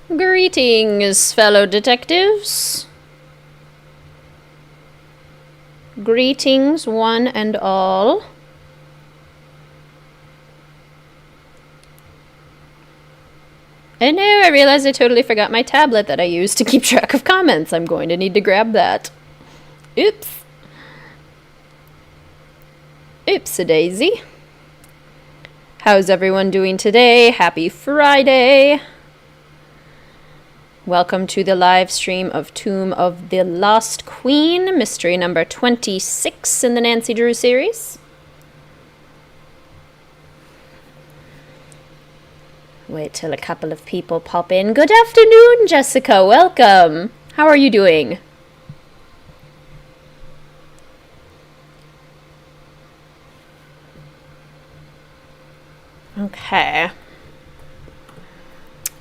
Greetings, fellow detectives. Greetings, one and all. And now I realize I totally forgot my tablet that I use to keep track of comments. I'm going to need to grab that. Oops. Oops-a-daisy. How's everyone doing today? Happy Friday. Welcome to the live stream of Tomb of the Lost Queen, mystery number 26 in the Nancy Drew series. Wait till a couple of people pop in. Good afternoon, Jessica. Welcome. How are you doing? Okay.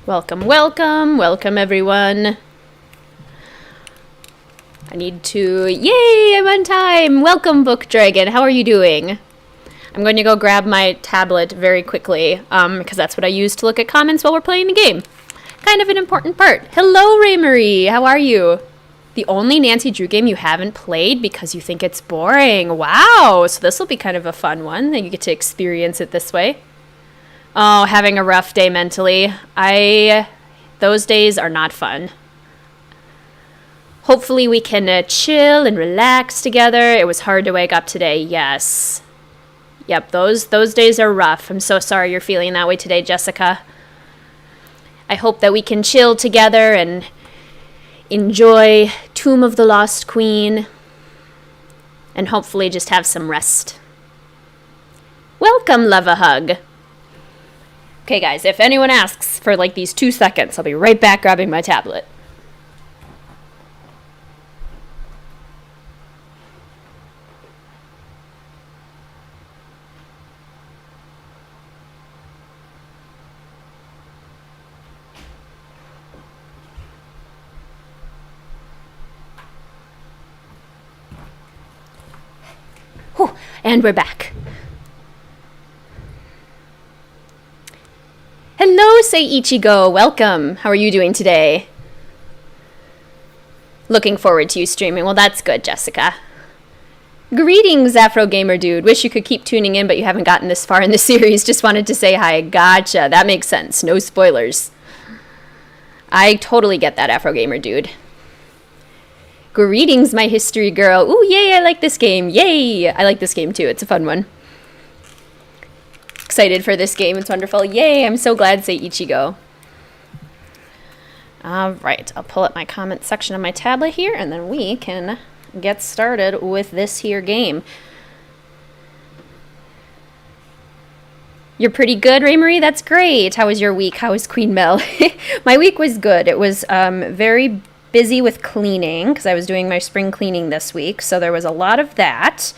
Welcome, welcome, welcome everyone. I need to... Yay, I'm on time! Welcome, Book Dragon. How are you doing? I'm going to go grab my tablet very quickly, because that's what I use to look at comments while we're playing the game. Kind of an important part. Hello, Ray-Marie. How are you? The only Nancy Drew game you haven't played because you think it's boring. Wow! So this will be kind of a fun one, that you get to experience it this way. Oh, having a rough day mentally. Those days are not fun. Hopefully we can chill and relax together. It was hard to wake up today, yes. Yep, those days are rough. I'm so sorry you're feeling that way today, Jessica. I hope that we can chill together and enjoy Tomb of the Lost Queen and hopefully just have some rest. Welcome, Love a Hug. Okay, guys, if anyone asks for like these 2 seconds, I'll be right back grabbing my tablet. Whew, and we're back. Hello, Seiichigo. Welcome. How are you doing today? Looking forward to you streaming. Well, that's good, Jessica. Greetings, Afro Gamer Dude. Wish you could keep tuning in, but you haven't gotten this far in the series. Just wanted to say hi. Gotcha. That makes sense. No spoilers. I totally get that, Afro Gamer Dude. Greetings, my history girl. Ooh, yay, I like this game. Yay! I like this game, too. It's a fun one. Excited for this game. It's wonderful. Yay, I'm so glad, Seiichigo. All right, I'll pull up my comment section on my tablet here, and then we can get started with this here game. You're pretty good, Ray-Marie? That's great. How was your week? How was Queen Mel? My week was good. It was very busy with cleaning, because I was doing my spring cleaning this week, so there was a lot of that.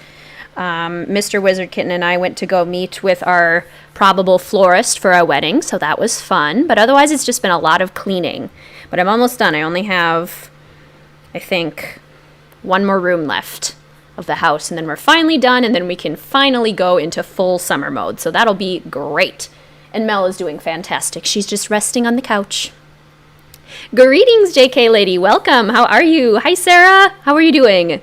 Mr. WizardKitten and I went to go meet with our probable florist for our wedding, so that was fun. But otherwise, it's just been a lot of cleaning. But I'm almost done. I only have, I think, one more room left of the house, and then we're finally done, and then we can finally go into full summer mode. So that'll be great. And Mel is doing fantastic. She's just resting on the couch. Greetings, JK lady. Welcome. How are you? Hi, Sarah. How are you doing?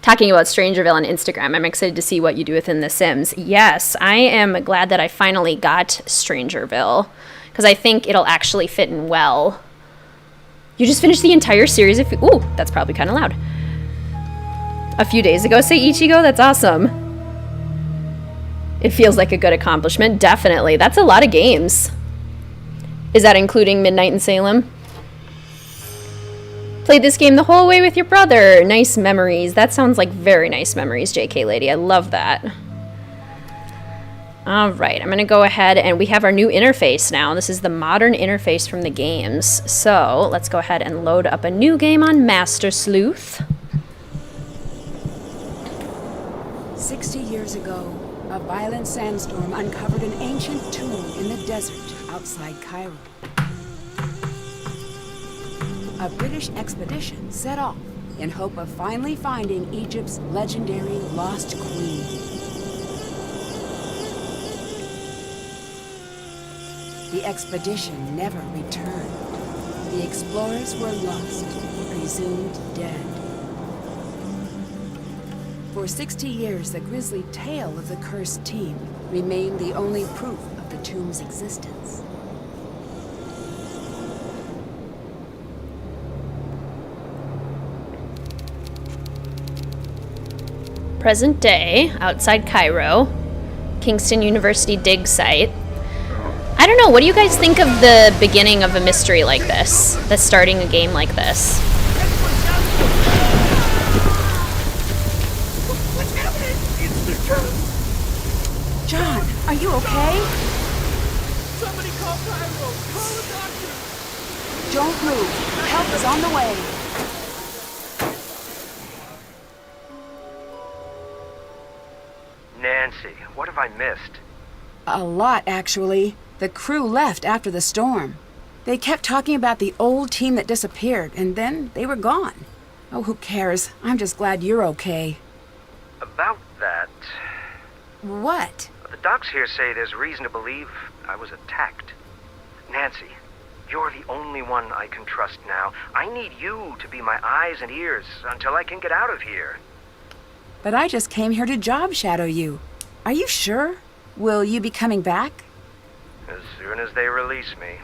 Talking about Strangerville on Instagram. I'm excited to see what you do within The Sims. Yes, I am glad that I finally got Strangerville, because I think it'll actually fit in well. You just finished the entire series of... Ooh, that's probably kind of loud. A few days ago, Seiichigo? That's awesome. It feels like a good accomplishment. Definitely. That's a lot of games. Is that including Midnight in Salem? Played this game the whole way with your brother. Nice memories. That sounds like very nice memories, JK lady. I love that. All right, I'm going to go ahead and we have our new interface now. This is the modern interface from the games. So let's go ahead and load up a new game on Master Sleuth. 60 years ago, a violent sandstorm uncovered an ancient tomb in the desert outside Cairo. A British expedition set off in hope of finally finding Egypt's legendary lost queen. the expedition never returned. The explorers were lost, presumed dead. For 60 years, the grisly tale of the cursed team remained the only proof of the tomb's existence. Present day, outside Cairo, Kingston University dig site. I don't know, what do you guys think of the beginning of a mystery like this? The starting a game like this? What's happening? It's the truth. John, are you okay? Somebody call Cairo. Call a doctor. Don't move. Help is on the way. Nancy, what have I missed? A lot, actually. The crew left after the storm. They kept talking about the old team that disappeared, and then they were gone. Oh, who cares? I'm just glad you're okay. About that... What? The docs here say there's reason to believe I was attacked. Nancy, you're the only one I can trust now. I need you to be my eyes and ears until I can get out of here. But I just came here to job shadow you. Are you sure? Will you be coming back? As soon as they release me.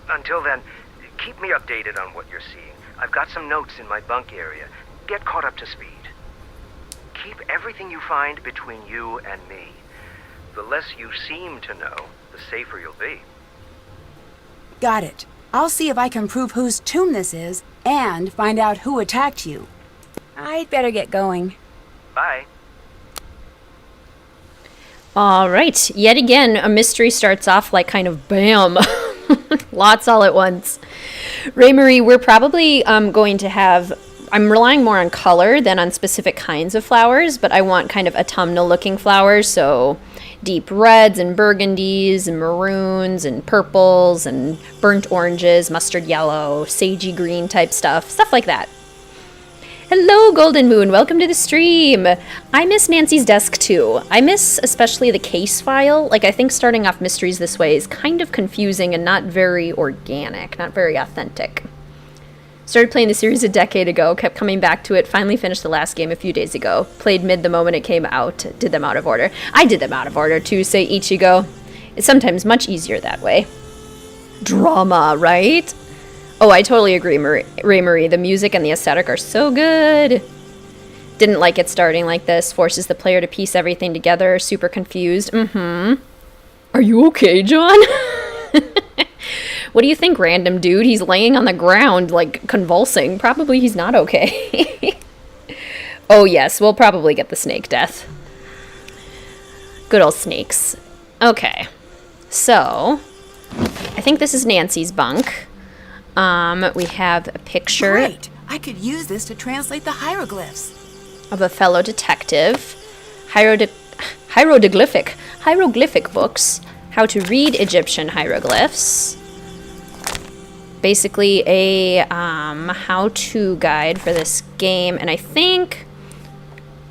Until then, keep me updated on what you're seeing. I've got some notes in my bunk area. Get caught up to speed. Keep everything you find between you and me. The less you seem to know, the safer you'll be. Got it. I'll see if I can prove whose tomb this is and find out who attacked you. I'd better get going. Bye. All right, yet again, a mystery starts off like kind of bam. Lots all at once. Ray Marie, we're probably going to have... I'm relying more on color than on specific kinds of flowers, but I want kind of autumnal-looking flowers, so deep reds and burgundies and maroons and purples and burnt oranges, mustard yellow, sagey green type stuff like that. Hello, Golden Moon. Welcome to the stream. I miss Nancy's desk, too. I miss especially the case file. Like, I think starting off mysteries this way is kind of confusing and not very organic, not very authentic. Started playing the series a decade ago, kept coming back to it, finally finished the last game a few days ago. Played mid the moment it came out, did them out of order. I did them out of order, too, say Ichigo. It's sometimes much easier that way. Drama, right? Oh, I totally agree, Ray Marie. The music and the aesthetic are so good. Didn't like it starting like this. Forces the player to piece everything together. Super confused. Are you okay, John? What do you think, random dude? He's laying on the ground, like, convulsing. Probably he's not okay. Oh, yes, we'll probably get the snake death. Good old snakes. Okay. So, I think this is Nancy's bunk. We have a picture... Great! I could use this to translate the hieroglyphs. ...of a fellow detective. Hieroglyphic books. How to read Egyptian hieroglyphs. Basically a how-to guide for this game. And I think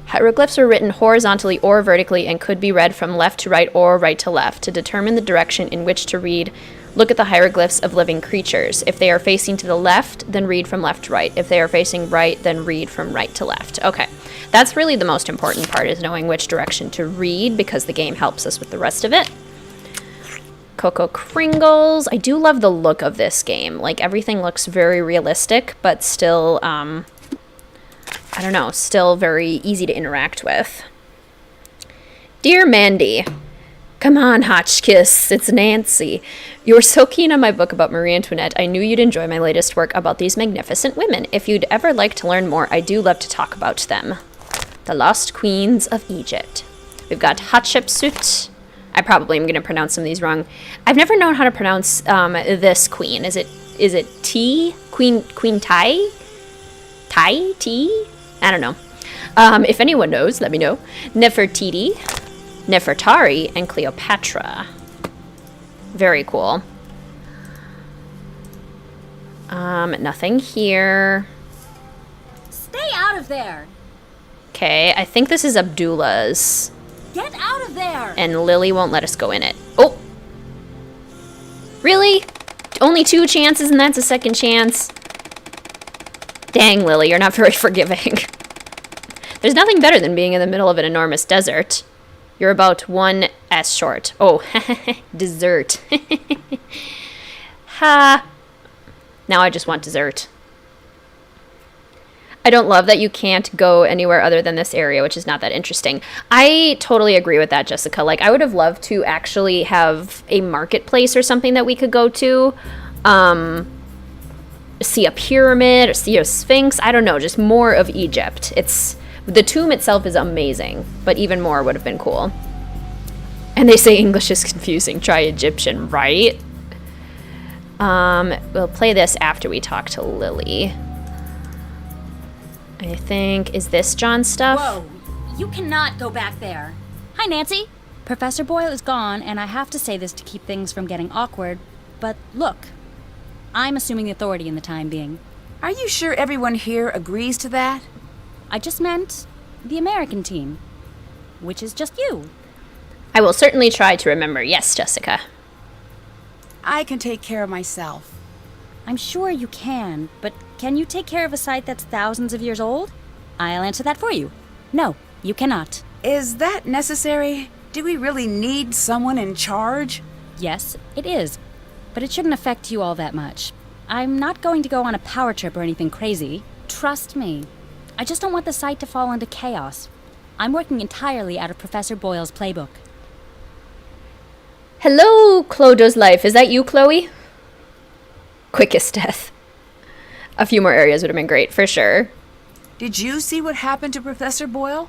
hieroglyphs are written horizontally or vertically and could be read from left to right or right to left. To determine the direction in which to read, look at the hieroglyphs of living creatures. If they are facing to the left, then read from left to right. If they are facing right, then read from right to left. Okay, that's really the most important part, is knowing which direction to read, because the game helps us with the rest of it. Cocoa Kringles. I do love the look of this game. Like, everything looks very realistic, but still, I don't know, still very easy to interact with. Dear Mandy, come on, Hotchkiss, it's Nancy. You were so keen on my book about Marie Antoinette, I knew you'd enjoy my latest work about these magnificent women. If you'd ever like to learn more, I do love to talk about them. The Lost Queens of Egypt. We've got Hatshepsut. I probably am going to pronounce some of these wrong. I've never known how to pronounce this queen. Is it T? Queen Tai? Tai? T? I don't know. If anyone knows, let me know. Nefertiti, Nefertari, and Cleopatra. Very cool. Nothing here. Stay out of there! Okay, I think this is Abdullah's. Get out of there! And Lily won't let us go in it. Oh! Really? Only 2 chances and that's a second chance? Dang, Lily, you're not very forgiving. There's nothing better than being in the middle of an enormous desert. You're about 1 S short. Oh, dessert. Ha. Now I just want dessert. I don't love that you can't go anywhere other than this area, which is not that interesting. I totally agree with that, Jessica. Like, I would have loved to actually have a marketplace or something that we could go to. See a pyramid or see a sphinx. I don't know, just more of Egypt. The tomb itself is amazing, but even more would have been cool. And they say English is confusing. Try Egyptian, right? We'll play this after we talk to Lily. I think, is this John's stuff? Whoa, you cannot go back there. Hi, Nancy. Professor Boyle is gone, and I have to say this to keep things from getting awkward, but look, I'm assuming the authority in the time being. Are you sure everyone here agrees to that? I just meant the American team, which is just you. I will certainly try to remember. Yes, Jessica. I can take care of myself. I'm sure you can, but can you take care of a site that's thousands of years old? I'll answer that for you. No, you cannot. Is that necessary? Do we really need someone in charge? Yes, it is, but it shouldn't affect you all that much. I'm not going to go on a power trip or anything crazy. Trust me. I just don't want the site to fall into chaos. I'm working entirely out of Professor Boyle's playbook. Hello, Clodo's life. Is that you, Chloe? Quickest death. A few more areas would have been great, for sure. Did you see what happened to Professor Boyle?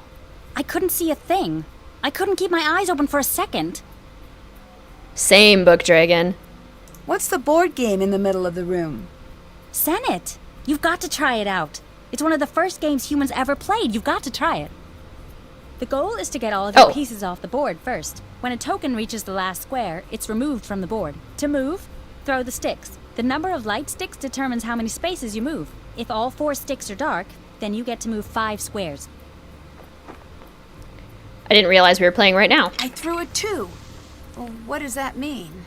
I couldn't see a thing. I couldn't keep my eyes open for a second. Same, Book Dragon. What's the board game in the middle of the room? Senet! You've got to try it out. It's one of the first games humans ever played. You've got to try it. The goal is to get all of your pieces off the board first. When a token reaches the last square, it's removed from the board. To move, throw the sticks. The number of light sticks determines how many spaces you move. If all 4 sticks are dark, then you get to move 5 squares. I didn't realize we were playing right now. I threw a 2. Well, what does that mean?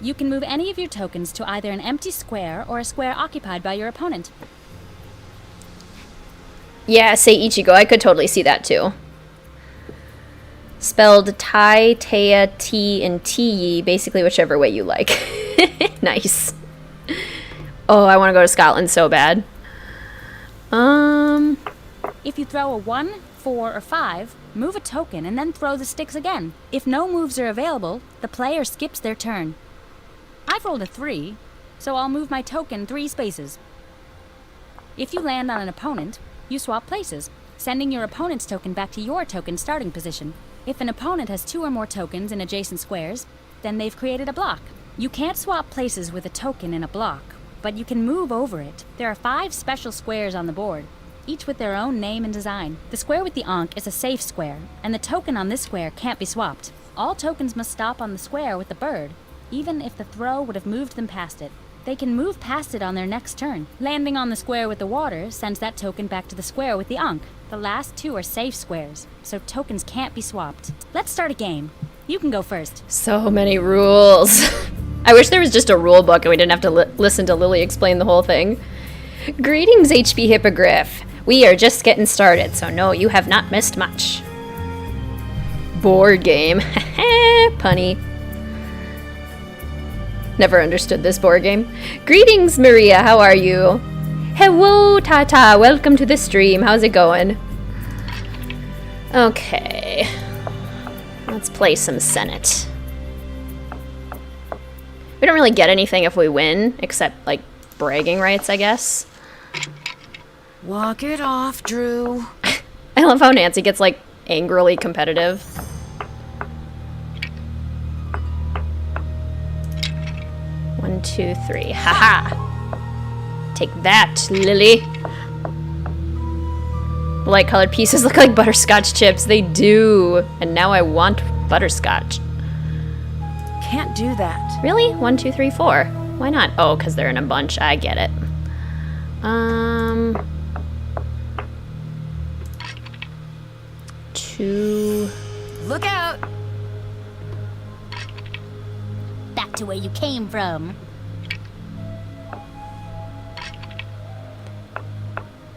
You can move any of your tokens to either an empty square or a square occupied by your opponent. Yeah, say Ichigo. I could totally see that too. Spelled Tai, Taya, T, and T, basically whichever way you like. Nice. Oh, I want to go to Scotland so bad. If you throw a 1, 4, or 5, move a token and then throw the sticks again. If no moves are available, the player skips their turn. I've rolled a 3, so I'll move my token 3 spaces. If you land on an opponent, you swap places, sending your opponent's token back to your token starting position. If an opponent has 2 or more tokens in adjacent squares, then they've created a block. You can't swap places with a token in a block, but you can move over it. There are 5 special squares on the board, each with their own name and design. The square with the Ankh is a safe square, and the token on this square can't be swapped. All tokens must stop on the square with the bird, even if the throw would have moved them past it. They can move past it on their next turn. Landing on the square with the water sends that token back to the square with the Ankh. The last 2 are safe squares, so tokens can't be swapped. Let's start a game. You can go first. So many rules. I wish there was just a rule book and we didn't have to listen to Lily explain the whole thing. Greetings, HP Hippogriff. We are just getting started, so no, you have not missed much. Board game. Punny. Never understood this board game. Greetings, Maria. How are you? Hello, Tata. Welcome to the stream. How's it going? Okay. Let's play some Senet. We don't really get anything if we win, except, like, bragging rights, I guess. Walk it off, Drew. I love how Nancy gets, like, angrily competitive. One, two, three. Haha! Take that, Lily. Light-colored pieces look like butterscotch chips. They do. And now I want butterscotch. Can't do that. Really? 1, 2, 3, 4. Why not? Oh, because they're in a bunch. I get it. 2. Look out! Back to to where you came from.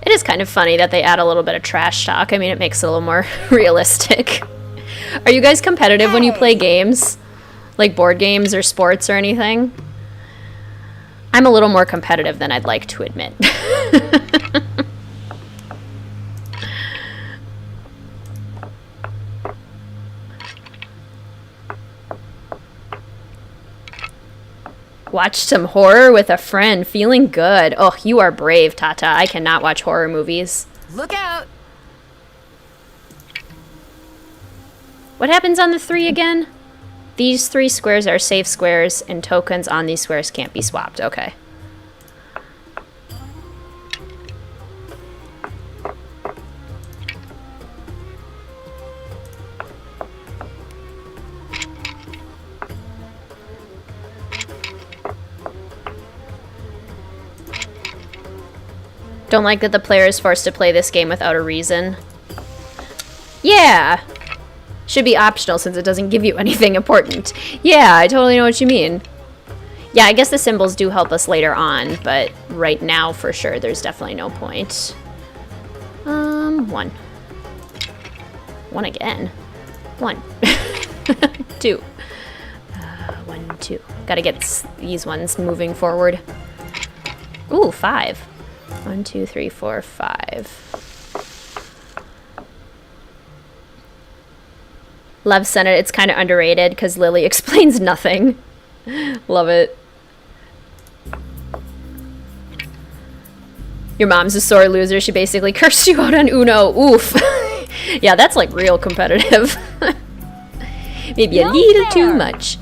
It is kind of funny that they add a little bit of trash talk. I mean, it makes it a little more realistic. Are you guys competitive when you play games? Like board games or sports or anything? I'm a little more competitive than I'd like to admit. Watched some horror with a friend. Feeling good. Oh, you are brave, Tata. I cannot watch horror movies. Look out! What happens on the 3 again? These 3 squares are safe squares, and tokens on these squares can't be swapped. Okay. Don't like that the player is forced to play this game without a reason. Yeah! Should be optional since it doesn't give you anything important. Yeah, I totally know what you mean. Yeah, I guess the symbols do help us later on, but right now, for sure, there's definitely no point. 1. 1 again. 1. 2. 1, 2. Gotta get these ones moving forward. Ooh, 5. 1, 2, 3, 4, 5. Love Senet. It's kind of underrated because Lily explains nothing. Love it. Your mom's a sore loser. She basically cursed you out on Uno. Oof. Yeah, that's like real competitive. Maybe a little too much.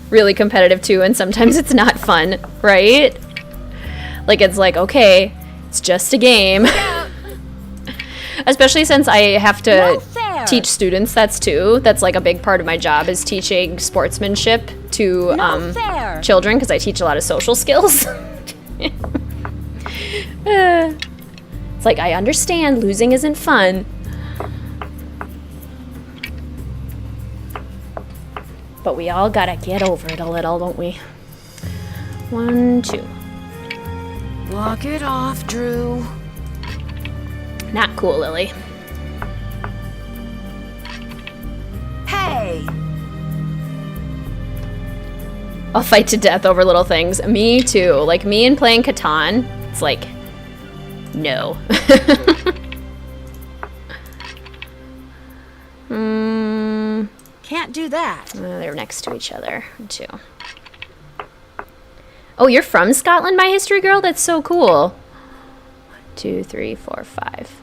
Really competitive too, and sometimes it's not fun, right? Like, it's like, okay, it's just a game. Especially since I have to teach students, that's like a big part of my job, is teaching sportsmanship to children, because I teach a lot of social skills. It's like, I understand losing isn't fun. But we all gotta get over it a little, don't we? 1, 2. Walk it off, Drew. Not cool, Lily. Hey! I'll fight to death over little things. Me too. Like, me and playing Catan, it's like, no. Can't do that. They're next to each other, too. Oh, you're from Scotland, my history girl? That's so cool. 1, 2, 3, 4, 5.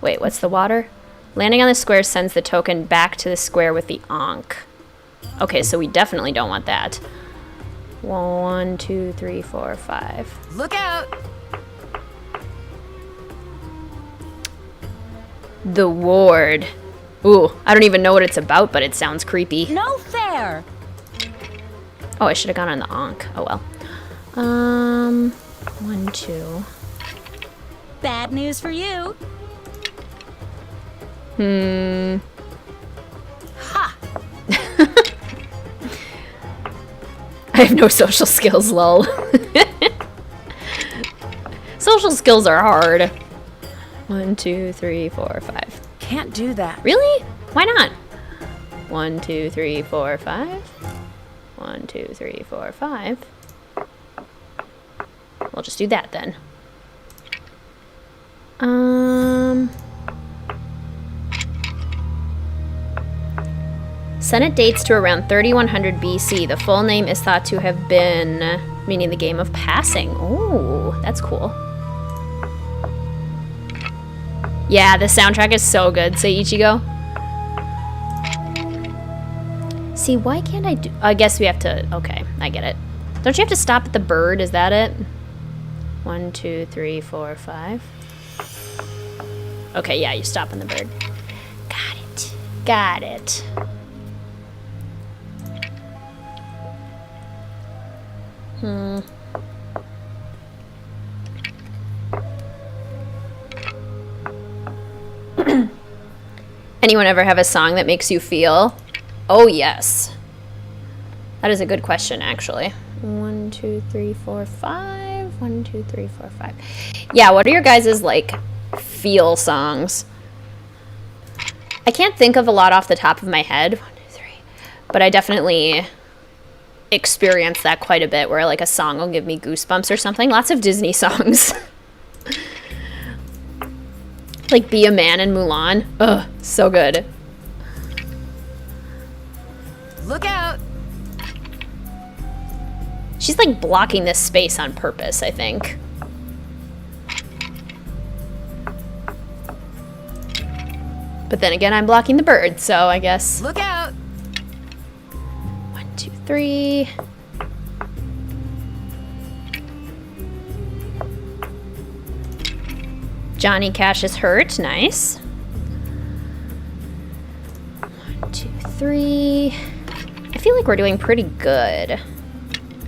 Wait, what's the water? Landing on the square sends the token back to the square with the Ankh. Okay, so we definitely don't want that. 1, 2, 3, 4, 5. Look out! The Ward. Ooh, I don't even know what it's about, but it sounds creepy. No fair! Oh, I should have gone on the Ankh. Oh well. 1, 2. Bad news for you. Ha! I have no social skills, lol. Social skills are hard. 1, 2, 3, 4, 5. Can't do that. Really? Why not? 1, 2, 3, 4, 5. 1, 2, 3, 4, 5. We'll just do that then. Senet dates to around 3100 BC. The full name is thought to have been, meaning the game of passing. Oh, that's cool. Yeah, the soundtrack is so good. Say Ichigo. See, why can't I do... I guess we have to... Okay, I get it. Don't you have to stop at the bird? Is that it? 1, 2, 3, 4, 5. Okay, yeah, you stop on the bird. Got it. Got it. Anyone ever have a song that makes you feel? Oh, yes. That is a good question, actually. 1, 2, 3, 4, 5. 1, 2, 3, 4, 5. Yeah, what are your guys' like feel songs? I can't think of a lot off the top of my head. 1, 2, 3. But I definitely experience that quite a bit, where like a song will give me goosebumps or something. Lots of Disney songs. Like Be a Man and Mulan. Ugh, so good. Look out! She's like blocking this space on purpose, I think. But then again, I'm blocking the bird, so I guess. Look out! 1, 2, 3. Johnny Cash is hurt. Nice. 1, 2, 3. I feel like we're doing pretty good.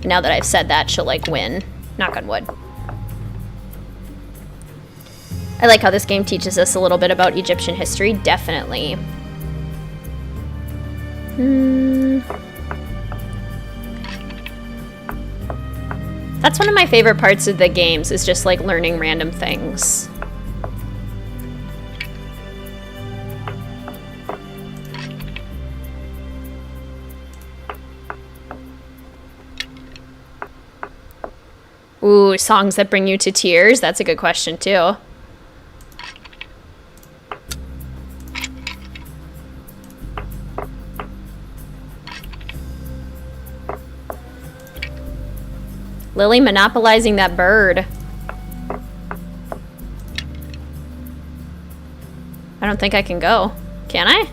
Now that I've said that, she'll like win. Knock on wood. I like how this game teaches us a little bit about Egyptian history. Definitely. That's one of my favorite parts of the games, is just like learning random things. Ooh, songs that bring you to tears. That's a good question, too. Lily monopolizing that bird. I don't think I can go. Can I?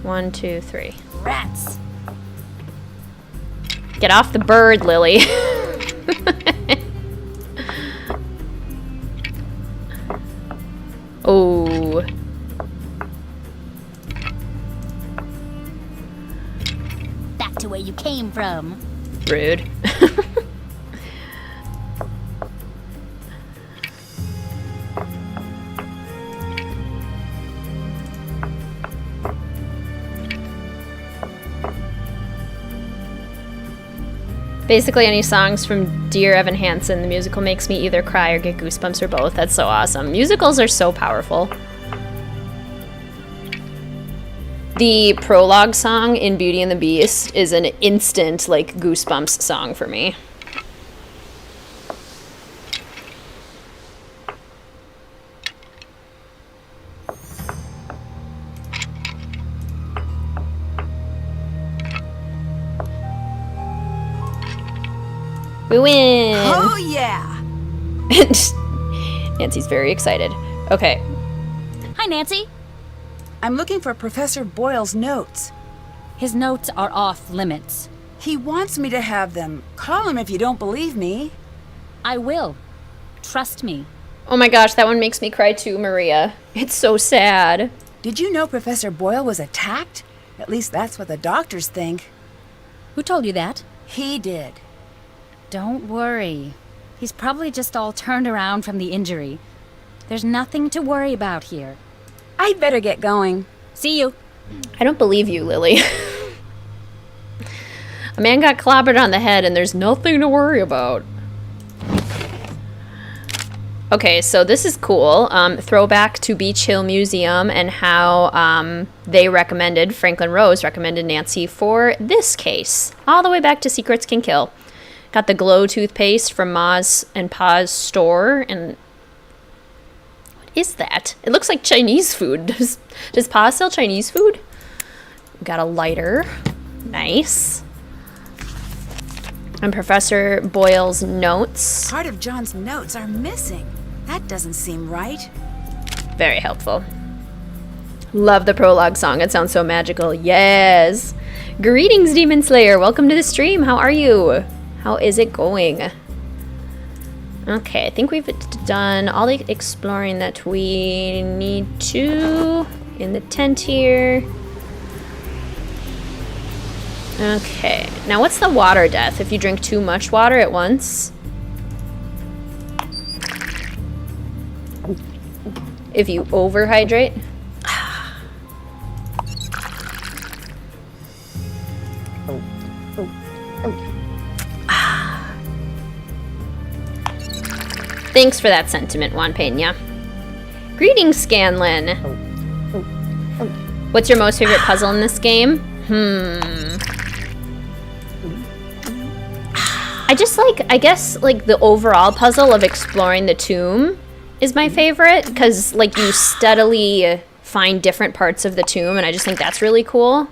1, 2, 3. Rats. Get off the bird, Lily. Oh. Back to where you came from. Rude. Basically, any songs from Dear Evan Hansen, the musical, makes me either cry or get goosebumps or both. That's so awesome. Musicals are so powerful. The prologue song in Beauty and the Beast is an instant, like, goosebumps song for me. We win! Oh, yeah! Nancy's very excited. Okay. Hi, Nancy. I'm looking for Professor Boyle's notes. His notes are off limits. He wants me to have them. Call him if you don't believe me. I will. Trust me. Oh my gosh, that one makes me cry too, Maria. It's so sad. Did you know Professor Boyle was attacked? At least that's what the doctors think. Who told you that? He did. Don't worry. He's probably just all turned around from the injury. There's nothing to worry about here. I'd better get going. See you. I don't believe you, Lily. A man got clobbered on the head and there's nothing to worry about. Okay, so this is cool. Throwback to Beach Hill Museum and how Franklin Rose recommended Nancy for this case. All the way back to Secrets Can Kill. Got the glow toothpaste from Ma's and Pa's store. And what is that? It looks like Chinese food. Does Pa sell Chinese food? Got a lighter. Nice. And Professor Boyle's notes. Part of John's notes are missing. That doesn't seem right. Very helpful. Love the prologue song. It sounds so magical. Yes. Greetings, Demon Slayer. Welcome to the stream. How are you? How is it going? Okay, I think we've done all the exploring that we need to in the tent here. Okay, now what's the water death? If you drink too much water at once? If you overhydrate? Thanks for that sentiment, Juan Pena. Greetings, Scanlan. What's your most favorite puzzle in this game? I guess the overall puzzle of exploring the tomb is my favorite, because, you steadily find different parts of the tomb, and I just think that's really cool.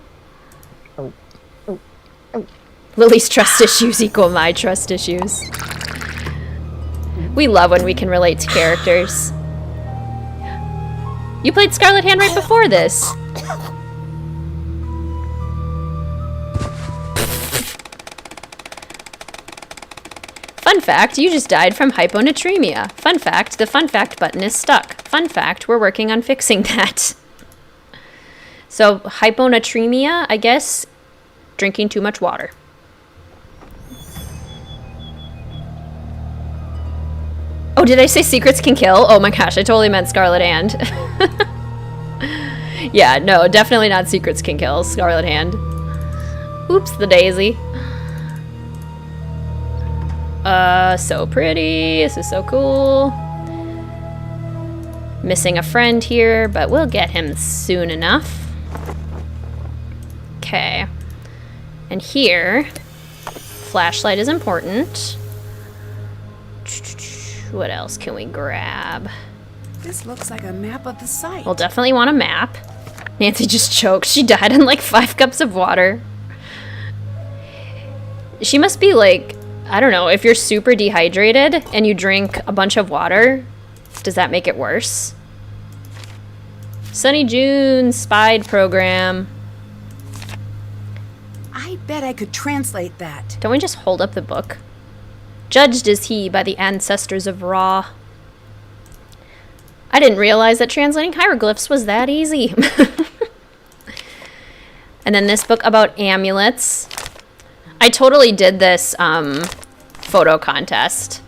Lily's trust issues equal my trust issues. We love when we can relate to characters. You played Scarlet Hand right before this. Fun fact, you just died from hyponatremia. Fun fact, the fun fact button is stuck. Fun fact, we're working on fixing that. So, hyponatremia, I guess, drinking too much water. Oh, did I say secrets can kill? Oh my gosh, I totally meant Scarlet Hand. Yeah, no, definitely not secrets can kill. Scarlet Hand. Oops, the daisy. So pretty. This is so cool. Missing a friend here, but we'll get him soon enough. Okay. And here, flashlight is important. What else can we grab? This looks like a map of the site. We'll definitely want a map. Nancy just choked. She died in 5 cups of water. She must be I don't know, if you're super dehydrated and you drink a bunch of water, does that make it worse? Sunny June spied program. I bet I could translate that. Don't we just hold up the book? Judged is he by the ancestors of Ra. I didn't realize that translating hieroglyphs was that easy. And then this book about amulets. I totally did this photo contest.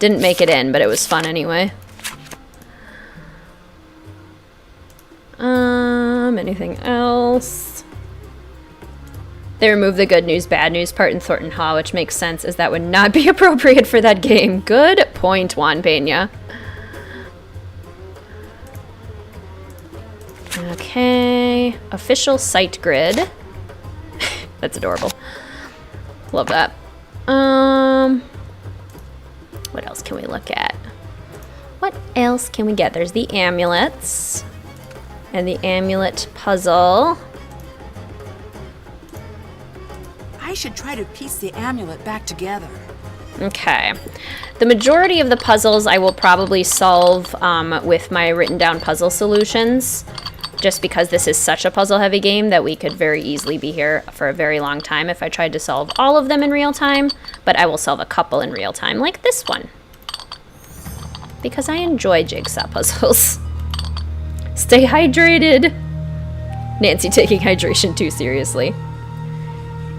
Didn't make it in, but it was fun anyway. Anything else? They removed the good news, bad news part in Thornton Hall, which makes sense as that would not be appropriate for that game. Good point, Juan Pena. Okay, official site grid. That's adorable. Love that. What else can we look at? What else can we get? There's the amulets and the amulet puzzle. I should try to piece the amulet back together. Okay. The majority of the puzzles I will probably solve with my written down puzzle solutions, just because this is such a puzzle heavy game that we could very easily be here for a very long time if I tried to solve all of them in real time, but I will solve a couple in real time, like this one. Because I enjoy jigsaw puzzles. Stay hydrated! Nancy taking hydration too seriously.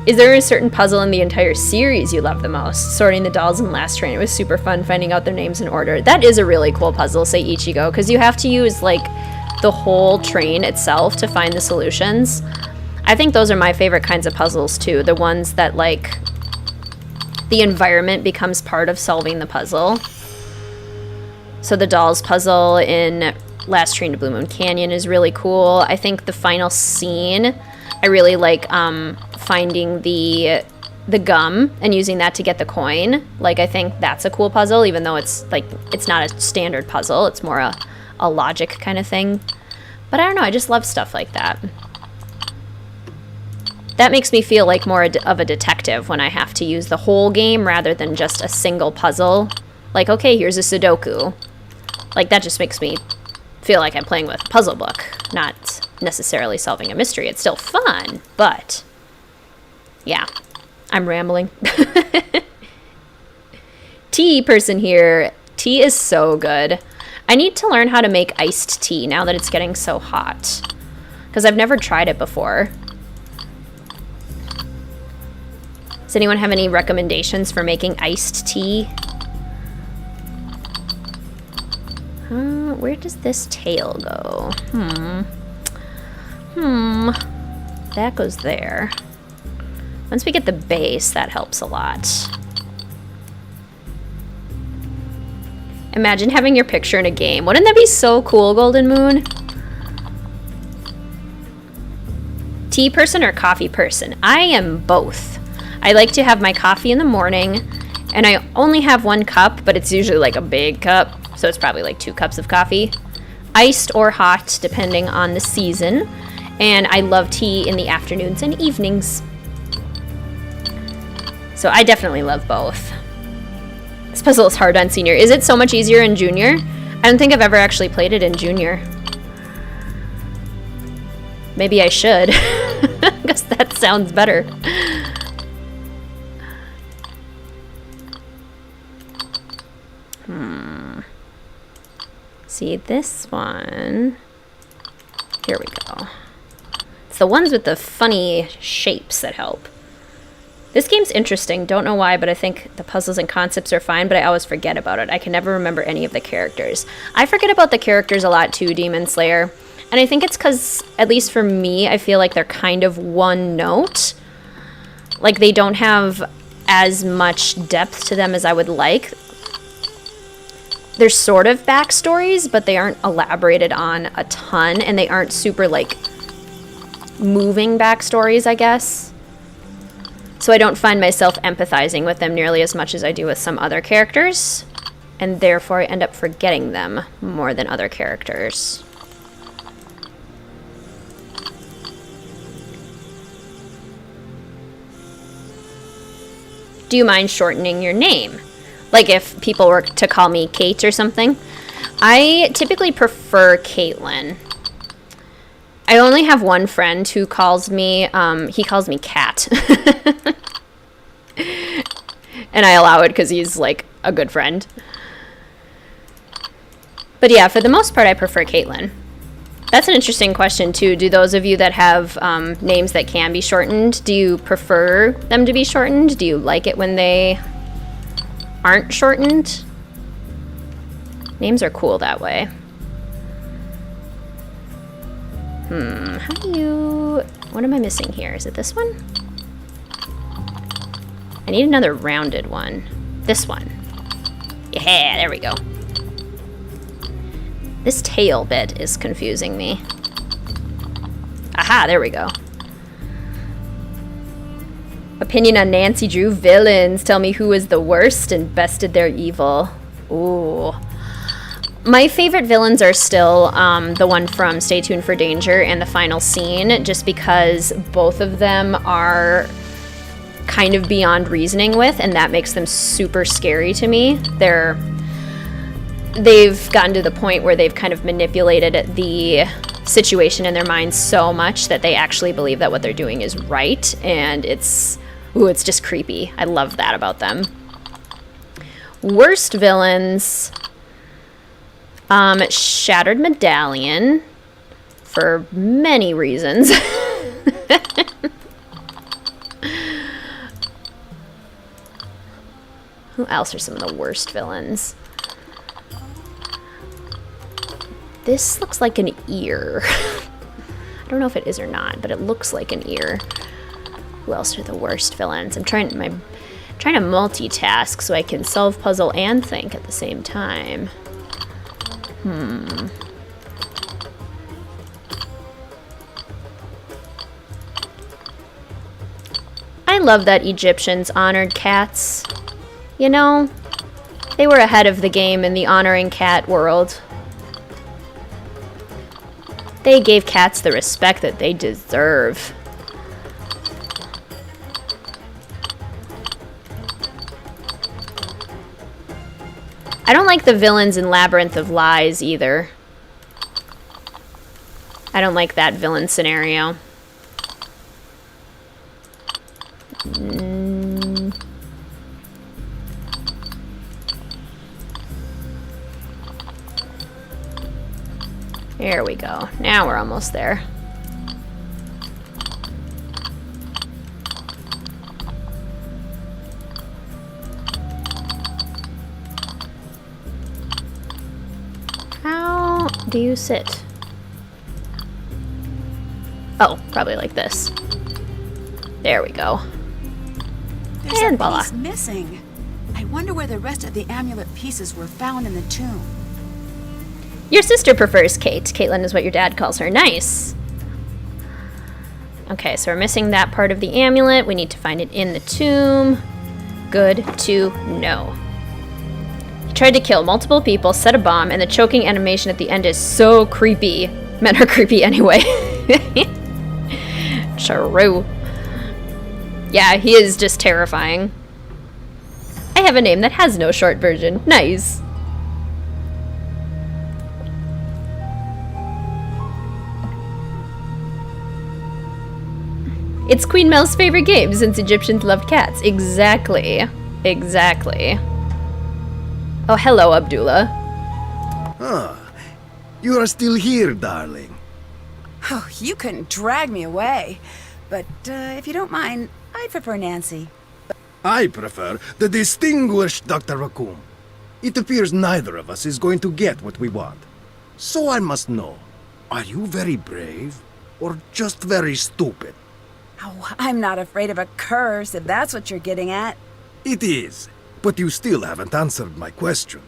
Is there a certain puzzle in the entire series you love the most? Sorting the dolls in Last Train. It was super fun finding out their names in order. That is a really cool puzzle, say Ichigo, because you have to use, the whole train itself to find the solutions. I think those are my favorite kinds of puzzles, too. The ones that, the environment becomes part of solving the puzzle. So the dolls puzzle in Last Train to Blue Moon Canyon is really cool. I think the final scene, I really like finding the gum and using that to get the coin. I think that's a cool puzzle, even though it's not a standard puzzle. It's more a logic kind of thing. But I don't know, I just love stuff like that. That makes me feel like more of a detective when I have to use the whole game rather than just a single puzzle. Okay, here's a Sudoku. That just makes me feel like I'm playing with a puzzle book, not necessarily solving a mystery. It's still fun, but yeah, I'm rambling. Tea person here. Tea is so good. I need to learn how to make iced tea now that it's getting so hot, because I've never tried it before. Does anyone have any recommendations for making iced tea? Where does this tail go? That goes there. Once we get the base, that helps a lot. Imagine having your picture in a game. Wouldn't that be so cool, Golden Moon? Tea person or coffee person? I am both. I like to have my coffee in the morning, and I only have 1 cup, but it's usually like a big cup, so it's probably like 2 cups of coffee. Iced or hot, depending on the season. And I love tea in the afternoons and evenings. So I definitely love both. This puzzle is hard on Senior. Is it so much easier in Junior? I don't think I've ever actually played it in Junior. Maybe I should, because that sounds better. See this one. Here we go. It's the ones with the funny shapes that help. This game's interesting. Don't know why, but I think the puzzles and concepts are fine, but I always forget about it. I can never remember any of the characters. I forget about the characters a lot too, Demon Slayer. And I think it's because, at least for me, I feel like they're kind of one note. Like, they don't have as much depth to them as I would like. There's sort of backstories, but they aren't elaborated on a ton, and they aren't super, like, moving backstories, I guess. So I don't find myself empathizing with them nearly as much as I do with some other characters, and therefore I end up forgetting them more than other characters. Do you mind shortening your name? Like if people were to call me Kate or something? I typically prefer Caitlin. I only have one friend who calls me, he calls me Cat. And I allow it because he's like a good friend. But yeah, for the most part, I prefer Caitlin. That's an interesting question too. Do those of you that have names that can be shortened, do you prefer them to be shortened? Do you like it when they aren't shortened? Names are cool that way. How do you... What am I missing here? Is it this one? I need another rounded one. This one. Yeah, there we go. This tail bit is confusing me. Aha, there we go. Opinion on Nancy Drew villains. Tell me who is the worst and bested their evil. Ooh. My favorite villains are still the one from Stay Tuned for Danger and The Final Scene, just because both of them are kind of beyond reasoning with, and that makes them super scary to me. They've gotten to the point where they've kind of manipulated the situation in their minds so much that they actually believe that what they're doing is right, and it's just creepy. I love that about them. Worst villains... Shattered Medallion, for many reasons. Who else are some of the worst villains? This looks like an ear. I don't know if it is or not, but it looks like an ear. Who else are the worst villains? I'm trying to multitask so I can solve puzzle and think at the same time. I love that Egyptians honored cats. You know, they were ahead of the game in the honoring cat world. They gave cats the respect that they deserve. I don't like the villains in Labyrinth of Lies either. I don't like that villain scenario. There we go. Now we're almost there. How do you sit? Oh, probably like this. There we go. There's And a voila. piece missing. I wonder where the rest of the amulet pieces were found in the tomb. Your sister prefers Kate. Caitlin is what your dad calls her. Nice. Okay, so we're missing that part of the amulet. We need to find it in the tomb. Good to know. He tried to kill multiple people, set a bomb, and the choking animation at the end is so creepy. Men are creepy anyway. True. Yeah, he is just terrifying. I have a name that has no short version. Nice. It's Queen Mel's favorite game since Egyptians loved cats. Exactly. Exactly. Oh, hello, Abdullah. Ah, you are still here, darling. Oh, you couldn't drag me away. But if you don't mind, I prefer Nancy. I prefer the distinguished Dr. Raccoon. It appears neither of us is going to get what we want. So I must know, are you very brave or just very stupid? Oh, I'm not afraid of a curse, if that's what you're getting at. It is, but you still haven't answered my question.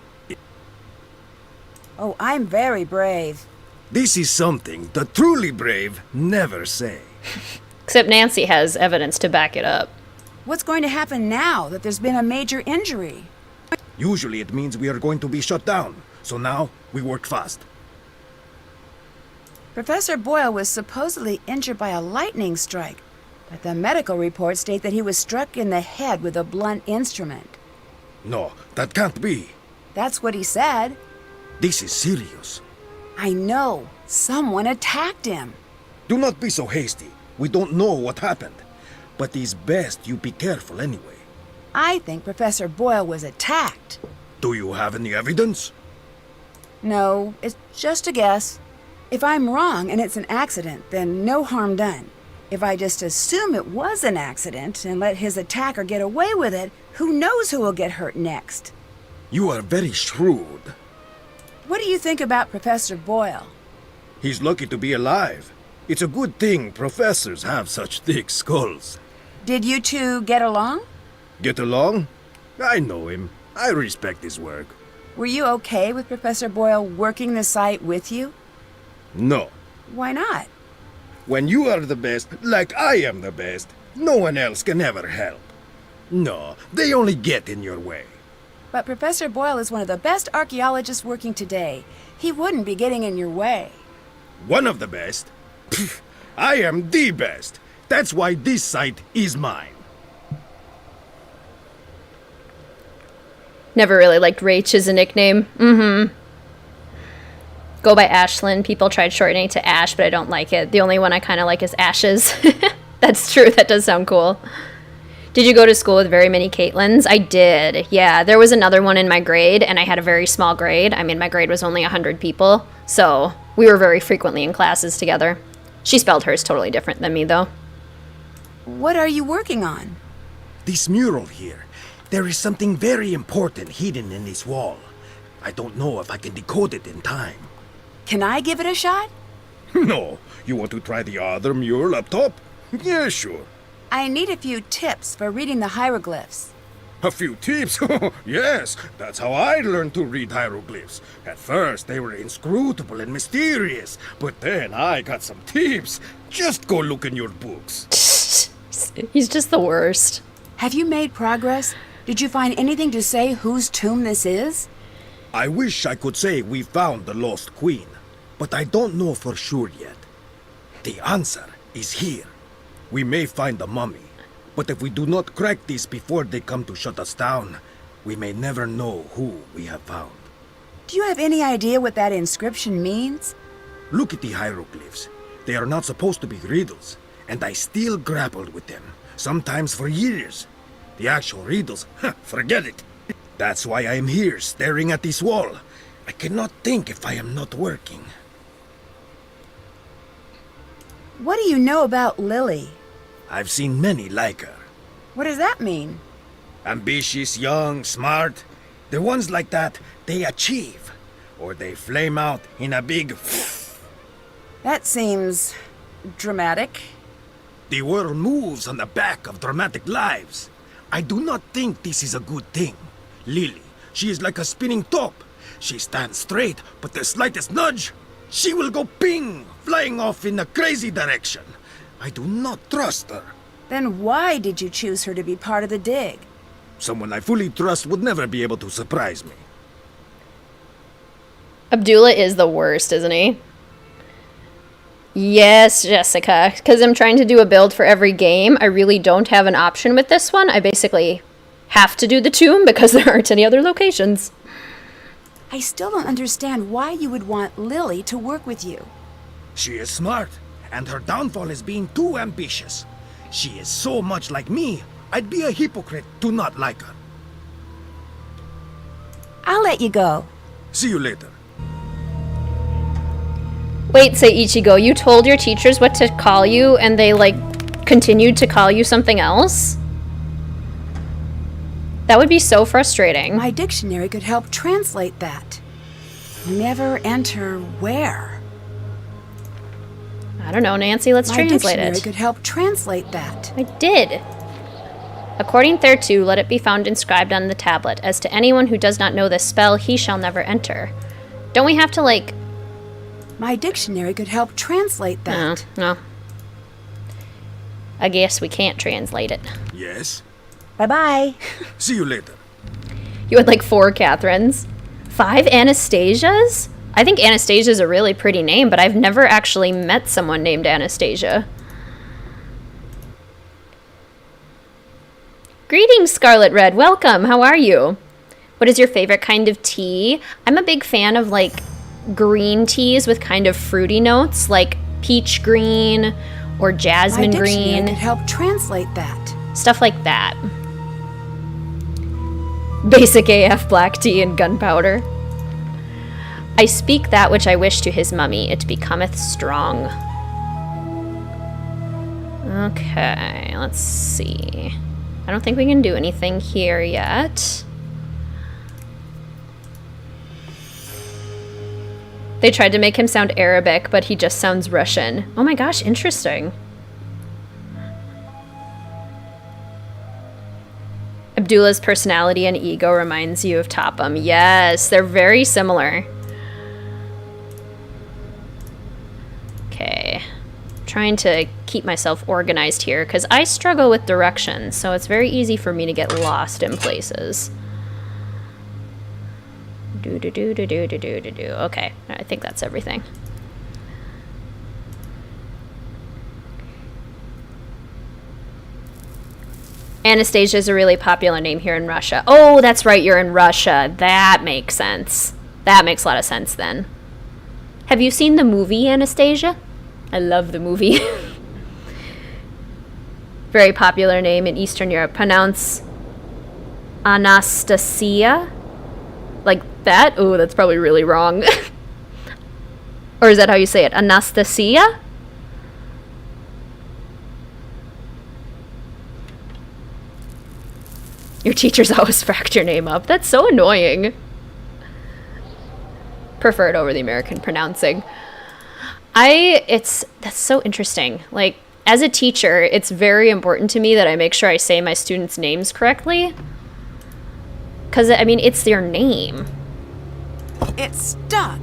Oh, I'm very brave. This is something the truly brave never say. Except Nancy has evidence to back it up. What's going to happen now that there's been a major injury? Usually it means we are going to be shut down, so now we work fast. Professor Boyle was supposedly injured by a lightning strike, but the medical reports state that he was struck in the head with a blunt instrument. No, that can't be. That's what he said. This is serious. I know. Someone attacked him. Do not be so hasty. We don't know what happened. But it's best you be careful anyway. I think Professor Boyle was attacked. Do you have any evidence? No, it's just a guess. If I'm wrong and it's an accident, then no harm done. If I just assume it was an accident and let his attacker get away with it, who knows who will get hurt next? You are very shrewd. What do you think about Professor Boyle? He's lucky to be alive. It's a good thing professors have such thick skulls. Did you two get along? Get along? I know him. I respect his work. Were you okay with Professor Boyle working the site with you? No. Why not? When you are the best, like I am the best, no one else can ever help. No, they only get in your way. But Professor Boyle is one of the best archaeologists working today. He wouldn't be getting in your way. One of the best? Pfft, I am the best. That's why this site is mine. Never really liked Rach as a nickname. Go by Ashlyn. People tried shortening it to Ash, but I don't like it. The only one I kind of like is Ashes. That's true. That does sound cool. Did you go to school with very many Caitlins? I did. Yeah, there was another one in my grade, and I had a very small grade. I mean, my grade was only 100 people, so we were very frequently in classes together. She spelled hers totally different than me, though. What are you working on? This mural here. There is something very important hidden in this wall. I don't know if I can decode it in time. Can I give it a shot? No. You want to try the other mural up top? Yeah, sure. I need a few tips for reading the hieroglyphs. A few tips? Yes, that's how I learned to read hieroglyphs. At first, they were inscrutable and mysterious, but then I got some tips. Just go look in your books. He's just the worst. Have you made progress? Did you find anything to say whose tomb this is? I wish I could say we found the lost queen, but I don't know for sure yet. The answer is here. We may find the mummy, but if we do not crack this before they come to shut us down, we may never know who we have found. Do you have any idea what that inscription means? Look at the hieroglyphs. They are not supposed to be riddles, and I still grappled with them, sometimes for years. The actual riddles, forget it. That's why I am here, staring at this wall. I cannot think if I am not working. What do you know about Lily? I've seen many like her. What does that mean? Ambitious, young, smart. The ones like that, they achieve. Or they flame out in a big... That seems... dramatic. The world moves on the back of dramatic lives. I do not think this is a good thing. Lily, she is like a spinning top. She stands straight, but the slightest nudge, she will go ping, flying off in a crazy direction. I do not trust her. Then why did you choose her to be part of the dig? Someone I fully trust would never be able to surprise me. Abdullah is the worst, isn't he? Yes, Jessica. Because I'm trying to do a build for every game, I really don't have an option with this one. I basically have to do the tomb because there aren't any other locations. I still don't understand why you would want Lily to work with you. She is smart, and her downfall is being too ambitious. She is so much like me, I'd be a hypocrite to not like her. I'll let you go. See you later. Wait, say Ichigo, you told your teachers what to call you and they, like, continued to call you something else? That would be so frustrating. My dictionary could help translate that. Never enter where? I don't know, Nancy, let's translate My dictionary it. could help translate that. I did. According thereto, let it be found inscribed on the tablet. As to anyone who does not know this spell, he shall never enter. Don't we have to, like... My dictionary could help translate that. No. I guess we can't translate it. Yes? Bye-bye. See you later. You had like 4 Catherines. 5 Anastasias? I think Anastasia's a really pretty name, but I've never actually met someone named Anastasia. Greetings, Scarlet Red. Welcome. How are you? What is your favorite kind of tea? I'm a big fan of, like, green teas with kind of fruity notes, like peach green or jasmine My dictionary green. could help translate that. Stuff like that. Basic AF black tea and gunpowder. I speak that which I wish to his mummy, it becometh strong. Okay, let's see. I don't think we can do anything here yet. They tried to make him sound Arabic, but he just sounds Russian. Oh my gosh, interesting. Abdullah's personality and ego reminds you of Topham. Yes, they're very similar. Okay. Trying to keep myself organized here, because I struggle with directions, so it's very easy for me to get lost in places. Okay, I think that's everything. Anastasia is a really popular name here in Russia. Oh, that's right, you're in Russia. That makes sense. That makes a lot of sense then. Have you seen the movie Anastasia? I love the movie. Very popular name in Eastern Europe. Pronounce Anastasia? Like that? Oh, that's probably really wrong. Or is that how you say it? Anastasia? Your teachers always fracked your name up. That's so annoying. Prefer it over the American pronouncing. That's so interesting. Like, as a teacher, it's very important to me that I make sure I say my students' names correctly. Because, I mean, it's their name. It's stuck.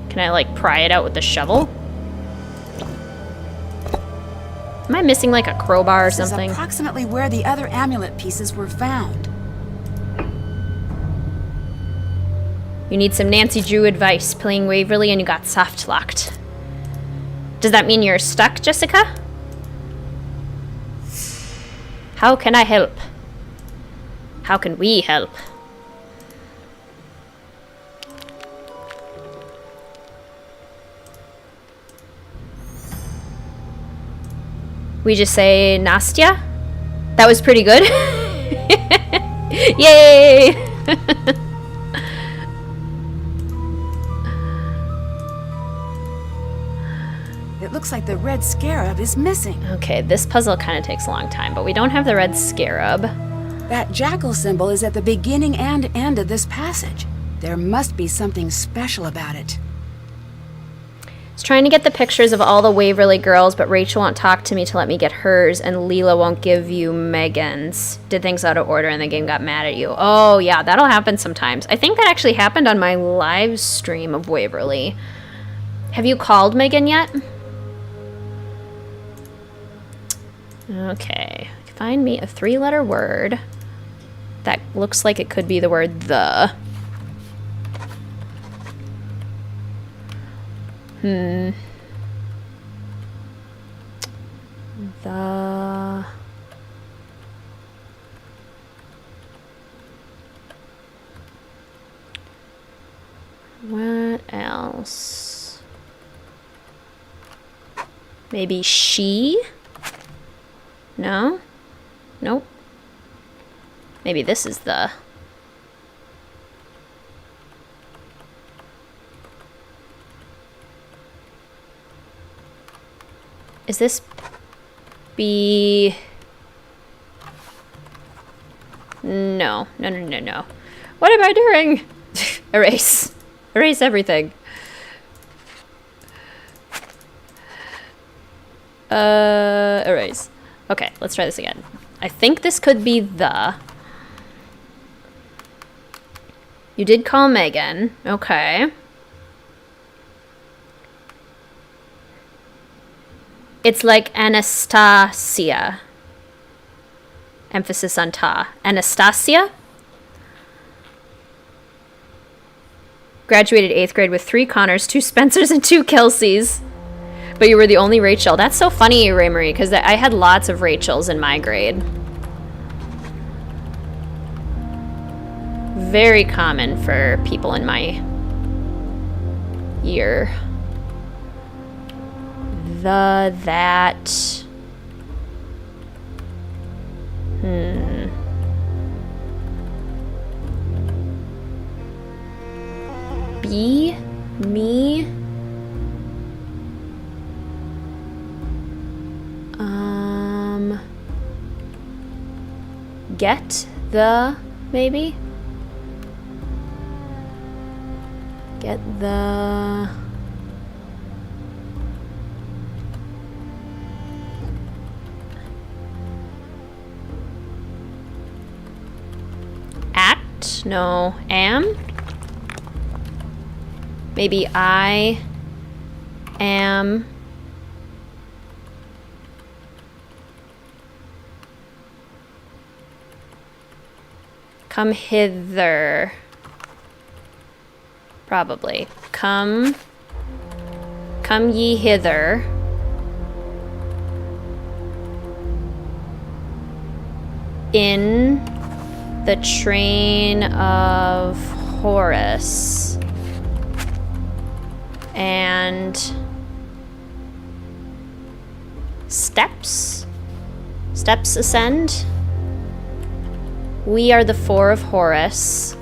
Can I, like, pry it out with the shovel? Am I missing, like, a crowbar or something? This is approximately where the other amulet pieces were found. You need some Nancy Drew advice. Playing Waverly and you got soft locked. Does that mean you're stuck, Jessica? How can I help? How can we help? We just say Nastya? That was pretty good. Yay! It looks like the red scarab is missing. Okay, this puzzle kind of takes a long time, but we don't have the red scarab. That jackal symbol is at the beginning and end of this passage. There must be something special about it. trying to get the pictures of all the Waverly girls, but Rachel won't talk to me to let me get hers, and Leela won't give you Megan's. Did things out of order and the game got mad at you. Oh, yeah, that'll happen sometimes. I think that actually happened on my live stream of Waverly. Have you called Megan yet? Okay. Find me a 3-letter word that looks like it could be the word the. The. What else? Maybe she? No? Nope. Maybe this is the. Is this be? No. No, no, no, no. What am I doing? Erase. Erase everything. Erase. Okay, let's try this again. I think this could be the. You did call Megan. Okay. It's like Anastasia. Emphasis on ta. Anastasia? Graduated 8th grade with 3 Connors, 2 Spencers, and 2 Kelseys. But you were the only Rachel. That's so funny, Ray Marie, because I had lots of Rachels in my grade. Very common for people in my year. The, that. Be, me. Get the, maybe? Get the. Act? No. Am? Maybe I am. Come hither. Probably. Come ye hither. In the train of Horus. And steps. Steps ascend. We are the 4 of Horus.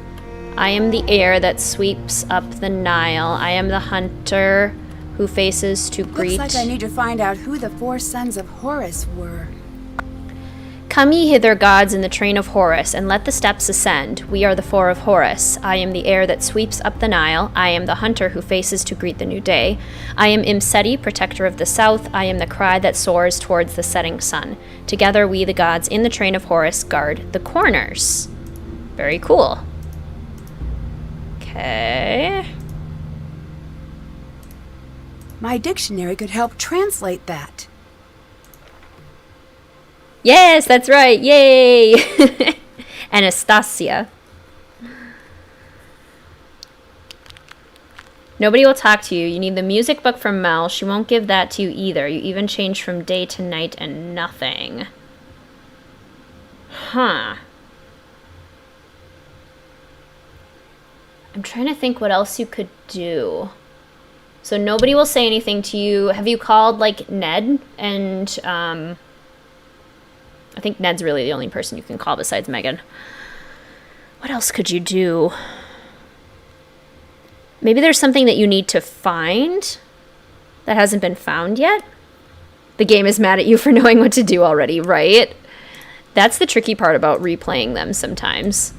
I am the air that sweeps up the Nile. I am the hunter who faces to greet. Looks like I need to find out who the 4 sons of Horus were. Come ye hither, gods, in the train of Horus, and let the steps ascend. We are the 4 of Horus. I am the air that sweeps up the Nile. I am the hunter who faces to greet the new day. I am Imseti, protector of the south. I am the cry that soars towards the setting sun. Together, we, the gods, in the train of Horus, guard the corners. Very cool. Okay. My dictionary could help translate that. Yes, that's right. Yay! Anastasia. Nobody will talk to you. You need the music book from Mel. She won't give that to you either. You even change from day to night and nothing. Huh. I'm trying to think what else you could do. So nobody will say anything to you. Have you called, like, Ned? And, I think Ned's really the only person you can call besides Megan. What else could you do? Maybe there's something that you need to find that hasn't been found yet? The game is mad at you for knowing what to do already, right? That's the tricky part about replaying them sometimes.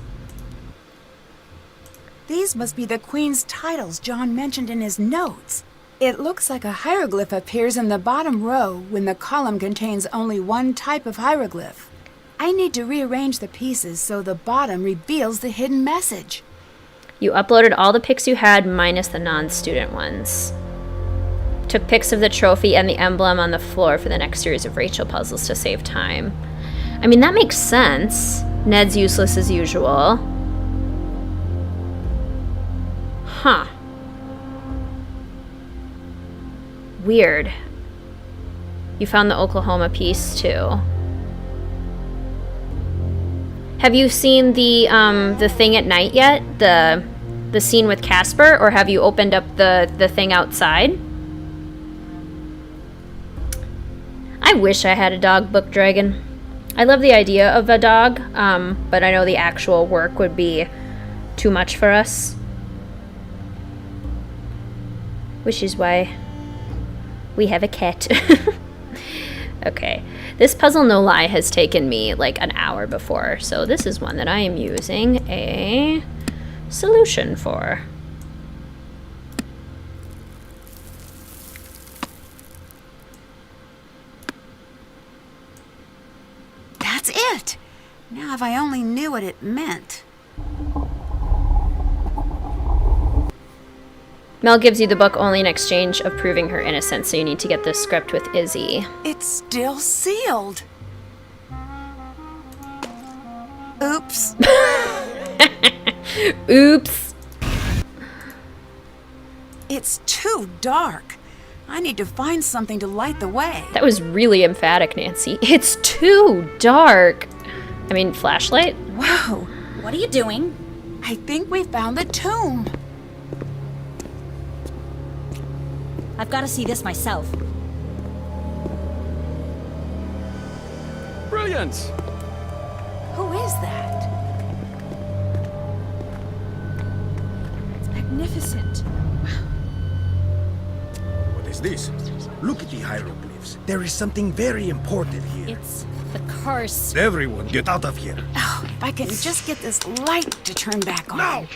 These must be the Queen's titles John mentioned in his notes. It looks like a hieroglyph appears in the bottom row when the column contains only one type of hieroglyph. I need to rearrange the pieces so the bottom reveals the hidden message. You uploaded all the pics you had minus the non-student ones. Took pics of the trophy and the emblem on the floor for the next series of Rachel puzzles to save time. I mean, that makes sense. Ned's useless as usual. Huh. Weird. You found the Oklahoma piece too. Have you seen the thing at night yet? The scene with Casper, or have you opened up the thing outside? I wish I had a dog book dragon. I love the idea of a dog, but I know the actual work would be too much for us. Which is why we have a cat. Okay. This puzzle, no lie, has taken me like an hour before, so this is one that I am using a solution for. That's it! Now if I only knew what it meant. Mel gives you the book only in exchange of proving her innocence, so you need to get this script with Izzy. It's still sealed. Oops. Oops. It's too dark. I need to find something to light the way. That was really emphatic, Nancy. It's too dark. I mean, flashlight? Whoa. What are you doing? I think we found the tomb. I've got to see this myself. Brilliant! Who is that? It's magnificent. What is this? Look at the hieroglyphs. There is something very important here. It's the curse. Everyone, get out of here. Oh, if I can just get this light to turn back on. Now!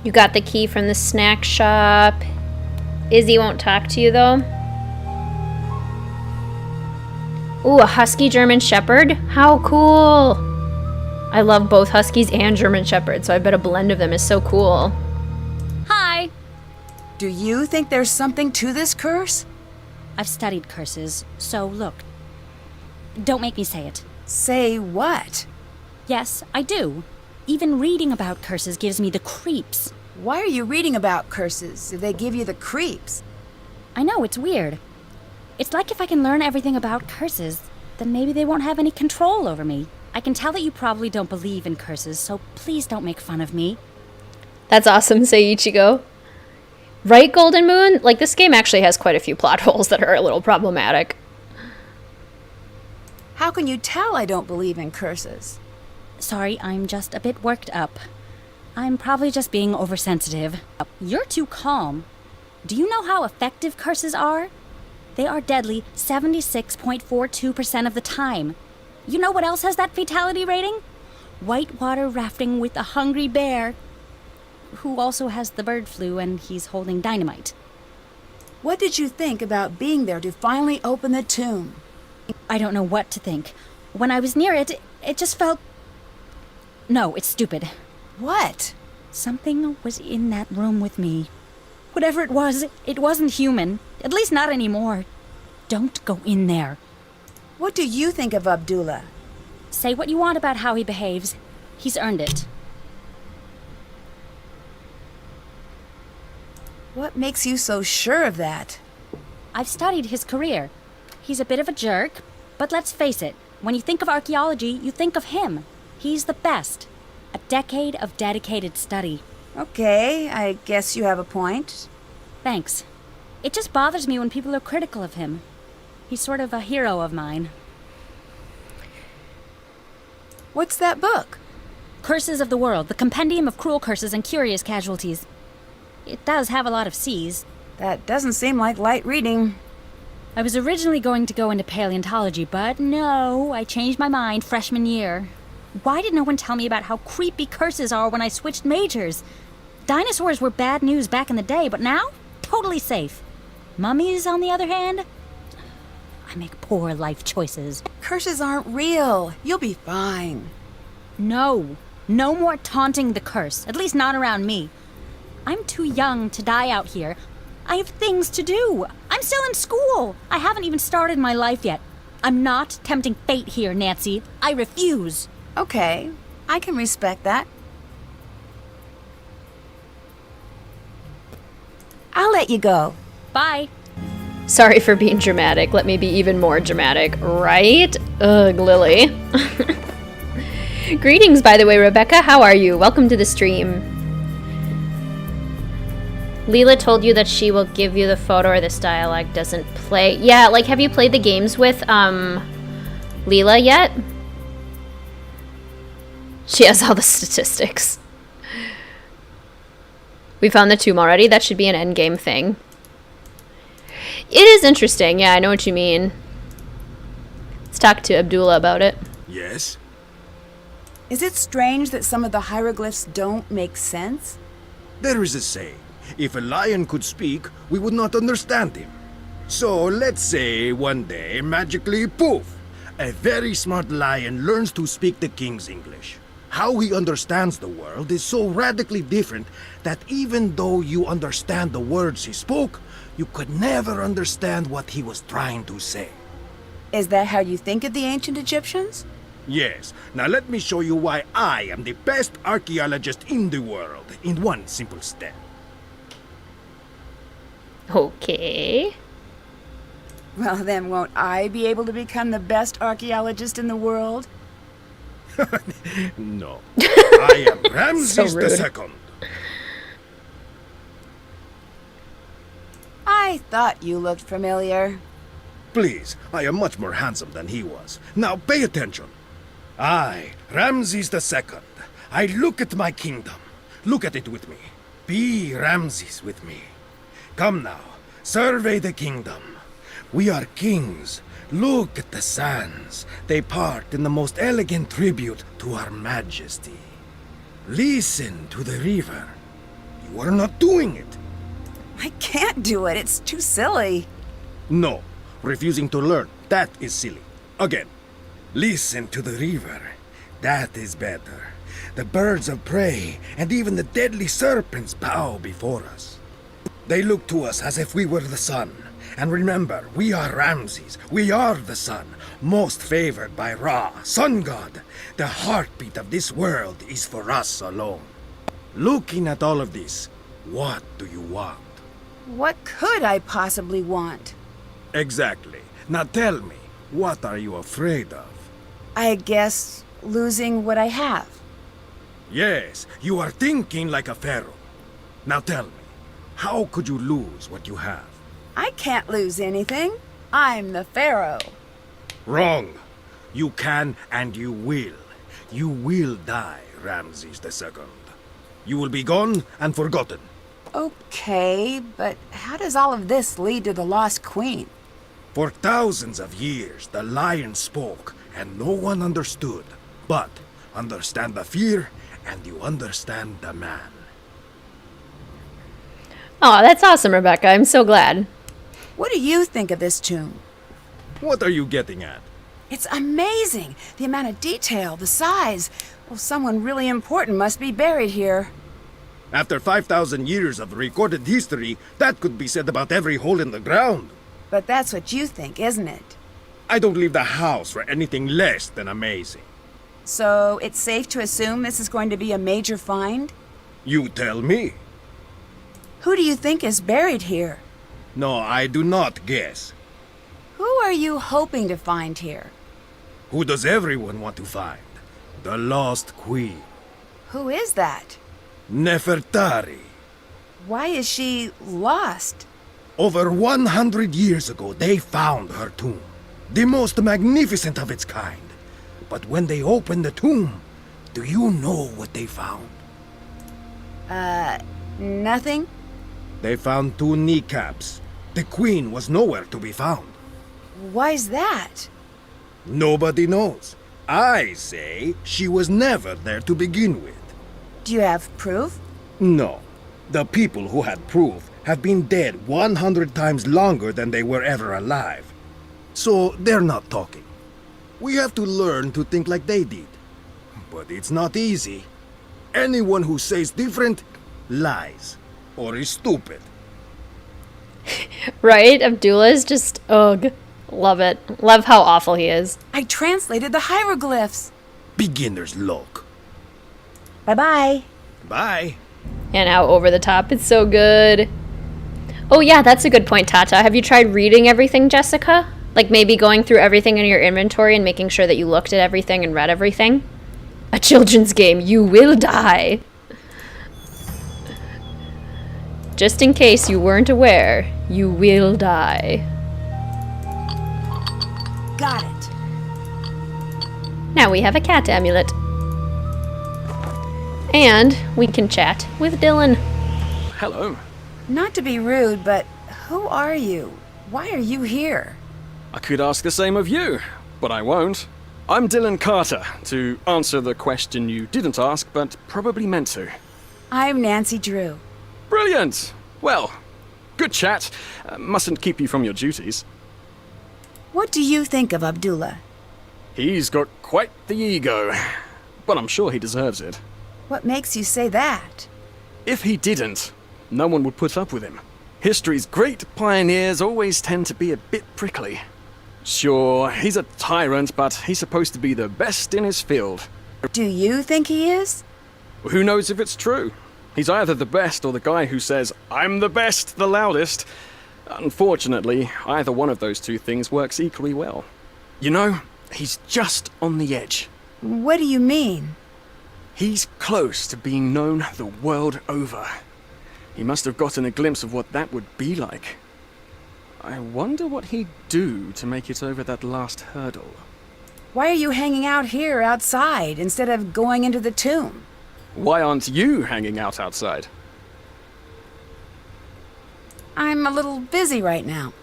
You got the key from the snack shop. Izzy won't talk to you, though. Ooh, a husky German shepherd? How cool! I love both huskies and German shepherds, so I bet a blend of them is so cool. Hi! Do you think there's something to this curse? I've studied curses, so look. Don't make me say it. Say what? Yes, I do. Even reading about curses gives me the creeps. Why are you reading about curses if they give you the creeps? I know, it's weird. It's like if I can learn everything about curses, then maybe they won't have any control over me. I can tell that you probably don't believe in curses, so please don't make fun of me. That's awesome, Seiichigo. Right, Golden Moon? Like, this game actually has quite a few plot holes that are a little problematic. How can you tell I don't believe in curses? Sorry, I'm just a bit worked up. I'm probably just being oversensitive. You're too calm. Do you know how effective curses are? They are deadly 76.42% of the time. You know what else has that fatality rating? Whitewater rafting with a hungry bear, who also has the bird flu and he's holding dynamite. What did you think about being there to finally open the tomb? I don't know what to think. When I was near it, it just felt... No, it's stupid. What? Something was in that room with me. Whatever it wasn't human. At least not anymore. Don't go in there. What do you think of Abdullah? Say what you want about how he behaves. He's earned it. What makes you so sure of that? I've studied his career. He's a bit of a jerk, but let's face it, when you think of archaeology, you think of him. He's the best. A decade of dedicated study. Okay, I guess you have a point. Thanks. It just bothers me when people are critical of him. He's sort of a hero of mine. What's that book? Curses of the World, the compendium of cruel curses and curious casualties. It does have a lot of C's. That doesn't seem like light reading. I was originally going to go into paleontology, but no, I changed my mind freshman year. Why did no one tell me about how creepy curses are when I switched majors? Dinosaurs were bad news back in the day, but now, totally safe. Mummies, on the other hand, I make poor life choices. Curses aren't real. You'll be fine. No. No more taunting the curse, at least not around me. I'm too young to die out here. I have things to do. I'm still in school. I haven't even started my life yet. I'm not tempting fate here, Nancy. I refuse. Okay, I can respect that. I'll let you go. Bye. Sorry for being dramatic. Let me be even more dramatic, right? Ugh, Lily. Greetings, by the way, Rebecca. How are you? Welcome to the stream. Leela told you that she will give you the photo or this dialogue doesn't play. Yeah, like, have you played the games with, Leela yet? She has all the statistics. We found the tomb already. That should be an endgame thing. It is interesting. Yeah, I know what you mean. Let's talk to Abdullah about it. Yes? Is it strange that some of the hieroglyphs don't make sense? There is a saying. If a lion could speak, we would not understand him. So let's say one day, magically, poof, a very smart lion learns to speak the king's English. How he understands the world is so radically different that even though you understand the words he spoke, you could never understand what he was trying to say. Is that how you think of the ancient Egyptians? Yes. Now let me show you why I am the best archaeologist in the world in one simple step. Okay. Well, then won't I be able to become the best archaeologist in the world? No. I am Ramses rude. II. I thought you looked familiar. Please, I am much more handsome than he was. Now pay attention. I, Ramses II, I look at my kingdom. Look at it with me. Be Ramses with me. Come now, survey the kingdom. We are kings. Look at the sands. They part in the most elegant tribute to our majesty. Listen to the river. You are not doing it. I can't do it. It's too silly. No, refusing to learn, that is silly. Again, listen to the river. That is better. The birds of prey and even the deadly serpents bow before us. They look to us as if we were the sun. And remember, we are Ramses. We are the sun, most favored by Ra, sun god. The heartbeat of this world is for us alone. Looking at all of this, what do you want? What could I possibly want? Exactly. Now tell me, what are you afraid of? I guess losing what I have. Yes, you are thinking like a pharaoh. Now tell me, how could you lose what you have? I can't lose anything. I'm the pharaoh. Wrong. You can and you will. You will die, Ramses II. You will be gone and forgotten. Okay, but how does all of this lead to the lost queen? For thousands of years, the lion spoke and no one understood. But understand the fear and you understand the man. Oh, that's awesome, Rebecca. I'm so glad. What do you think of this tomb? What are you getting at? It's amazing. The amount of detail, the size. Well, someone really important must be buried here. After 5,000 years of recorded history, that could be said about every hole in the ground. But that's what you think, isn't it? I don't leave the house for anything less than amazing. So it's safe to assume this is going to be a major find? You tell me. Who do you think is buried here? No, I do not guess. Who are you hoping to find here? Who does everyone want to find? The lost queen. Who is that? Nefertari. Why is she lost? Over 100 years ago, they found her tomb. The most magnificent of its kind. But when they opened the tomb, do you know what they found? Nothing? They found 2 kneecaps. The queen was nowhere to be found. Why's that? Nobody knows. I say she was never there to begin with. Do you have proof? No. The people who had proof have been dead 100 times longer than they were ever alive. So they're not talking. We have to learn to think like they did. But it's not easy. Anyone who says different lies or is stupid. Right? Abdullah is just, ugh. Love it. Love how awful he is. I translated the hieroglyphs. Beginner's luck. Bye-bye. Bye. And how over the top. It's so good. Oh yeah, that's a good point, Tata. Have you tried reading everything, Jessica? Like maybe going through everything in your inventory and making sure that you looked at everything and read everything? A children's game. You will die. Just in case you weren't aware, you will die. Got it. Now we have a cat amulet. And we can chat with Dylan. Hello. Not to be rude, but who are you? Why are you here? I could ask the same of you, but I won't. I'm Dylan Carter, to answer the question you didn't ask, but probably meant to. I'm Nancy Drew. Brilliant! Well, good chat. Mustn't keep you from your duties. What do you think of Abdullah? He's got quite the ego, but I'm sure he deserves it. What makes you say that? If he didn't, no one would put up with him. History's great pioneers always tend to be a bit prickly. Sure, he's a tyrant, but he's supposed to be the best in his field. Do you think he is? Who knows if it's true? He's either the best or the guy who says, "I'm the best, the loudest." Unfortunately, either one of those two things works equally well. You know, he's just on the edge. What do you mean? He's close to being known the world over. He must have gotten a glimpse of what that would be like. I wonder what he'd do to make it over that last hurdle. Why are you hanging out here outside instead of going into the tomb? Why aren't you hanging out outside? I'm a little busy right now.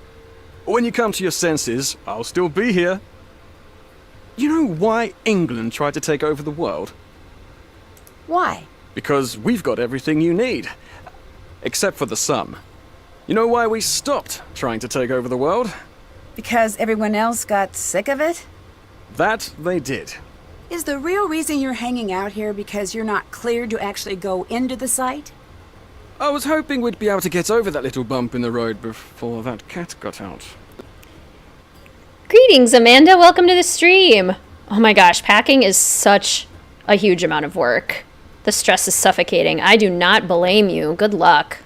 When you come to your senses, I'll still be here. You know why England tried to take over the world? Why? Because we've got everything you need. Except for the sun. You know why we stopped trying to take over the world? Because everyone else got sick of it? That they did. Is the real reason you're hanging out here because you're not cleared to actually go into the site? I was hoping we'd be able to get over that little bump in the road before that cat got out. Greetings, Amanda. Welcome to the stream. Oh my gosh, packing is such a huge amount of work. The stress is suffocating. I do not blame you. Good luck.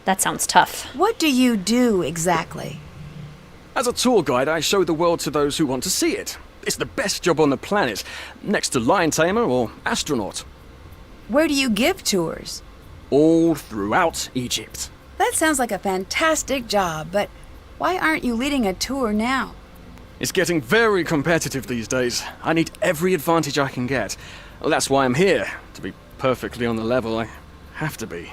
That sounds tough. What do you do exactly? As a tour guide, I show the world to those who want to see it. It's the best job on the planet, next to lion tamer or astronaut. Where do you give tours? All throughout Egypt. That sounds like a fantastic job, but why aren't you leading a tour now? It's getting very competitive these days. I need every advantage I can get. Well, that's why I'm here. To be perfectly on the level, I have to be.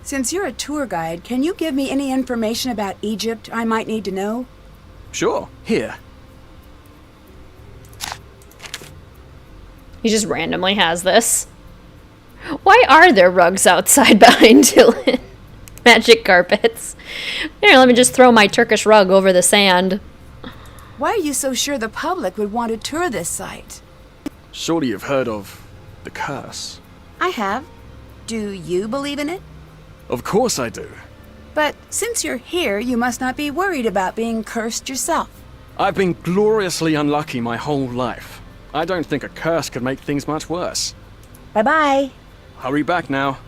Since you're a tour guide, can you give me any information about Egypt I might need to know? Sure, here. He just randomly has this. Why are there rugs outside behind Dylan? Magic carpets. Here, let me just throw my Turkish rug over the sand. Why are you so sure the public would want to tour this site? Surely you've heard of the curse. I have. Do you believe in it? Of course I do. But since you're here, you must not be worried about being cursed yourself. I've been gloriously unlucky my whole life. I don't think a curse could make things much worse. Bye-bye. Hurry back now.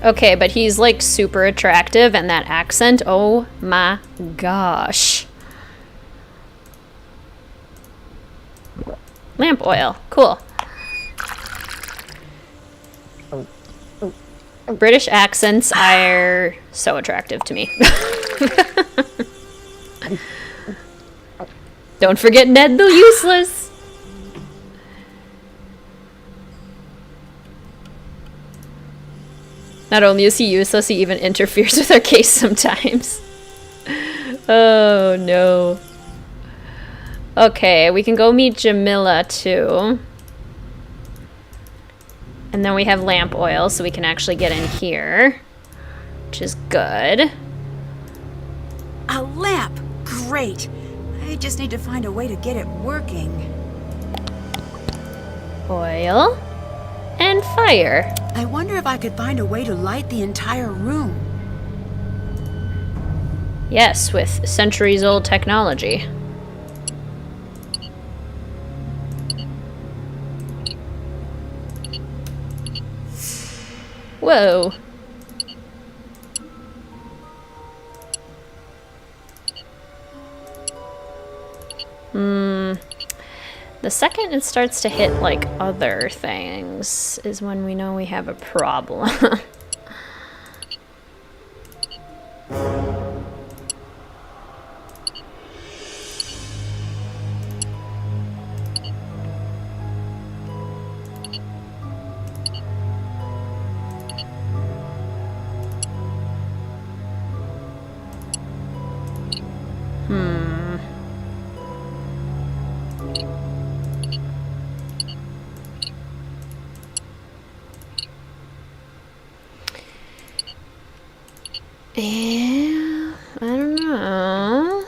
Okay, but he's like super attractive and that accent, oh my gosh. Lamp oil, cool. British accents are so attractive to me. Don't forget Ned the Useless. Not only is he useless, he even interferes with our case sometimes. Oh no. Okay, we can go meet Jamila too. And then we have lamp oil, so we can actually get in here, which is good. A lamp! Great! I just need to find a way to get it working. Oil and fire. I wonder if I could find a way to light the entire room. Yes, with centuries-old technology. Whoa. The second it starts to hit, like, other things is when we know we have a problem. Yeah, I don't know.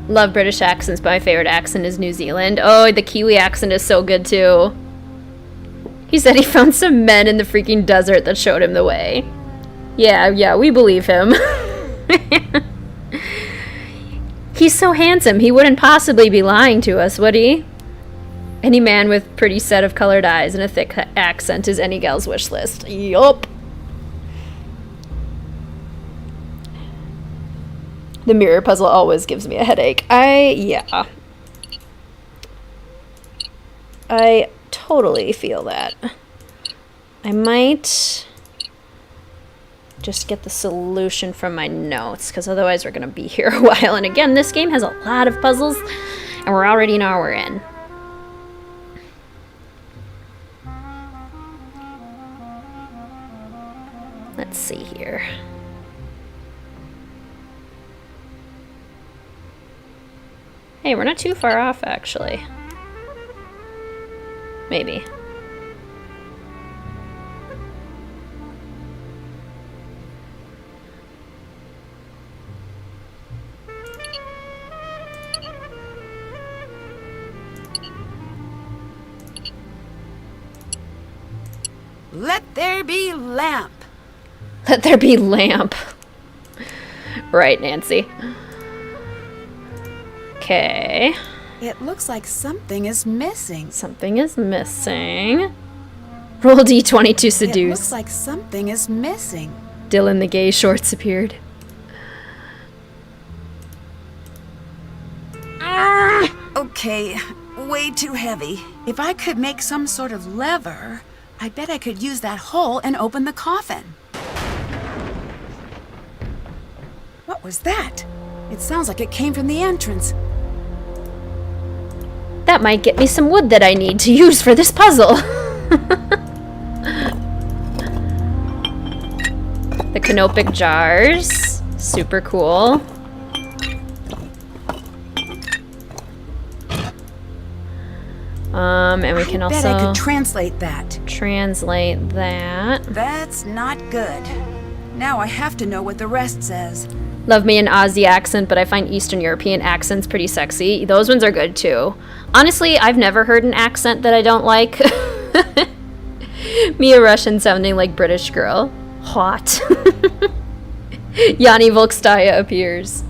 Love British accents, but my favorite accent is New Zealand. Oh, the Kiwi accent is so good too. He said he found some men in the freaking desert that showed him the way. Yeah, we believe him. He's so handsome, he wouldn't possibly be lying to us, would he? Any man with pretty set of colored eyes and a thick accent is any gal's wish list. Yup. The mirror puzzle always gives me a headache. Yeah. I totally feel that. I might just get the solution from my notes, because otherwise we're going to be here a while. And again, this game has a lot of puzzles, and we're already an hour in. Let's see here. Hey, we're not too far off, actually. Maybe. Let there be lamp. Let there be lamp. Right, Nancy. Okay. It looks like something is missing. Something is missing. Roll D20 to seduce. It looks like something is missing. Dylan the gay shorts appeared. Okay, way too heavy. If I could make some sort of lever, I bet I could use that hole and open the coffin. What was that? It sounds like it came from the entrance. That might get me some wood that I need to use for this puzzle. The canopic jars. Super cool. And we can I also bet I could translate that. translate that. That's not good. Now I have to know what the rest says. Love me an Aussie accent, but I find Eastern European accents pretty sexy. Those ones are good too. Honestly, I've never heard an accent that I don't like. Me a Russian sounding like British girl. Hot. Yanni Volkstaya appears.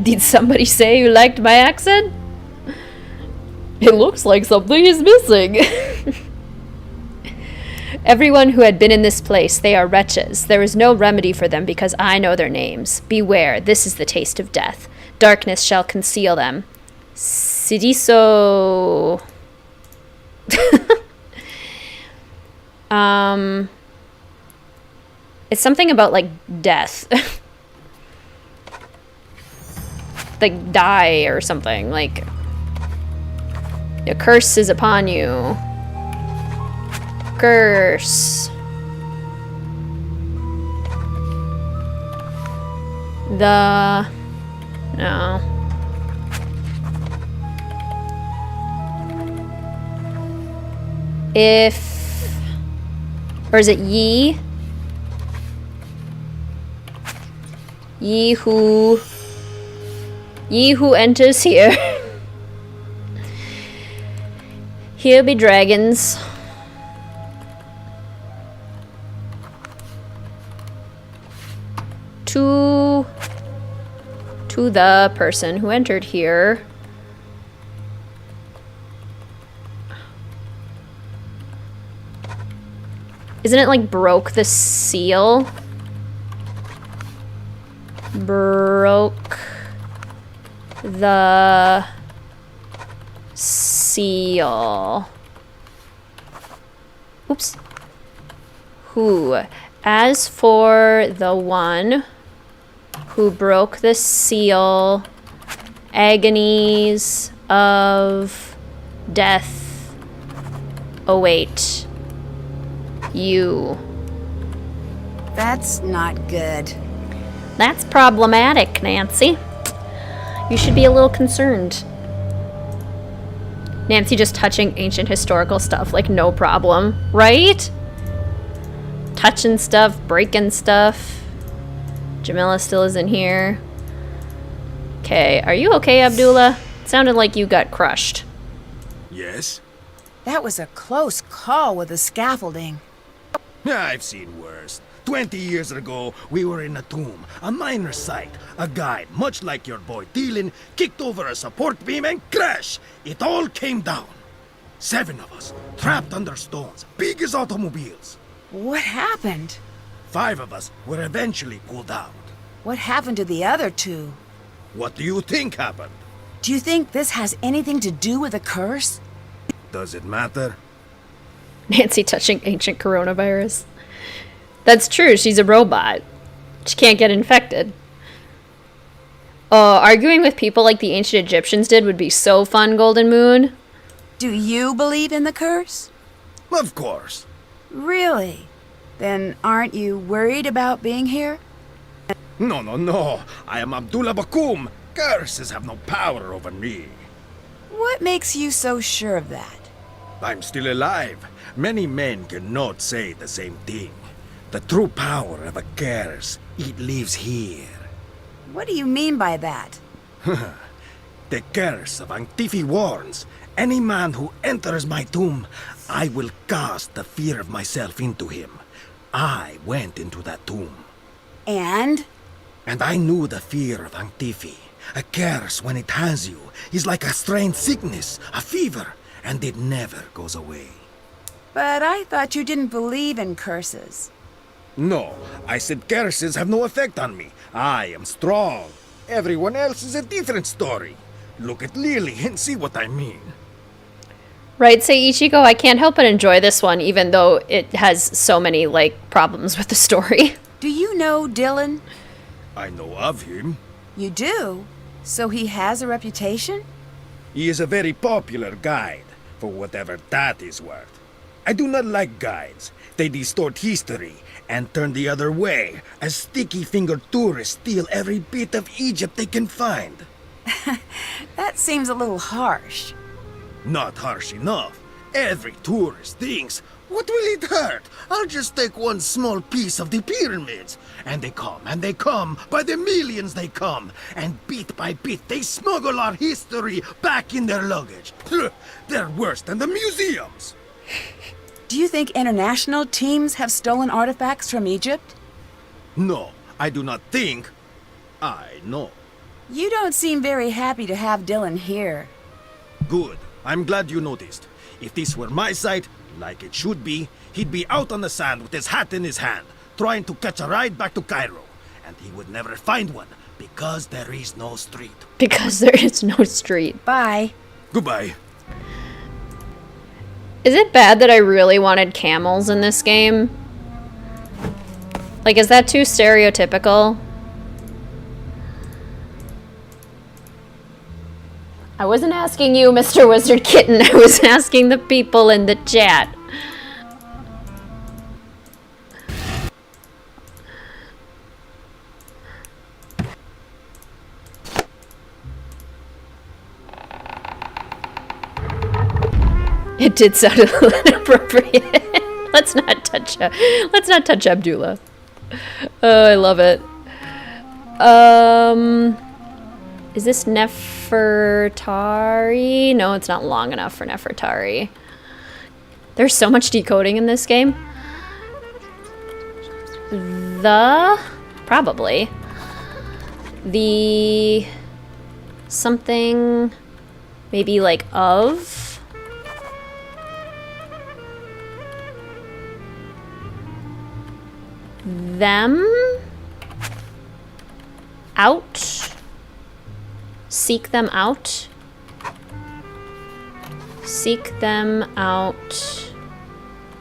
Did somebody say you liked my accent? It looks like something is missing. Everyone who had been in this place, they are wretches. There is no remedy for them because I know their names. Beware, this is the taste of death. Darkness shall conceal them. Sidiso. It's something about like death. Like die or something. Like a curse is upon you. Curse. No. Or is it ye? Ye who enters here. Here be dragons. To the person who entered here. Isn't it like broke the seal? Broke the seal. Oops. Who? As for the one who broke the seal, agonies of death await you. That's not good. That's problematic, Nancy. You should be a little concerned. Nancy just touching ancient historical stuff, like no problem, right? Touching stuff, breaking stuff. Jamila still isn't here. Okay, are you okay, Abdullah? It sounded like you got crushed. Yes? That was a close call with the scaffolding. I've seen worse. 20 years ago, we were in a tomb, a miner's site. A guy, much like your boy Dylan, kicked over a support beam and crash! It all came down. 7 of us, trapped under stones, big as automobiles. What happened? 5 of us were eventually pulled out. What happened to the other 2? What do you think happened? Do you think this has anything to do with the curse? Does it matter? Nancy touching ancient coronavirus. That's true, she's a robot. She can't get infected. Arguing with people like the ancient Egyptians did would be so fun, Golden Moon. Do you believe in the curse? Of course. Really? Then aren't you worried about being here? No. I am Abdullah Bakum. Curses have no power over me. What makes you so sure of that? I'm still alive. Many men cannot say the same thing. The true power of a curse, it lives here. What do you mean by that? The curse of Antifi warns, any man who enters my tomb, I will cast the fear of myself into him. I went into that tomb. And? And I knew the fear of Antifi. A curse, when it has you, is like a strange sickness, a fever, and it never goes away. But I thought you didn't believe in curses. No, I said curses have no effect on me. I am strong. Everyone else is a different story. Look at Lily and see what I mean. Right, say Ichigo, I can't help but enjoy this one, even though it has so many, problems with the story. Do you know Dylan? I know of him. You do? So he has a reputation? He is a very popular guide, for whatever that is worth. I do not like guides. They distort history and turn the other way, as sticky-fingered tourists steal every bit of Egypt they can find. That seems a little harsh. Not harsh enough. Every tourist thinks, what will it hurt? I'll just take one small piece of the pyramids. And they come, by the millions they come. And bit by bit they smuggle our history back in their luggage. They're worse than the museums. Do you think international teams have stolen artifacts from Egypt? No, I do not think. I know. You don't seem very happy to have Dylan here. Good. I'm glad you noticed. If this were my site, like it should be, he'd be out on the sand with his hat in his hand, trying to catch a ride back to Cairo. And he would never find one, Because there is no street. Because there is no street. Bye. Goodbye. Is it bad that I really wanted camels in this game? Like, is that too stereotypical? I wasn't asking you, Mr. WizardKitten. I was asking the people in the chat. It did sound a little inappropriate. Let's not touch Abdullah. Oh, I love it. Is this Nefertari? No, it's not long enough for Nefertari. There's so much decoding in this game. Probably. The something maybe like of them out. Seek them out. Seek them out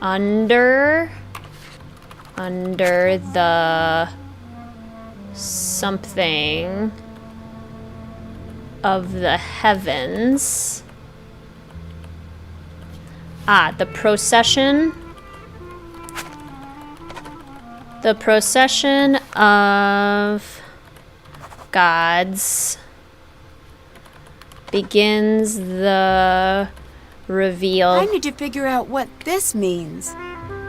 under the something of the heavens. Ah, the procession. The procession of gods begins the reveal. I need to figure out what this means.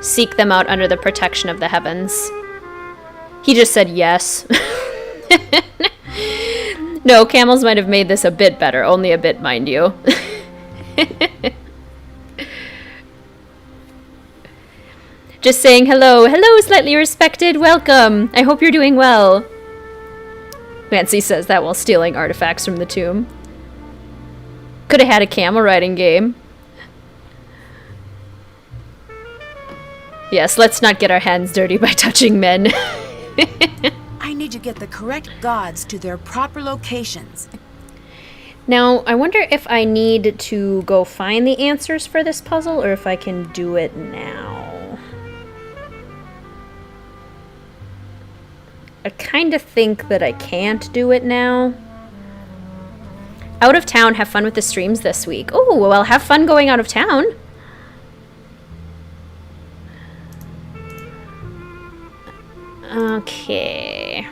Seek them out under the protection of the heavens. He just said yes. No, camels might have made this a bit better. Only a bit, mind you. Just saying hello. Hello, slightly respected. Welcome. I hope you're doing well. Nancy says that while stealing artifacts from the tomb. Could have had a camel riding game. Yes, let's not get our hands dirty by touching men. I need to get the correct gods to their proper locations. Now, I wonder if I need to go find the answers for this puzzle or if I can do it now. I kind of think that I can't do it now. Out of town, have fun with the streams this week. Oh, well, have fun going out of town. Okay.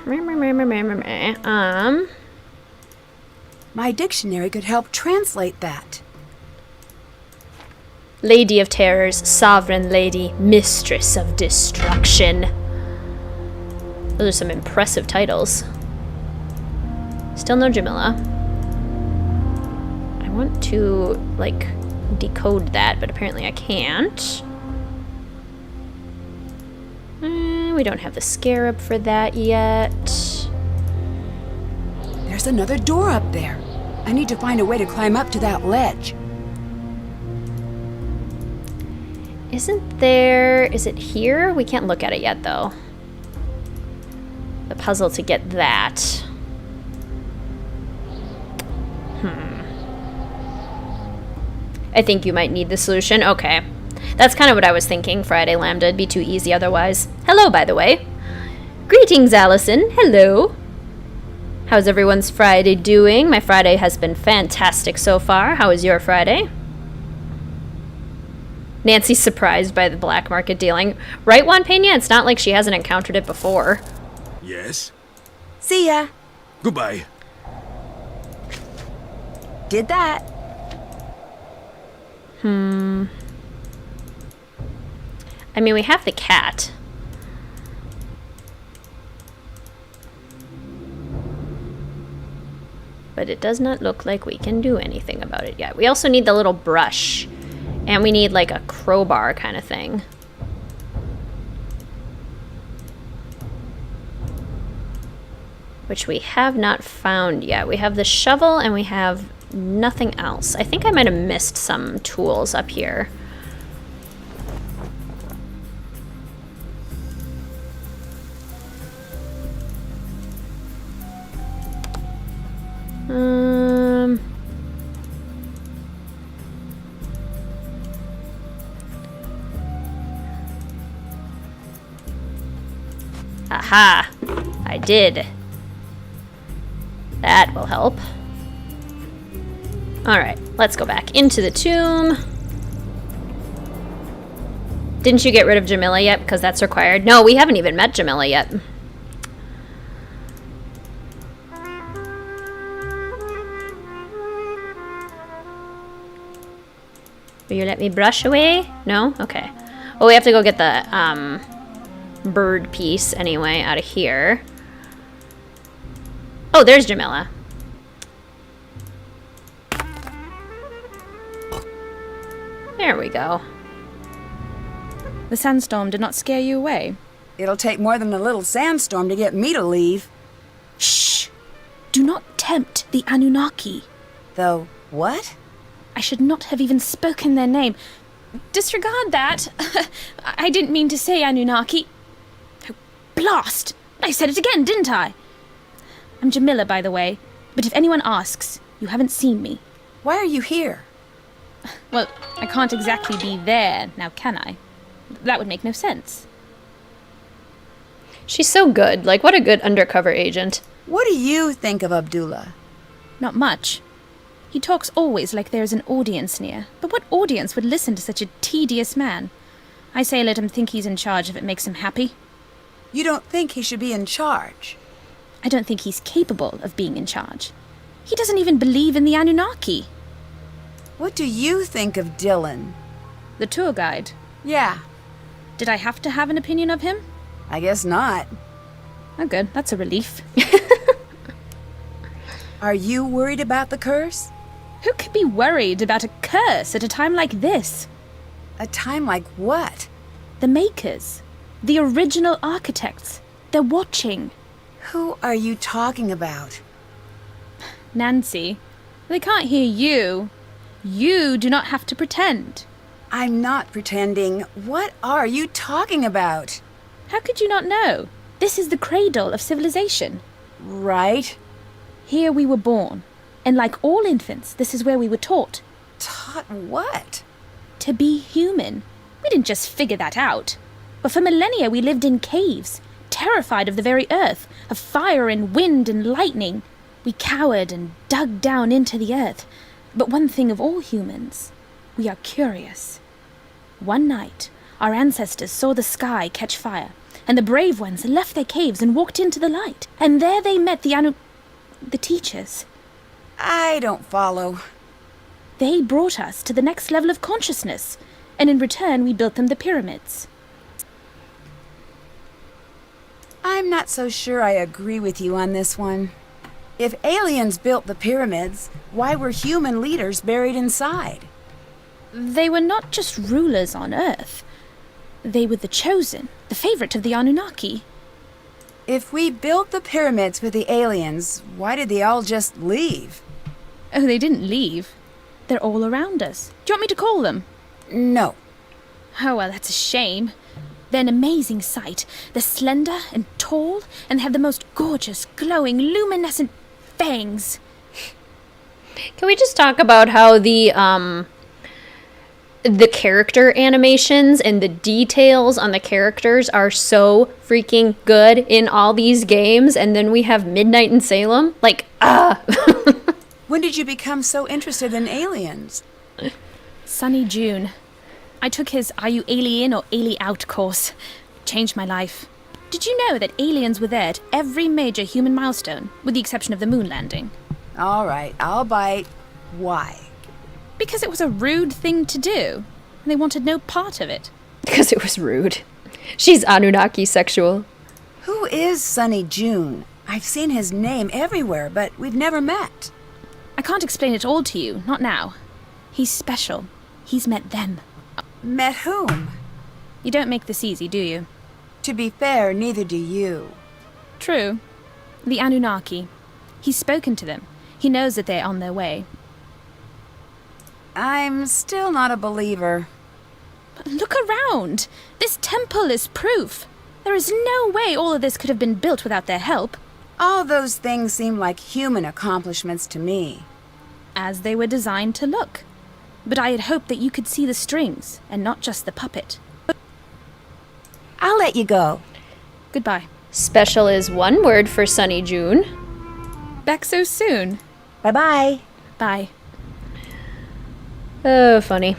My dictionary could help translate that. Lady of Terrors, Sovereign Lady, Mistress of Destruction. Those are some impressive titles. Still no Jamila. I want to, like, decode that, but apparently I can't. We don't have the scarab for that yet. There's another door up there. I need to find a way to climb up to that ledge. Isn't there... Is it here? We can't look at it yet, though. The puzzle to get that. I think you might need the solution. Okay. That's kind of what I was thinking. Friday Lambda. It'd be too easy otherwise. Hello, by the way. Greetings, Allison. Hello. How's everyone's Friday doing? My Friday has been fantastic so far. How was your Friday? Nancy's surprised by the black market dealing. Right, Juan Peña? It's not like she hasn't encountered it before. Yes? See ya. Goodbye. Did that. I mean, we have the cat. But it does not look like we can do anything about it yet. We also need the little brush. And we need, like, a crowbar kind of thing. Which we have not found yet. We have the shovel and we have nothing else. I think I might have missed some tools up here. Haha. I did. That will help. Alright, let's go back into the tomb. Didn't you get rid of Jamila yet? Because that's required. No, we haven't even met Jamila yet. Will you let me brush away? No? Okay. Well, we have to go get the bird piece anyway out of here. Oh, there's Jamila. There we go. The sandstorm did not scare you away. It'll take more than a little sandstorm to get me to leave. Shh! Do not tempt the Anunnaki. Though, what? I should not have even spoken their name. Disregard that. I didn't mean to say Anunnaki. Oh, blast! I said it again, didn't I? I'm Jamila, by the way. But if anyone asks, you haven't seen me. Why are you here? Well, I can't exactly be there, now can I? That would make no sense. She's so good. Like, what a good undercover agent. What do you think of Abdullah? Not much. He talks always like there's an audience near. But what audience would listen to such a tedious man? I say let him think he's in charge if it makes him happy. You don't think he should be in charge? I don't think he's capable of being in charge. He doesn't even believe in the Anunnaki. What do you think of Dylan? The tour guide. Yeah, Did I have to have an opinion of him? I guess not. Oh, good. That's a relief. Are you worried about the curse? Who could be worried about a curse at a time like this? A time like what? The makers. The original architects. They're watching. Who are you talking about? Nancy, they can't hear you. You do not have to pretend. I'm not pretending. What are you talking about? How could you not know? This is the cradle of civilization. Right? Here we were born. And like all infants, this is where we were taught. Taught what? To be human. We didn't just figure that out. But for millennia we lived in caves, terrified of the very earth, of fire and wind and lightning. We cowered and dug down into the earth. But one thing of all humans, we are curious. One night, our ancestors saw the sky catch fire, and the brave ones left their caves and walked into the light. And there they met the teachers. I don't follow. They brought us to the next level of consciousness, and in return we built them the pyramids. I'm not so sure I agree with you on this one. If aliens built the pyramids, why were human leaders buried inside? They were not just rulers on Earth. They were the chosen, the favorite of the Anunnaki. If we built the pyramids with the aliens, why did they all just leave? Oh, they didn't leave. They're all around us. Do you want me to call them? No. Oh, well, that's a shame. They're an amazing sight. They're slender and tall, and they have the most gorgeous, glowing, luminescent fangs. Can we just talk about how the character animations and the details on the characters are so freaking good in all these games, and then we have Midnight in Salem? Like, When did you become so interested in aliens? Sunny June. I took his Are You Alien or Ali Out course. Changed my life. Did you know that aliens were there at every major human milestone, with the exception of the moon landing? All right, I'll bite. Why? Because it was a rude thing to do, and they wanted no part of it. because it was rude. She's Anunnaki sexual. Who is Sunny June? I've seen his name everywhere, but we've never met. I can't explain it all to you, not now. He's special. He's met them. Met whom? You don't make this easy, do you? To be fair, neither do you. True. The Anunnaki. He's spoken to them. He knows that they're on their way. I'm still not a believer. But look around! This temple is proof. There is no way all of this could have been built without their help. All those things seem like human accomplishments to me. As they were designed to look. But I had hoped that you could see the strings, and not just the puppet. I'll let you go. Goodbye. Special is one word for Sunny June. Back so soon. Bye-bye. Bye. Oh, funny.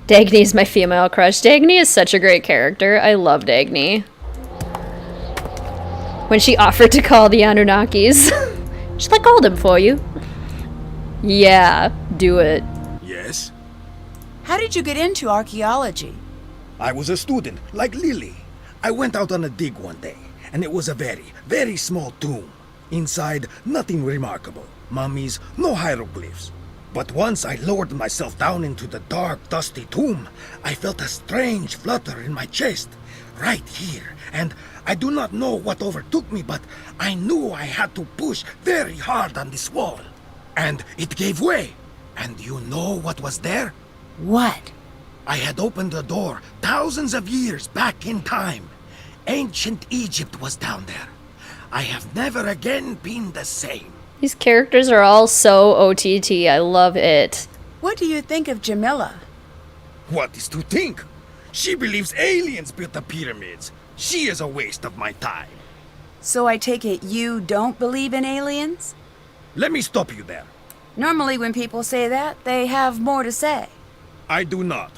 Dagny is my female crush. Dagny is such a great character. I love Dagny. When she offered to call the Anunnakis. She's like, called him for you. Yeah, do it. Yes? How did you get into archaeology? I was a student, like Lily. I went out on a dig one day, and it was a very, very small tomb. Inside, nothing remarkable. Mummies, no hieroglyphs. But once I lowered myself down into the dark, dusty tomb, I felt a strange flutter in my chest, right here. And I do not know what overtook me, but I knew I had to push very hard on this wall. And it gave way. And you know what was there? What? I had opened the door thousands of years back in time. Ancient Egypt was down there. I have never again been the same. These characters are all so OTT. I love it. What do you think of Jamila? What is to think? She believes aliens built the pyramids. She is a waste of my time. So I take it you don't believe in aliens? Let me stop you there. Normally when people say that, they have more to say. I do not.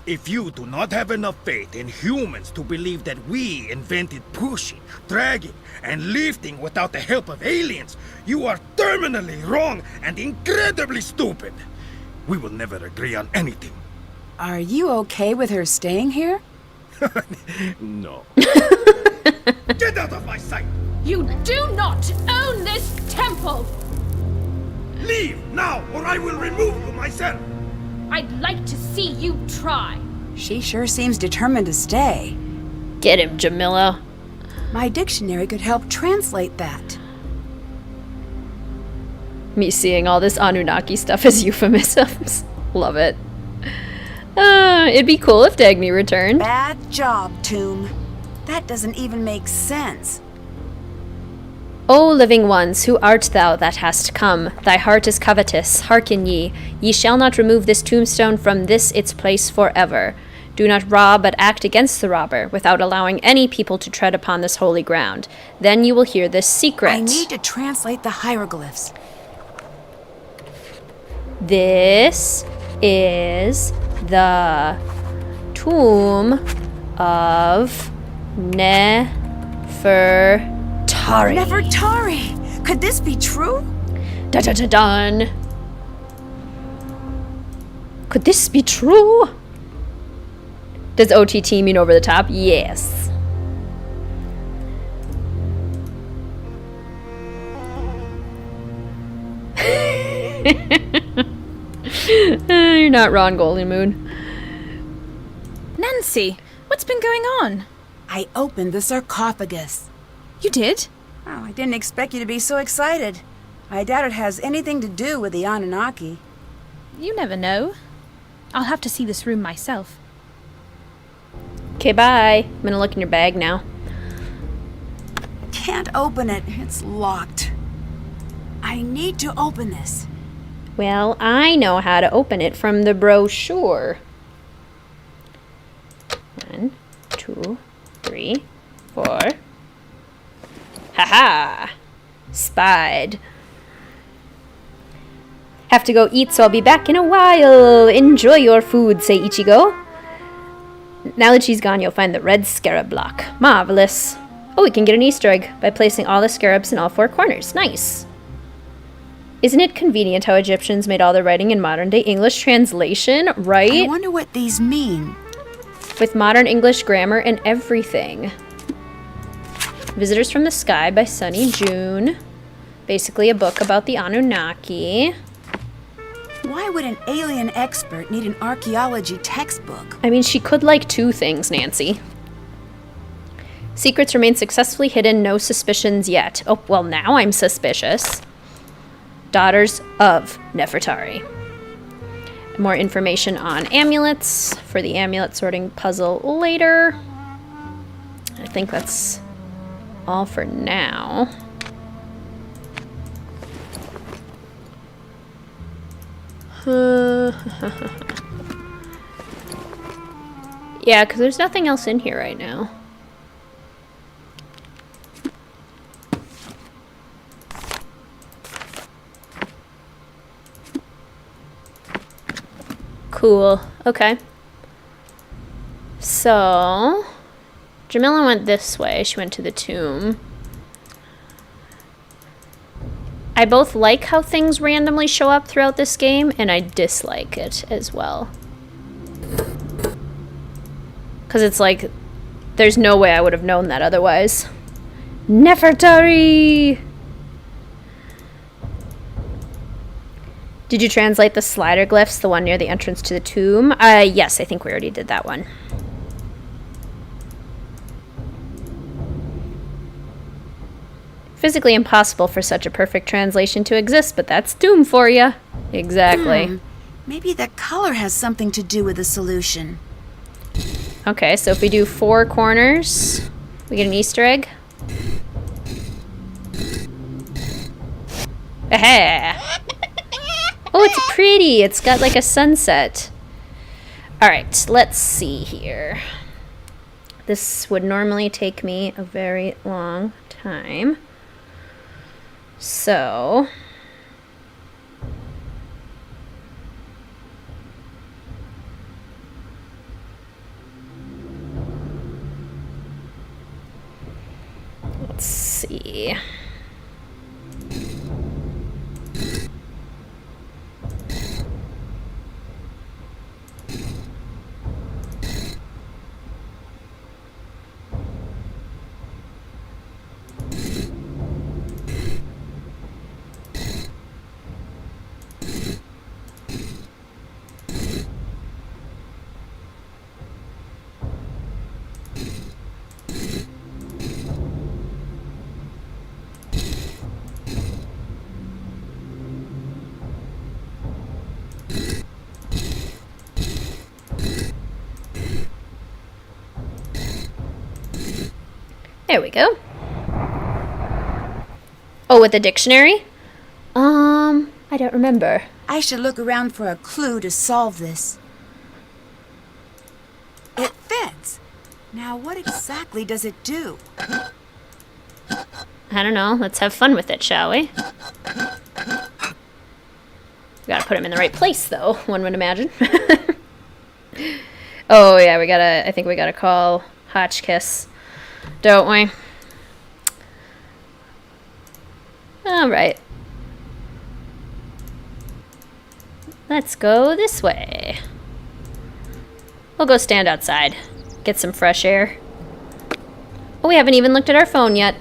If you do not have enough faith in humans to believe that we invented pushing, dragging, and lifting without the help of aliens, you are terminally wrong and incredibly stupid. We will never agree on anything. Are you okay with her staying here? No. Get out of my sight! You do not own this temple! Leave now, or I will remove you myself! I'd like to see you try. She sure seems determined to stay. Get him, Jamila. My dictionary could help translate that. Me seeing all this Anunnaki stuff as euphemisms. Love it. It'd be cool if Dagny returned. Bad job, Tomb. That doesn't even make sense. O living ones, who art thou that hast come? Thy heart is covetous, hearken ye. Ye shall not remove this tombstone from this its place forever. Do not rob, but act against the robber, without allowing any people to tread upon this holy ground. Then you will hear this secret. I need to translate the hieroglyphs. This is the tomb of Nefertari. Nefertari! Could this be true? Dun dun dun dun. Could this be true? Does OTT mean over the top? Yes. You're not wrong, Golden Moon. Nancy, what's been going on? I opened the sarcophagus. You did? Oh, I didn't expect you to be so excited. I doubt it has anything to do with the Anunnaki. You never know. I'll have to see this room myself. Okay, bye. I'm gonna look in your bag now. Can't open it. It's locked. I need to open this. Well, I know how to open it from the brochure. 1, 2, 3, 4. Haha! Spied. Have to go eat, so I'll be back in a while. Enjoy your food, say Ichigo. Now that she's gone, you'll find the red scarab block. Marvelous. Oh, we can get an Easter egg by placing all the scarabs in all 4 corners. Nice. Isn't it convenient how Egyptians made all their writing in modern-day English translation, right? I wonder what these mean. With modern English grammar and everything. Visitors from the Sky by Sunny June. Basically a book about the Anunnaki. Why would an alien expert need an archaeology textbook? I mean, she could like 2 things, Nancy. Secrets remain successfully hidden, no suspicions yet. Oh, well, now I'm suspicious. Daughters of Nefertari. More information on amulets for the amulet sorting puzzle later. I think that's all for now. Yeah, because there's nothing else in here right now. Cool. Okay. So, Jamila went this way. She went to the tomb. I both like how things randomly show up throughout this game, and I dislike it as well. Because it's like, there's no way I would have known that otherwise. Nefertari! Did you translate the slider glyphs, the one near the entrance to the tomb? Yes, I think we already did that one. Physically impossible for such a perfect translation to exist, but that's Doom for you. Exactly. Maybe the color has something to do with the solution. Okay, so if we do 4 corners, we get an Easter egg. Aha! Oh, it's pretty. It's got like a sunset. All right, let's see here. This would normally take me a very long time. So, let's see. There we go. Oh, with the dictionary? I don't remember. I should look around for a clue to solve this. It fits. Now, what exactly does it do? I don't know. Let's have fun with it, shall we? We gotta put him in the right place, though, one would imagine. Oh, yeah, I think we gotta call Hotchkiss, don't we? All right. Let's go this way. We'll go stand outside, get some fresh air. Oh, we haven't even looked at our phone yet.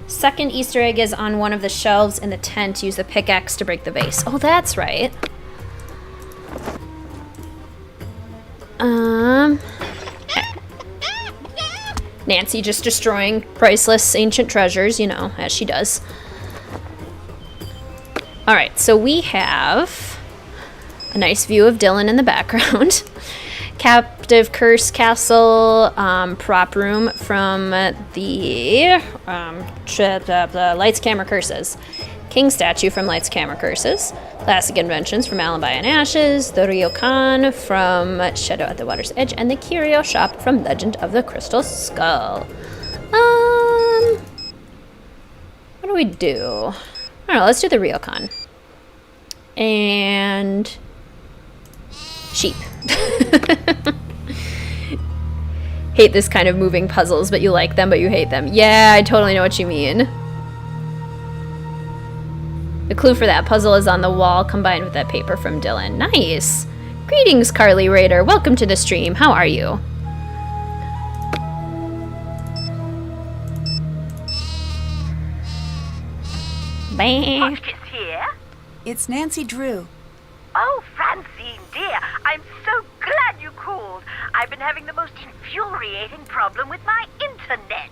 Second Easter egg is on one of the shelves in the tent. Use the pickaxe to break the vase. Oh, that's right. Nancy just destroying priceless ancient treasures, you know, as she does. All right, so we have a nice view of Dylan in the background. Captive Curse Castle, prop room from the Lights, Camera, Curses. King statue from Lights, Camera, Curses. Classic inventions from Alibi and Ashes. The ryokan from Shadow at the Water's Edge. And the curio shop from Legend of the Crystal Skull. What do we do? I don't know, let's do the ryokan. And sheep. Hate this kind of moving puzzles, but you like them, but you hate them. Yeah, I totally know what you mean. The clue for that puzzle is on the wall, combined with that paper from Dylan. Nice! Greetings, Carly Raider. Welcome to the stream. How are you? Bang! Hotchkiss here. It's Nancy Drew. Oh, Francine, dear, I'm so glad you called. I've been having the most infuriating problem with my internet.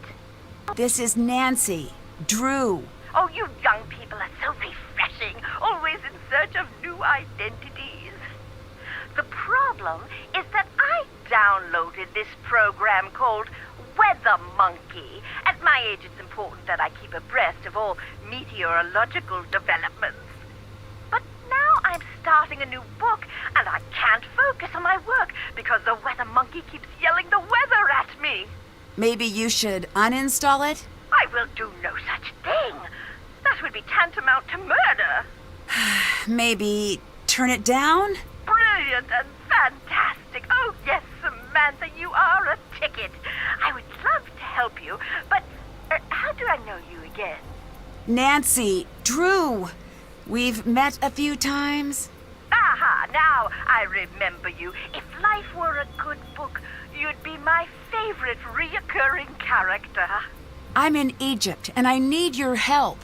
This is Nancy Drew. Oh, you young people are so refreshing, always in search of new identities. The problem is that I downloaded this program called Weather Monkey. At my age, it's important that I keep abreast of all meteorological developments. But now I'm starting a new book, and I can't focus on my work because the Weather Monkey keeps yelling the weather at me. Maybe you should uninstall it? I will do no such thing. That would be tantamount to murder. Maybe turn it down? Brilliant and fantastic. Oh, yes, Samantha, you are a ticket. I would love to help you, but how do I know you again? Nancy, Drew. We've met a few times. Aha, now I remember you. If life were a good book, you'd be my favorite reoccurring character. I'm in Egypt, and I need your help.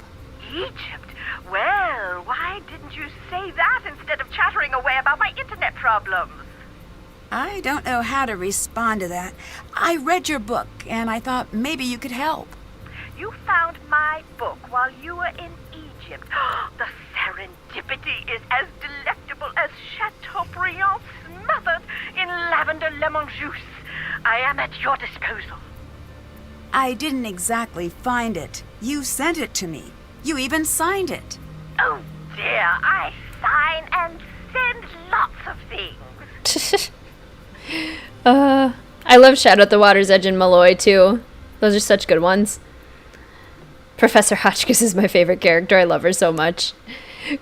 Egypt? Well, why didn't you say that instead of chattering away about my internet problems? I don't know how to respond to that. I read your book, and I thought maybe you could help. You found my book while you were in Egypt. The serendipity is as delectable as Chateaubriand smothered in lavender lemon juice. I am at your disposal. I didn't exactly find it. You sent it to me. You even signed it. Oh dear, I sign and send lots of things. I love Shadow at the Water's Edge and Malloy, too. Those are such good ones. Professor Hotchkiss is my favorite character. I love her so much.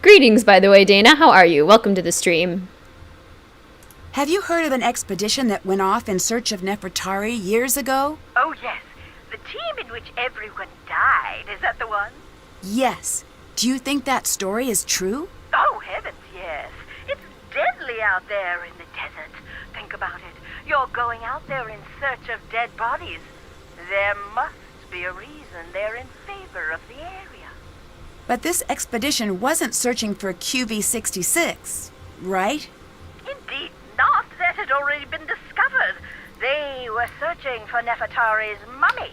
Greetings, by the way, Dana. How are you? Welcome to the stream. Have you heard of an expedition that went off in search of Nefertari years ago? Oh yes, the team in which everyone died. Is that the one? Yes. Do you think that story is true? Oh heavens, yes. It's deadly out there in the desert. Think about it. You're going out there in search of dead bodies. There must be a reason they're in favor of the area. But this expedition wasn't searching for QV-66, right? Indeed not. That had already been discovered. They were searching for Nefertari's mummy.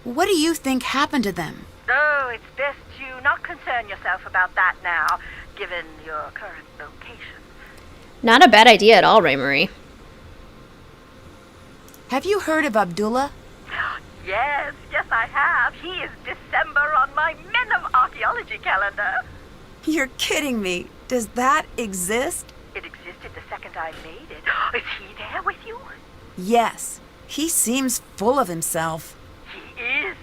What do you think happened to them? Oh, it's best you not concern yourself about that now, given your current location. Not a bad idea at all, Ray-Marie. Have you heard of Abdullah? Yes, I have. He is December on my Men of Archaeology calendar. You're kidding me. Does that exist? It existed the second I made it. Is he there with you? Yes. He seems full of himself. He is.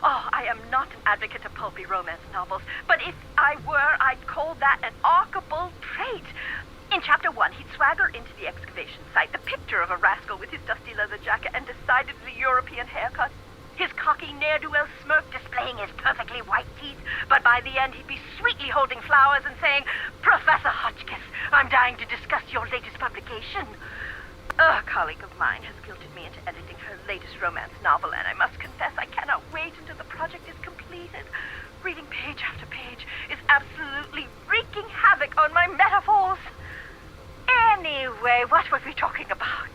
Oh, I am not an advocate of pulpy romance novels, but if I were, I'd call that an archable trait. In Chapter 1, he'd swagger into the excavation site, the picture of a rascal with his dusty leather jacket and decidedly European haircut. His cocky ne'er-do-well smirk displaying his perfectly white teeth, but by the end he'd be sweetly holding flowers and saying, "Professor Hotchkiss, I'm dying to discuss your latest publication." A colleague of mine has guilted me into editing her latest romance novel, and I must confess I cannot wait until the project is completed. Reading page after page is absolutely wreaking havoc on my metaphors. Anyway, what were we talking about?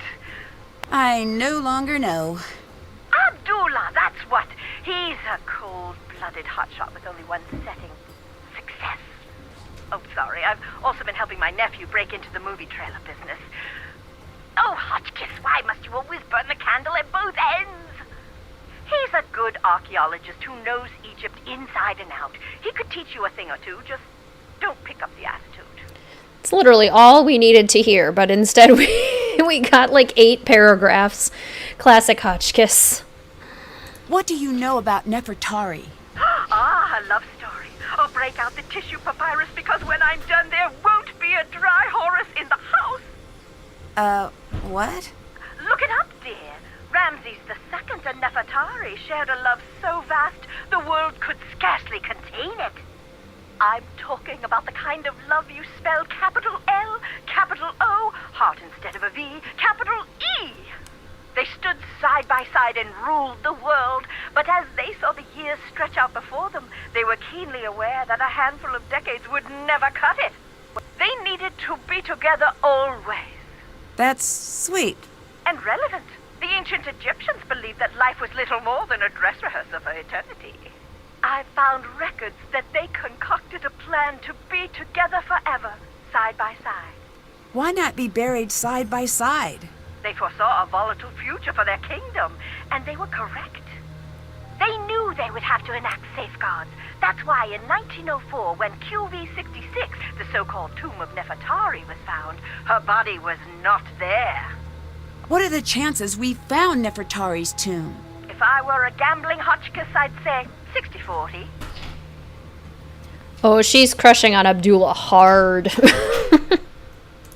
I no longer know. Abdullah, that's what. He's a cold-blooded hotshot with only one setting. Success. Oh, sorry, I've also been helping my nephew break into the movie trailer business. Oh, Hotchkiss, why must you always burn the candle at both ends? He's a good archaeologist who knows Egypt inside and out. He could teach you a thing or two, just don't pick up the attitude. It's literally all we needed to hear, but instead we got like 8 paragraphs. Classic Hotchkiss. What do you know about Nefertari? Ah, a love story. Oh, break out the tissue papyrus, because when I'm done, there won't be a dry Horus in the house. What? Look it up, dear. Ramses II and Nefertari shared a love so vast, the world could scarcely contain it. I'm talking about the kind of love you spell capital L, capital O, heart instead of a V, capital E. They stood side by side and ruled the world, but as they saw the years stretch out before them, they were keenly aware that a handful of decades would never cut it. They needed to be together always. That's sweet. And relevant. The ancient Egyptians believed that life was little more than a dress rehearsal for eternity. I found records that they concocted a plan to be together forever, side by side. Why not be buried side by side? They foresaw a volatile future for their kingdom, and they were correct. They knew they would have to enact safeguards. That's why in 1904, when QV-66, the so-called tomb of Nefertari, was found, her body was not there. What are the chances we found Nefertari's tomb? If I were a gambling Hotchkiss, I'd say 60-40. Oh, she's crushing on Abdullah hard.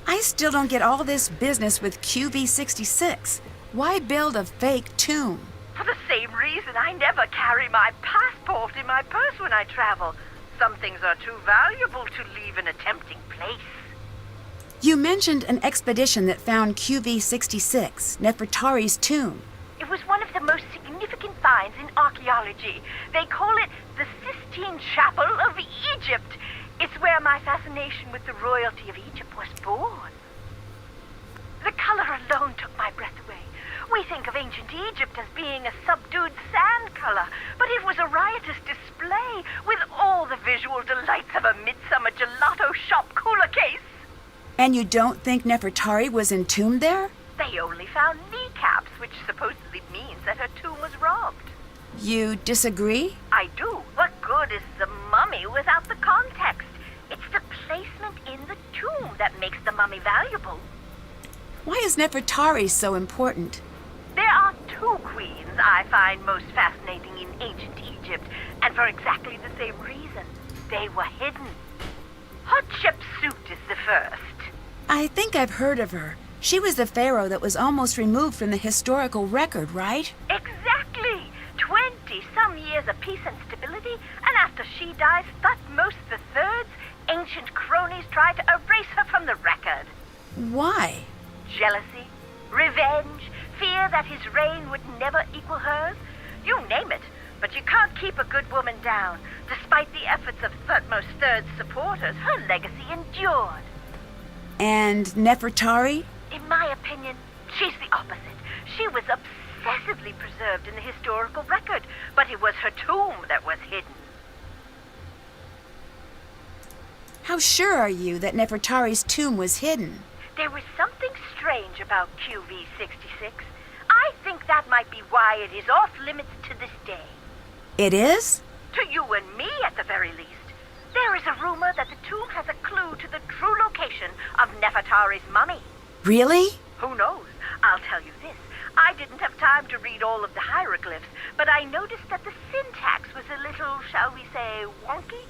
I still don't get all this business with QV66. Why build a fake tomb? For the same reason I never carry my passport in my purse when I travel. Some things are too valuable to leave in a tempting place. You mentioned an expedition that found QV66, Nefertari's tomb. It was one of the most significant finds in archaeology. They call it the Sistine Chapel of Egypt. It's where my fascination with the royalty of Egypt was born. The color alone took my breath away. We think of ancient Egypt as being a subdued sand color, but it was a riotous display with all the visual delights of a midsummer gelato shop cooler case. And you don't think Nefertari was entombed there? They only found kneecaps, which supposedly means that her tomb was robbed. You disagree? I do. What good is the mummy without the context? It's the placement in the tomb that makes the mummy valuable. Why is Nefertari so important? There are two queens I find most fascinating in ancient Egypt, and for exactly the same reason. They were hidden. Hatshepsut is the first. I think I've heard of her. She was the pharaoh that was almost removed from the historical record, right? Exactly! 20-some years of peace and stability, and after she dies, Thutmose III's ancient cronies try to erase her from the record. Why? Jealousy, revenge, fear that his reign would never equal hers. You name it, but you can't keep a good woman down. Despite the efforts of Thutmose III's supporters, her legacy endured. And Nefertari? In my opinion, she's the opposite. She was obsessively preserved in the historical record, but it was her tomb that was hidden. How sure are you that Nefertari's tomb was hidden? There was something strange about QV66. I think that might be why it is off limits to this day. It is? To you and me, at the very least. There is a rumor that the tomb has a clue to the true location of Nefertari's mummy. Really? Who knows? I'll tell you this. I didn't have time to read all of the hieroglyphs, but I noticed that the syntax was a little, shall we say, wonky.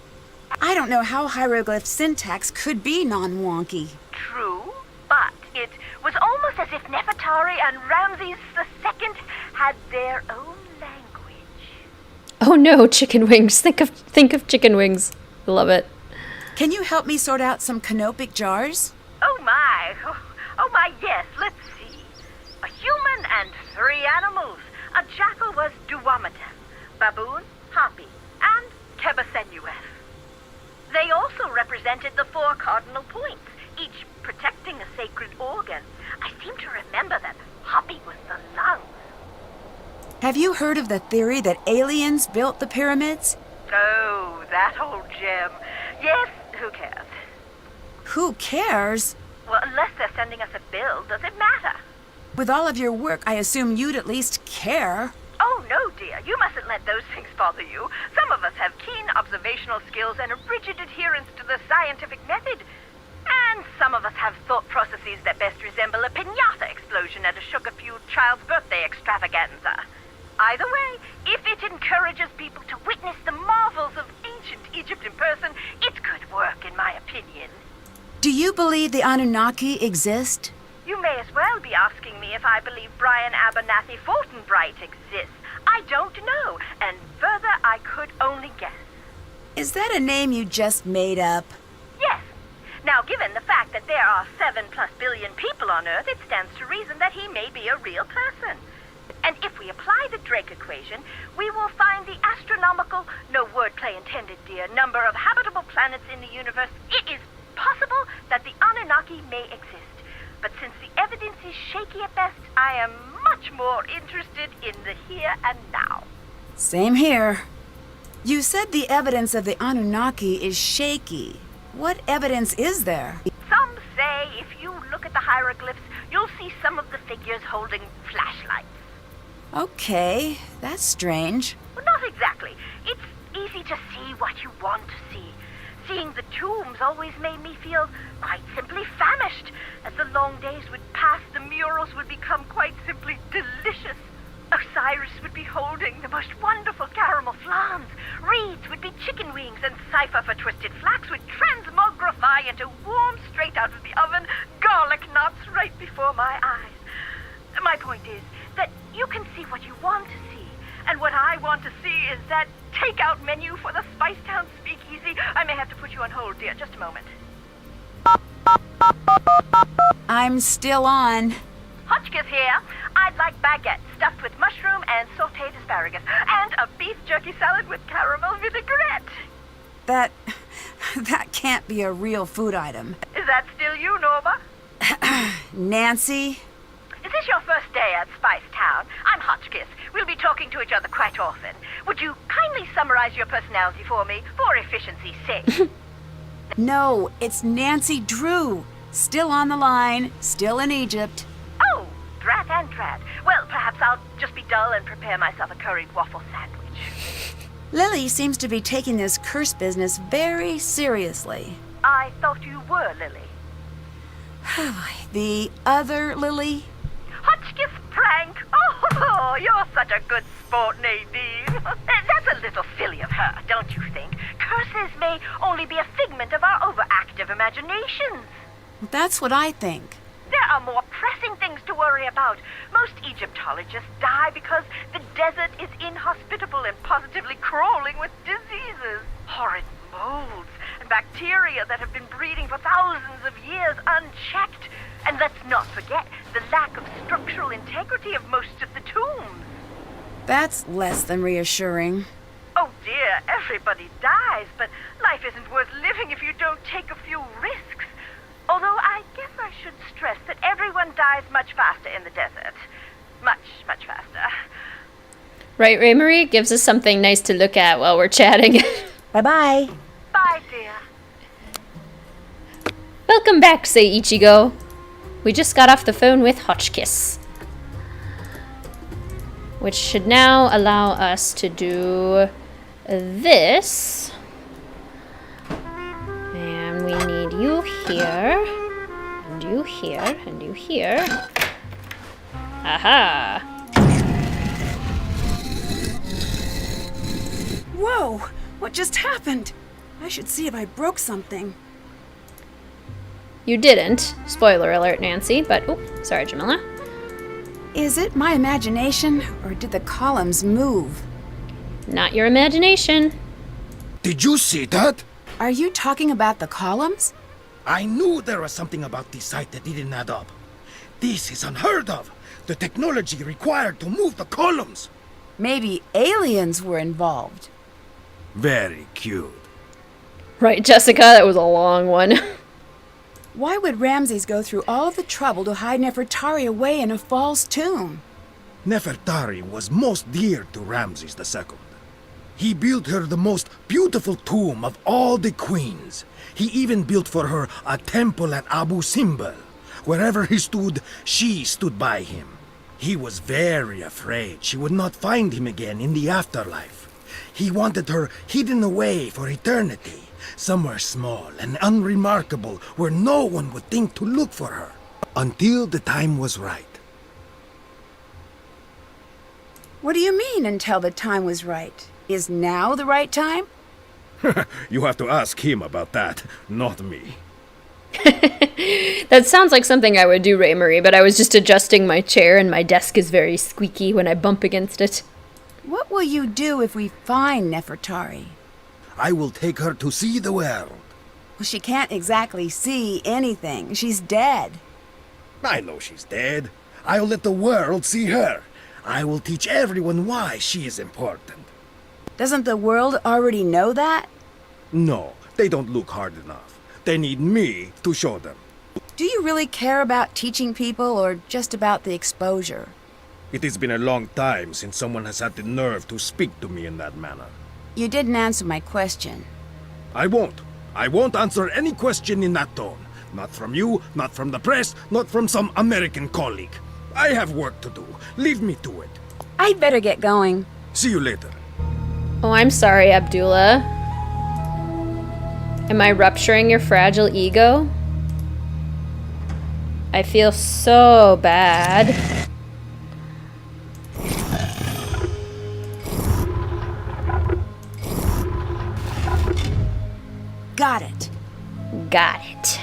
I don't know how hieroglyph syntax could be non-wonky. True, but it was almost as if Nefertari and Ramses II had their own language. Oh no, chicken wings. Think of chicken wings. I love it. Can you help me sort out some canopic jars? Oh my, yes, let's see. A human and 3 animals. A jackal was Duwamitan, baboon, Hapi, and Kebasenueth. They also represented the 4 cardinal points, each protecting a sacred organ. I seem to remember that Hapi was the lungs. Have you heard of the theory that aliens built the pyramids? Oh, that old gem. Yes, who cares? Who cares? Well, unless they're sending us a bill, does it matter? With all of your work, I assume you'd at least care. Oh, no, dear. You mustn't let those things bother you. Some of us have keen observational skills and a rigid adherence to the scientific method. And some of us have thought processes that best resemble a piñata explosion at a sugar-fueled child's birthday extravaganza. Either way, if it encourages people to witness the marvels of ancient Egypt in person, it's good work, in my opinion. Do you believe the Anunnaki exist? You may as well be asking me if I believe Brian Abernathy Fortinbright exists. I don't know, and further, I could only guess. Is that a name you just made up? Yes. Now, given the fact that there are 7+ billion people on Earth, it stands to reason that he may be a real person. And if we apply the Drake equation, we will find the astronomical, no wordplay intended, dear, number of habitable planets in the universe. It is possible that the Anunnaki may exist. But since the evidence is shaky at best, I am much more interested in the here and now. Same here. You said the evidence of the Anunnaki is shaky. What evidence is there? Some say if you look at the hieroglyphs, you'll see some of the figures holding flashlights. Okay, that's strange. Well, not exactly. It's easy to see what you want to see. Seeing the tombs always made me feel quite simply famished. As the long days would pass, the murals would become quite simply delicious. Oh, Cyrus would be holding the most wonderful caramel flans. Reeds would be chicken wings, and Cypher for twisted flax would transmogrify into warm, straight out of the oven, garlic knots right before my eyes. My point is that you can see what you want to see, and what I want to see is that takeout menu for the Spicetown Speakeasy. I may have to put you on hold, dear. Just a moment. I'm still on. Hotchkiss here. I'd like baguette stuffed with mushroom and sautéed asparagus, and a beef jerky salad with caramel vinaigrette. That can't be a real food item. Is that still you, Norma? Nancy? Is this your first day at Spicetown? I'm Hotchkiss. We'll be talking to each other quite often. Would you kindly summarize your personality for me, for efficiency's sake? No, it's Nancy Drew. Still on the line, still in Egypt. Oh, drat and drat. Well, perhaps I'll just be dull and prepare myself a curried waffle sandwich. Lily seems to be taking this curse business very seriously. I thought you were Lily. The other Lily? Hotchkiss prank? Oh, you're such a good sport, Nadine. That's a little silly of her, don't you think? Curses may only be a figment of our overactive imaginations. That's what I think. There are more pressing things to worry about. Most Egyptologists die because the desert is inhospitable and positively crawling with diseases. Horrid molds and bacteria that have been breeding for thousands of years unchecked. And let's not forget the lack of structural integrity of most of the tombs. That's less than reassuring. Oh dear, everybody dies, but life isn't worth living if you don't take a few risks. Although I guess I should stress that everyone dies much faster in the desert. Much, much faster. Right, Ray Marie? Gives us something nice to look at while we're chatting. Bye-bye. Bye, dear. Welcome back, say Ichigo. We just got off the phone with Hotchkiss, which should now allow us to do this. And we need you here, and you here, and you here. Aha! Whoa! What just happened? I should see if I broke something. You didn't. Spoiler alert, Nancy, but... Oh, sorry, Jamila. Is it my imagination, or did the columns move? Not your imagination. Did you see that? Are you talking about the columns? I knew there was something about this site that didn't add up. This is unheard of. The technology required to move the columns. Maybe aliens were involved. Very cute. Right, Jessica, that was a long one. Why would Ramses go through all of the trouble to hide Nefertari away in a false tomb? Nefertari was most dear to Ramses II. He built her the most beautiful tomb of all the queens. He even built for her a temple at Abu Simbel. Wherever he stood, she stood by him. He was very afraid she would not find him again in the afterlife. He wanted her hidden away for eternity, somewhere small and unremarkable where no one would think to look for her, until the time was right. What do you mean, until the time was right? Is now the right time? You have to ask him about that, not me. That sounds like something I would do, Ray Marie, but I was just adjusting my chair and my desk is very squeaky when I bump against it. What will you do if we find Nefertari? I will take her to see the world. Well, she can't exactly see anything. She's dead. I know she's dead. I'll let the world see her. I will teach everyone why she is important. Doesn't the world already know that? No, they don't look hard enough. They need me to show them. Do you really care about teaching people or just about the exposure? It has been a long time since someone has had the nerve to speak to me in that manner. You didn't answer my question. I won't. I won't answer any question in that tone. Not from you, not from the press, not from some American colleague. I have work to do. Leave me to it. I'd better get going. See you later. Oh, I'm sorry, Abdullah. Am I rupturing your fragile ego? I feel so bad. Got it.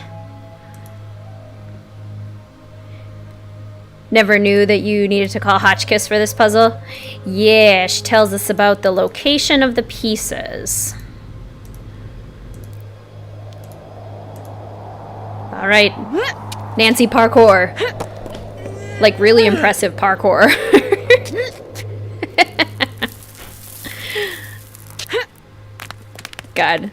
Never knew that you needed to call Hotchkiss for this puzzle? Yeah, she tells us about the location of the pieces. Alright. Nancy parkour. Like, really impressive parkour. God.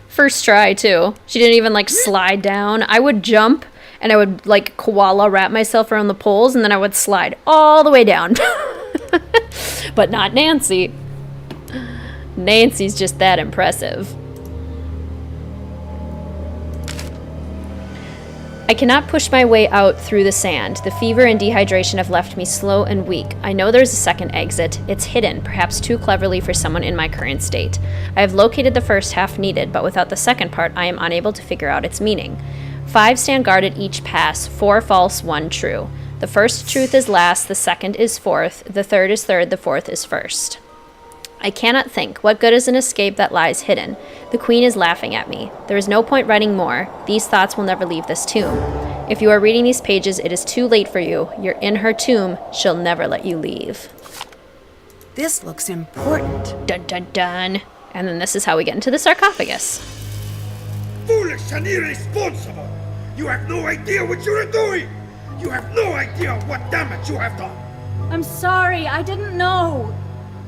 First try, too. She didn't even, like, slide down. I would jump, and I would, like, koala wrap myself around the poles, and then I would slide all the way down. But not Nancy. Nancy's just that impressive. I cannot push my way out through the sand. The fever and dehydration have left me slow and weak. I know there's a second exit. It's hidden, perhaps too cleverly for someone in my current state. I have located the first half needed, but without the second part, I am unable to figure out its meaning. 5 stand guard at each pass, 4 false, 1 true. The first truth is last, the second is fourth, the third is third, the fourth is first. I cannot think. What good is an escape that lies hidden? The queen is laughing at me. There is no point writing more. These thoughts will never leave this tomb. If you are reading these pages, it is too late for you. You're in her tomb. She'll never let you leave. This looks important. Dun dun dun. And then this is how we get into the sarcophagus. Foolish and irresponsible! You have no idea what you are doing! You have no idea what damage you have done! I'm sorry, I didn't know.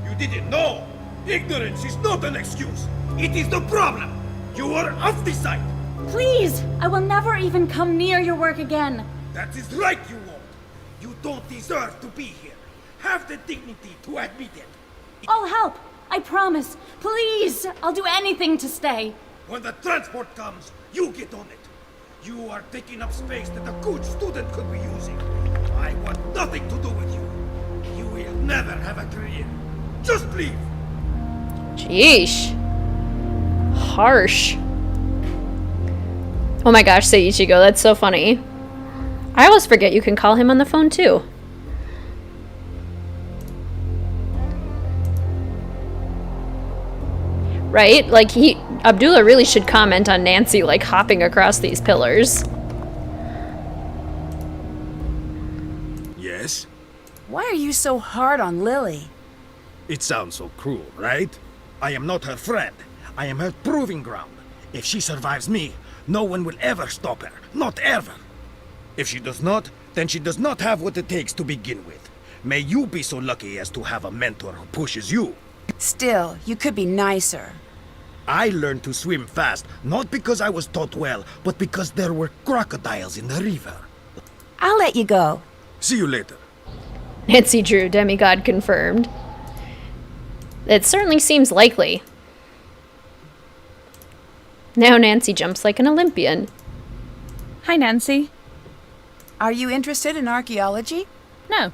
You didn't know! Ignorance is not an excuse! It is the problem! You are off the site! Please, I will never even come near your work again. That is right, you won't! You don't deserve to be here! Have the dignity to admit it! I'll help, I promise. Please, I'll do anything to stay. When the transport comes, you get on it! You are taking up space that a good student could be using! I want nothing to do with you! You will never have a career! Just leave! Sheesh. Harsh. Oh my gosh, Seiichigo, that's so funny. I always forget you can call him on the phone too. Right? Like, Abdullah really should comment on Nancy, like, hopping across these pillars. Yes? Why are you so hard on Lily? It sounds so cruel, right? I am not her friend. I am her proving ground. If she survives me, no one will ever stop her. Not ever. If she does not, then she does not have what it takes to begin with. May you be so lucky as to have a mentor who pushes you. Still, you could be nicer. I learned to swim fast, not because I was taught well, but because there were crocodiles in the river. I'll let you go. See you later. Nancy Drew, demigod confirmed. It certainly seems likely. Now Nancy jumps like an Olympian. Hi, Nancy. Are you interested in archaeology? No.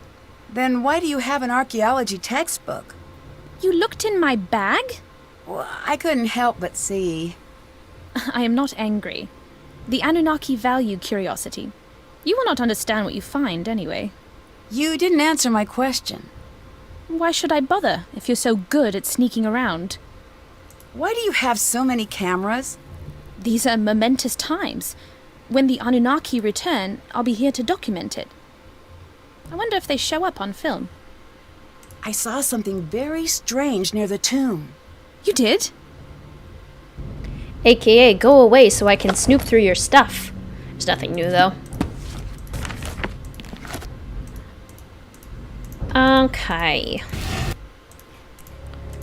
Then why do you have an archaeology textbook? You looked in my bag? Well, I couldn't help but see. I am not angry. The Anunnaki value curiosity. You will not understand what you find, anyway. You didn't answer my question. Why should I bother if you're so good at sneaking around? Why do you have so many cameras? These are momentous times. When the Anunnaki return, I'll be here to document it. I wonder if they show up on film. I saw something very strange near the tomb. You did? AKA, go away so I can snoop through your stuff. There's nothing new, though. Okay.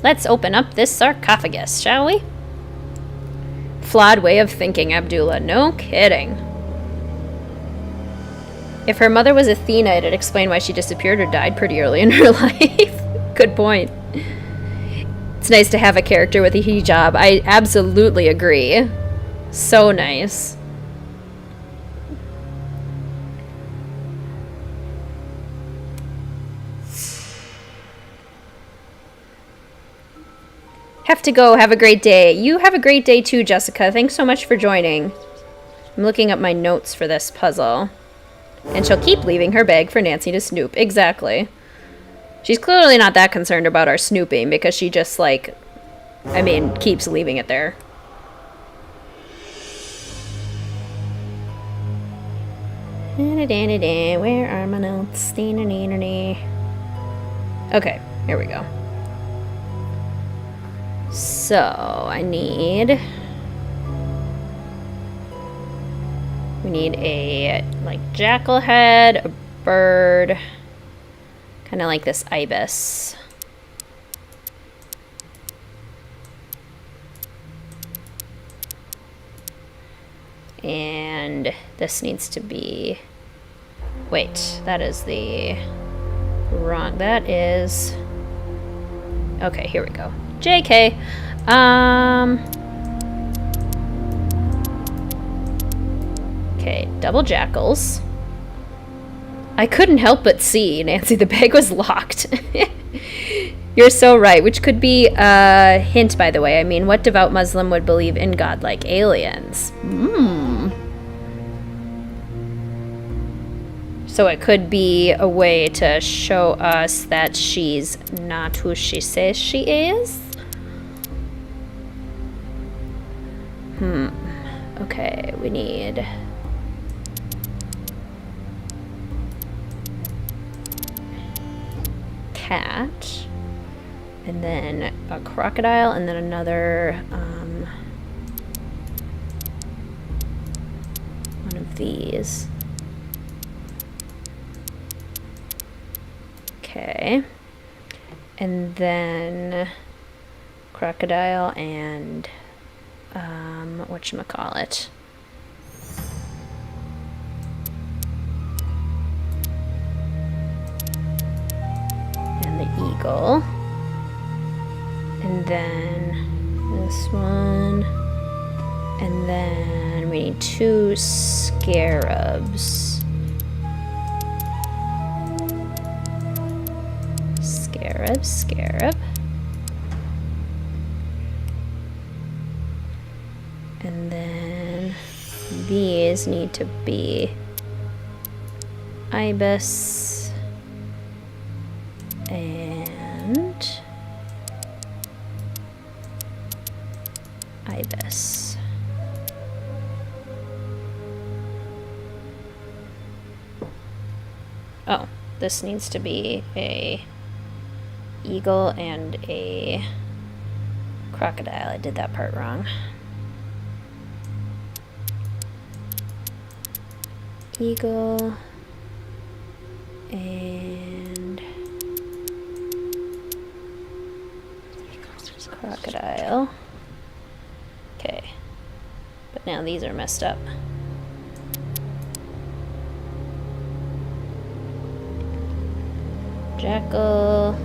Let's open up this sarcophagus, shall we? Flawed way of thinking, Abdullah. No kidding. If her mother was Athena, it'd explain why she disappeared or died pretty early in her life. Good point. It's nice to have a character with a hijab. I absolutely agree. So nice. Have to go. Have a great day. You have a great day too, Jessica. Thanks so much for joining. I'm looking up my notes for this puzzle. And she'll keep leaving her bag for Nancy to snoop. Exactly. She's clearly not that concerned about our snooping because she just, like, I mean, keeps leaving it there. Where are my notes? Okay, here we go. So, I need... We need a, like, jackal head, a bird, kind of like this ibis. And this needs to be... Wait, that is the wrong... That is... Okay, here we go. JK. Okay, double jackals. I couldn't help but see, Nancy, the bag was locked. You're so right, which could be a hint, by the way. I mean, what devout Muslim would believe in godlike aliens? So it could be a way to show us that she's not who she says she is? Okay, we need... cat, and then a crocodile, and then another one of these. Okay, and then crocodile and whatchamacallit. Eagle, and then this one, and then we need 2 scarabs. Scarab. And then these need to be ibis and ibis. Oh, this needs to be a eagle and a crocodile. I did that part wrong. Eagle and crocodile. Okay. But now these are messed up. Jackal.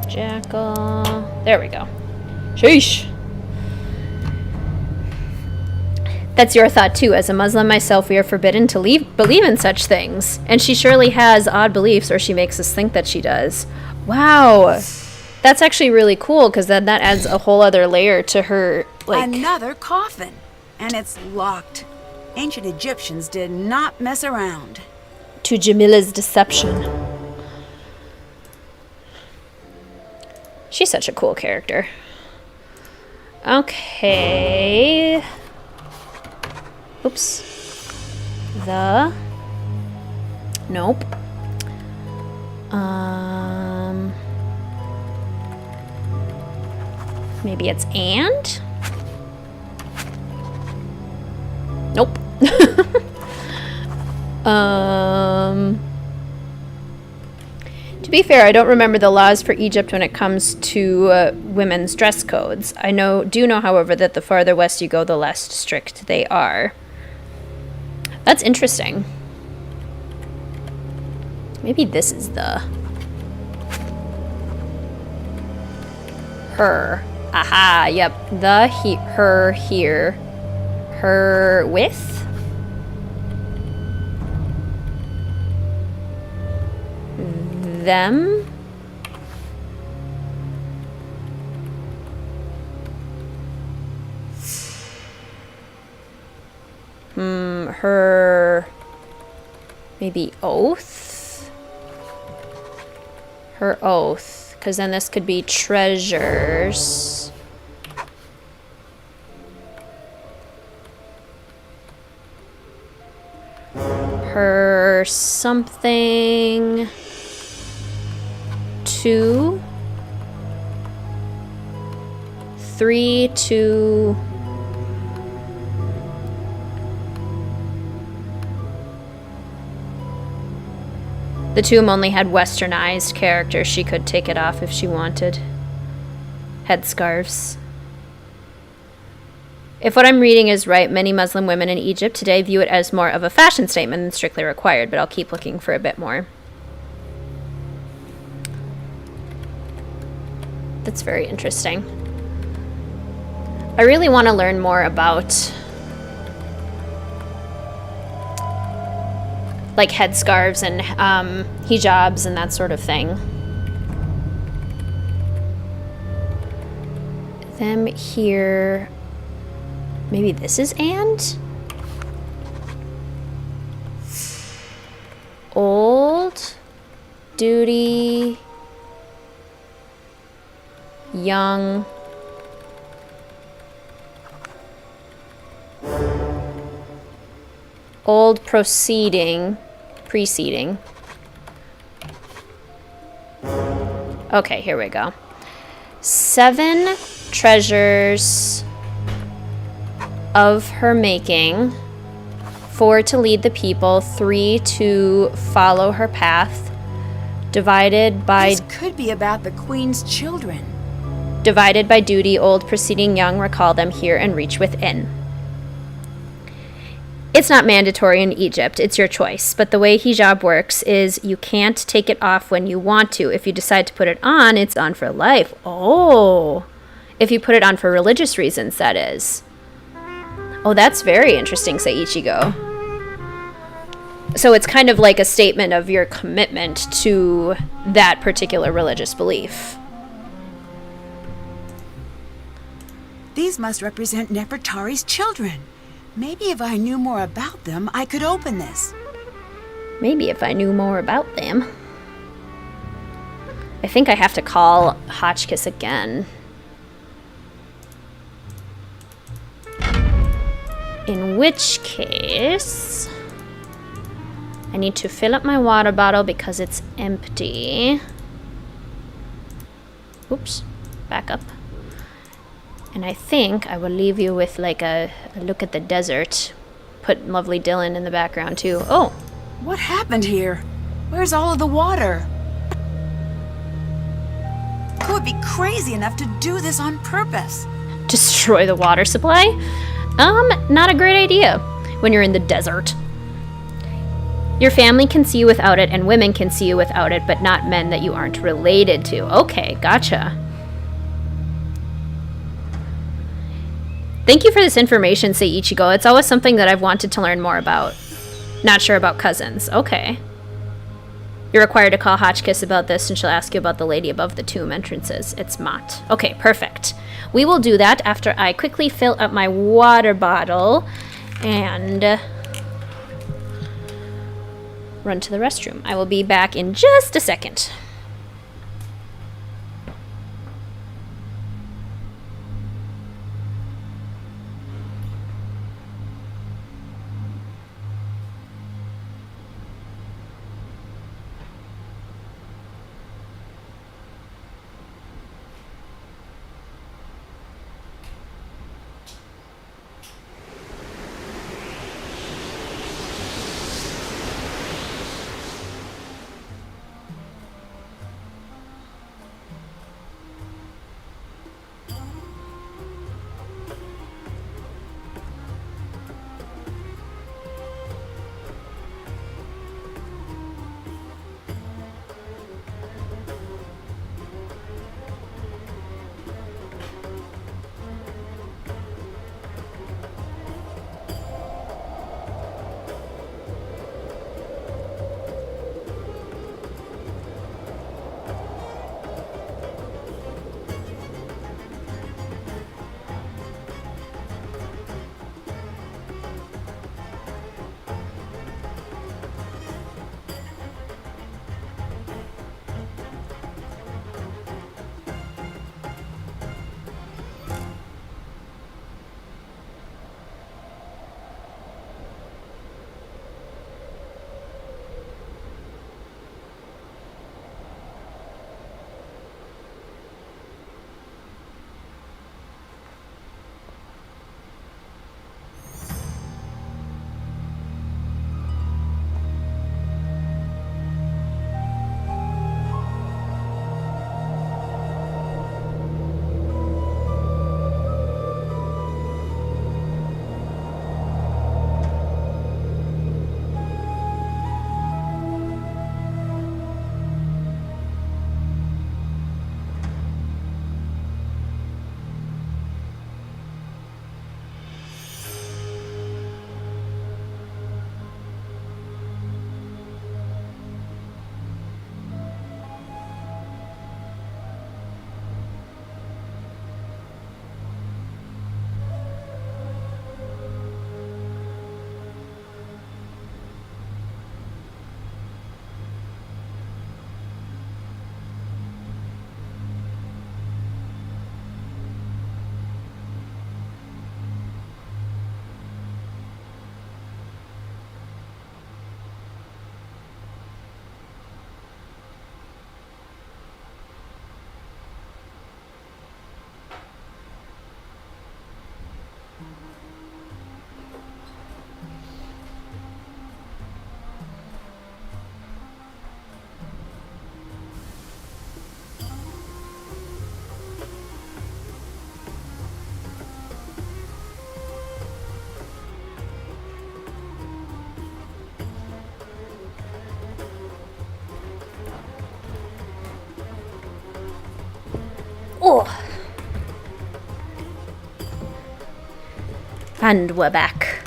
Jackal. There we go. Sheesh. That's your thought too. As a Muslim myself, we are forbidden to believe in such things. And she surely has odd beliefs, or she makes us think that she does. Wow. That's actually really cool, because then that adds a whole other layer to her, like... Another coffin. And it's locked. Ancient Egyptians did not mess around. To Jamila's deception. She's such a cool character. Okay... Oops. Nope. Maybe it's and? Nope. To be fair, I don't remember the laws for Egypt when it comes to women's dress codes. I do know, however, that the farther west you go, the less strict they are. That's interesting. Maybe this is the... her. Aha, yep. The her here. Her with? Them? Her... maybe oath? Her oath. Because then this could be treasures. her something 2, 3 to the tomb only had westernized characters. She could take it off if she wanted. Headscarves. If what I'm reading is right, many Muslim women in Egypt today view it as more of a fashion statement than strictly required, but I'll keep looking for a bit more. That's very interesting. I really want to learn more about like headscarves and hijabs and that sort of thing. Them here. Maybe this is and? Old, duty, young. Old, preceding. Okay, here we go. 7 treasures of her making, 4 to lead the people, 3 to follow her path, divided by... This could be about the Queen's children. Divided by duty, old, preceding, young, recall them here and reach within. It's not mandatory in Egypt, it's your choice, but the way hijab works is you can't take it off when you want to. If you decide to put it on, it's on for life. Oh, if you put it on for religious reasons, that is. Oh, that's very interesting, say Ichigo. So it's kind of like a statement of your commitment to that particular religious belief. These must represent Nefertari's children. Maybe if I knew more about them, I could open this. Maybe if I knew more about them. I think I have to call Hotchkiss again. In which case, I need to fill up my water bottle because it's empty. Oops, back up. And I think I will leave you with like a look at the desert. Put lovely Dylan in the background too. Oh! What happened here? Where's all of the water? Who would be crazy enough to do this on purpose? Destroy the water supply? Not a great idea when you're in the desert. Your family can see you without it, and women can see you without it, but not men that you aren't related to. Okay, gotcha. Thank you for this information, say Ichigo. It's always something that I've wanted to learn more about. Not sure about cousins. Okay. You're required to call Hotchkiss about this, and she'll ask you about the lady above the tomb entrances. It's Mott. Okay, perfect. We will do that after I quickly fill up my water bottle and run to the restroom. I will be back in just a second. Oh. And we're back.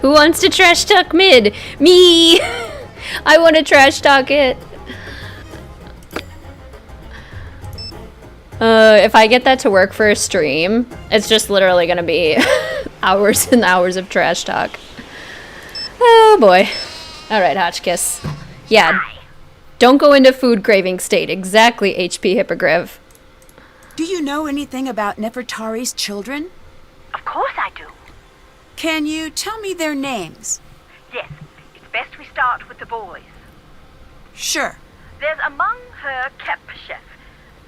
Who wants to trash talk mid? Me! I want to trash talk it. If I get that to work for a stream, it's just literally gonna be hours and hours of trash talk. Oh boy. Alright, Hotchkiss. Yeah. Don't go into food craving state. Exactly, HP Hippogriff. Do you know anything about Nefertari's children? Of course I do. Can you tell me their names? Yes, it's best we start with the boys. Sure. There's among her Kepchef,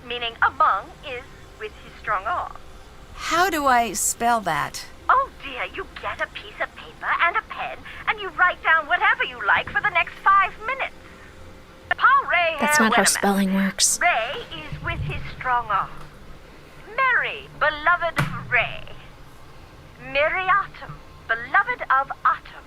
meaning among is with his strong arm. How do I spell that? Oh dear, you get a piece of paper and a pen, and you write down whatever you like for the next 5 minutes. Paul Ray That's not how spelling works. Ray is with his strong arm. Mary, beloved of Ray. Miriatum, beloved of Atum.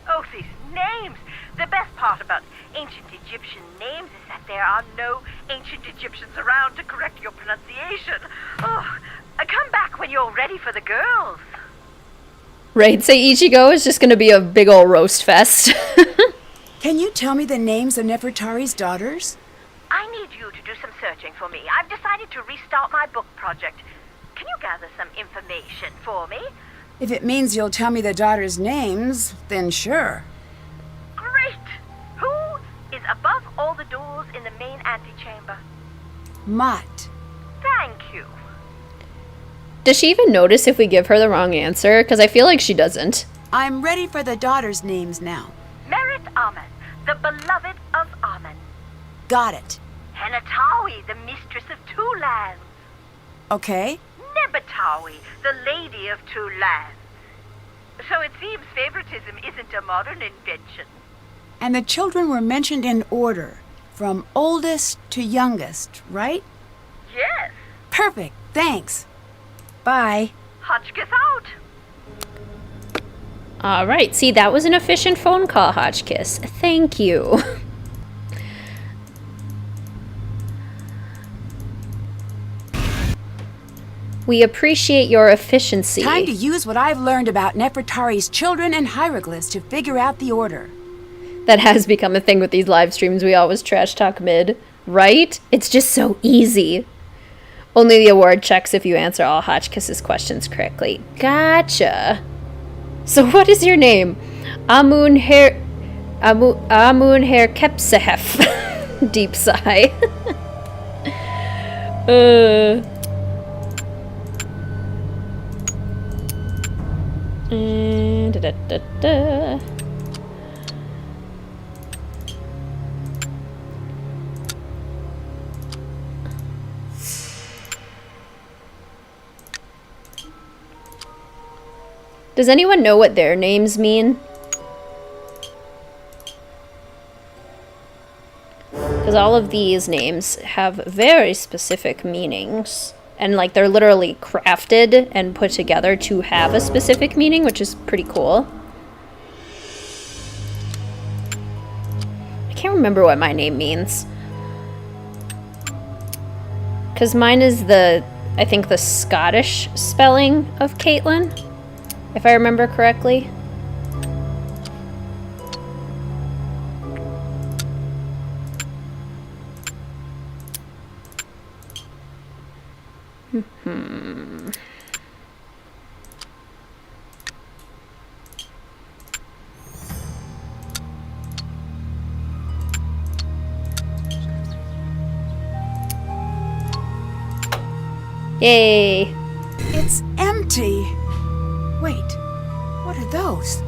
Oh, these names! The best part about ancient Egyptian names is that there are no ancient Egyptians around to correct your pronunciation. Oh, come back when you're ready for the girls. Right, say Ichigo is just gonna be a big ol' roast fest. Can you tell me the names of Nefertari's daughters? I need you to do some searching for me. I've decided to restart my book project. Can you gather some information for me? If it means you'll tell me the daughters' names, then sure. Great! Who is above all the doors in the main antechamber? Mott. Thank you. Does she even notice if we give her the wrong answer? Because I feel like she doesn't. I'm ready for the daughters' names now. Merit Amen, the beloved of Amen. Got it. Henatawi, the mistress of two lands. Okay. Nebatawi, the lady of two lands. So it seems favoritism isn't a modern invention. And the children were mentioned in order, from oldest to youngest, right? Yes. Perfect, thanks. Bye. Hotchkiss out. Alright, see, that was an efficient phone call, Hotchkiss. Thank you. We appreciate your efficiency. Time to use what I've learned about Nefertari's children and hieroglyphs to figure out the order. That has become a thing with these live streams. We always trash talk mid, right? It's just so easy. Only the award checks if you answer all Hotchkiss's questions correctly. Gotcha. So what is your name? Amun Her Kepsehef. Deep sigh. Da, da, da. Does anyone know what their names mean? Because all of these names have very specific meanings. And like they're literally crafted and put together to have a specific meaning, which is pretty cool. I can't remember what my name means. Because mine is I think the Scottish spelling of Caitlin, if I remember correctly. Yay! It's empty. Wait, what are those?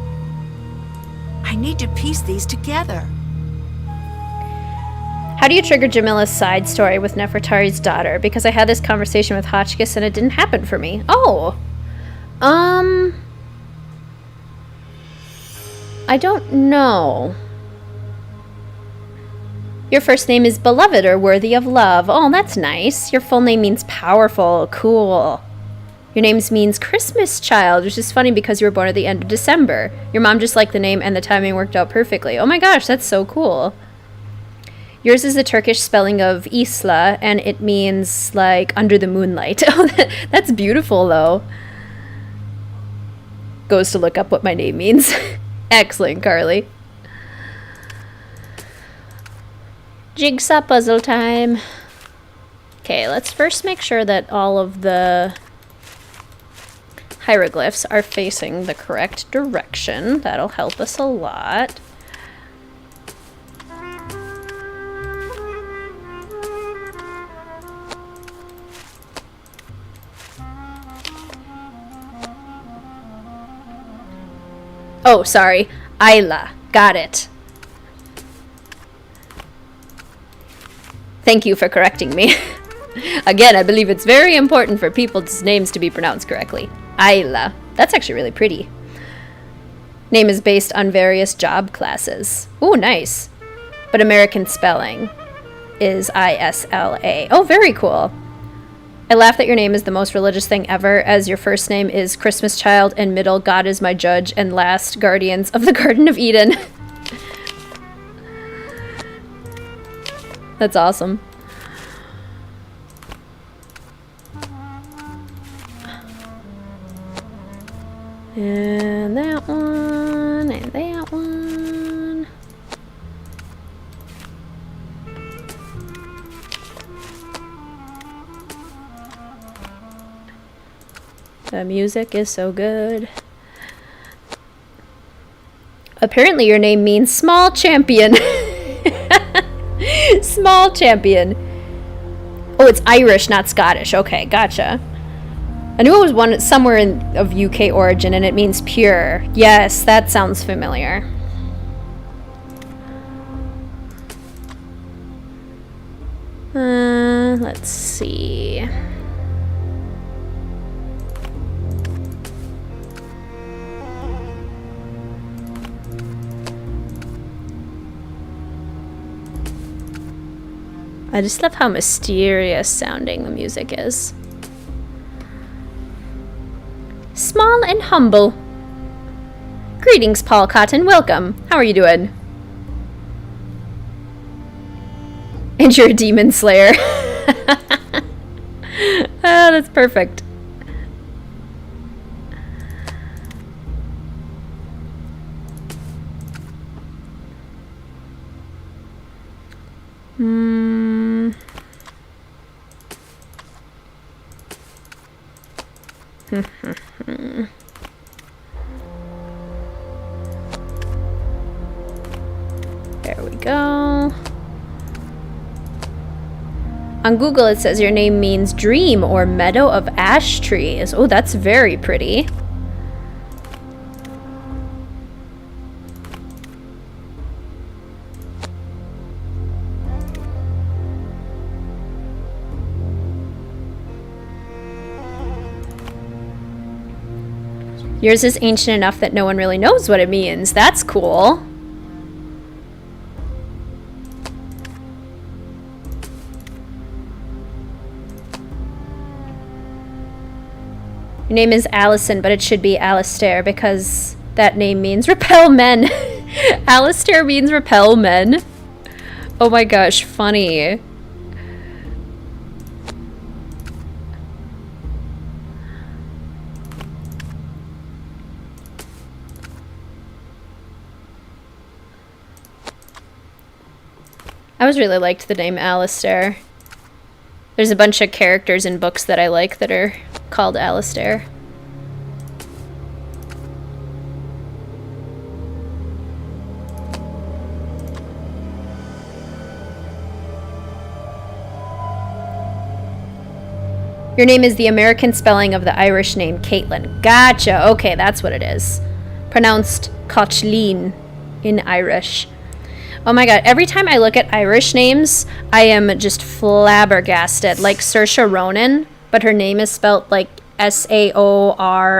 I need to piece these together. How do you trigger Jamila's side story with Nefertari's daughter? Because I had this conversation with Hotchkiss and it didn't happen for me. Oh! I don't know. Your first name is beloved or worthy of love. Oh, that's nice. Your full name means powerful. Cool. Your name means Christmas child, which is funny because you were born at the end of December. Your mom just liked the name and the timing worked out perfectly. Oh my gosh, that's so cool. Yours is the Turkish spelling of Isla, and it means, like, under the moonlight. Oh, that's beautiful, though. Goes to look up what my name means. Excellent, Carly. Jigsaw puzzle time. Okay, let's first make sure that all of the hieroglyphs are facing the correct direction. That'll help us a lot. Oh, sorry. Isla. Got it. Thank you for correcting me. Again, I believe it's very important for people's names to be pronounced correctly. Isla. That's actually really pretty. Name is based on various job classes. Ooh, nice. But American spelling is Isla. Oh, very cool. I laugh that your name is the most religious thing ever, as your first name is Christmas Child, and middle, God is my judge, and last, Guardians of the Garden of Eden. That's awesome. And that one, and that one. The music is so good. Apparently your name means small champion. Small champion. Oh, it's Irish, not Scottish. Okay, gotcha. I knew it was somewhere of UK origin, and it means pure. Yes, that sounds familiar. Let's see. I just love how mysterious sounding the music is. Small and humble. Greetings, Paul Cotton. Welcome. How are you doing? And you're a demon slayer. Oh, that's perfect. There we go. On Google it says your name means dream or meadow of ash trees. Oh, that's very pretty. Yours is ancient enough that no one really knows what it means. That's cool. Your name is Allison, but it should be Alistair because that name means repel men. Alistair means repel men. Oh my gosh, funny. I always really liked the name Alistair. There's a bunch of characters in books that I like that are called Alistair. Your name is the American spelling of the Irish name Caitlin. Gotcha. Okay, that's what it is. Pronounced Cochleen in Irish. Oh my god, every time I look at Irish names, I am just flabbergasted. Like Saoirse Ronan, but her name is spelt like Saorise,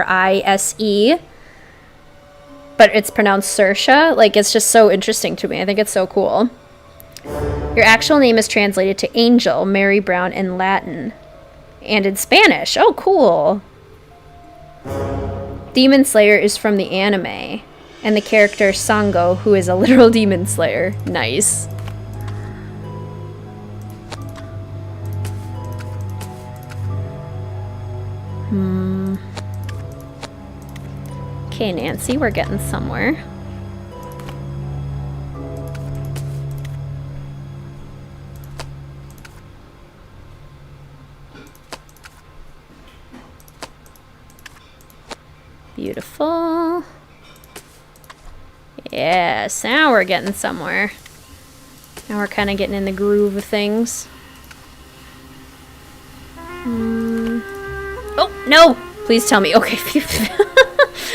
but it's pronounced Saoirse. Like, it's just so interesting to me. I think it's so cool. Your actual name is translated to Angel, Mary Brown in Latin, and in Spanish. Oh, cool. Demon Slayer is from the anime, and the character Sango, who is a literal demon slayer. Nice. Okay, Nancy, we're getting somewhere. Beautiful. Yes, now we're getting somewhere. Now we're kind of getting in the groove of things. Oh, no! Please tell me. Okay.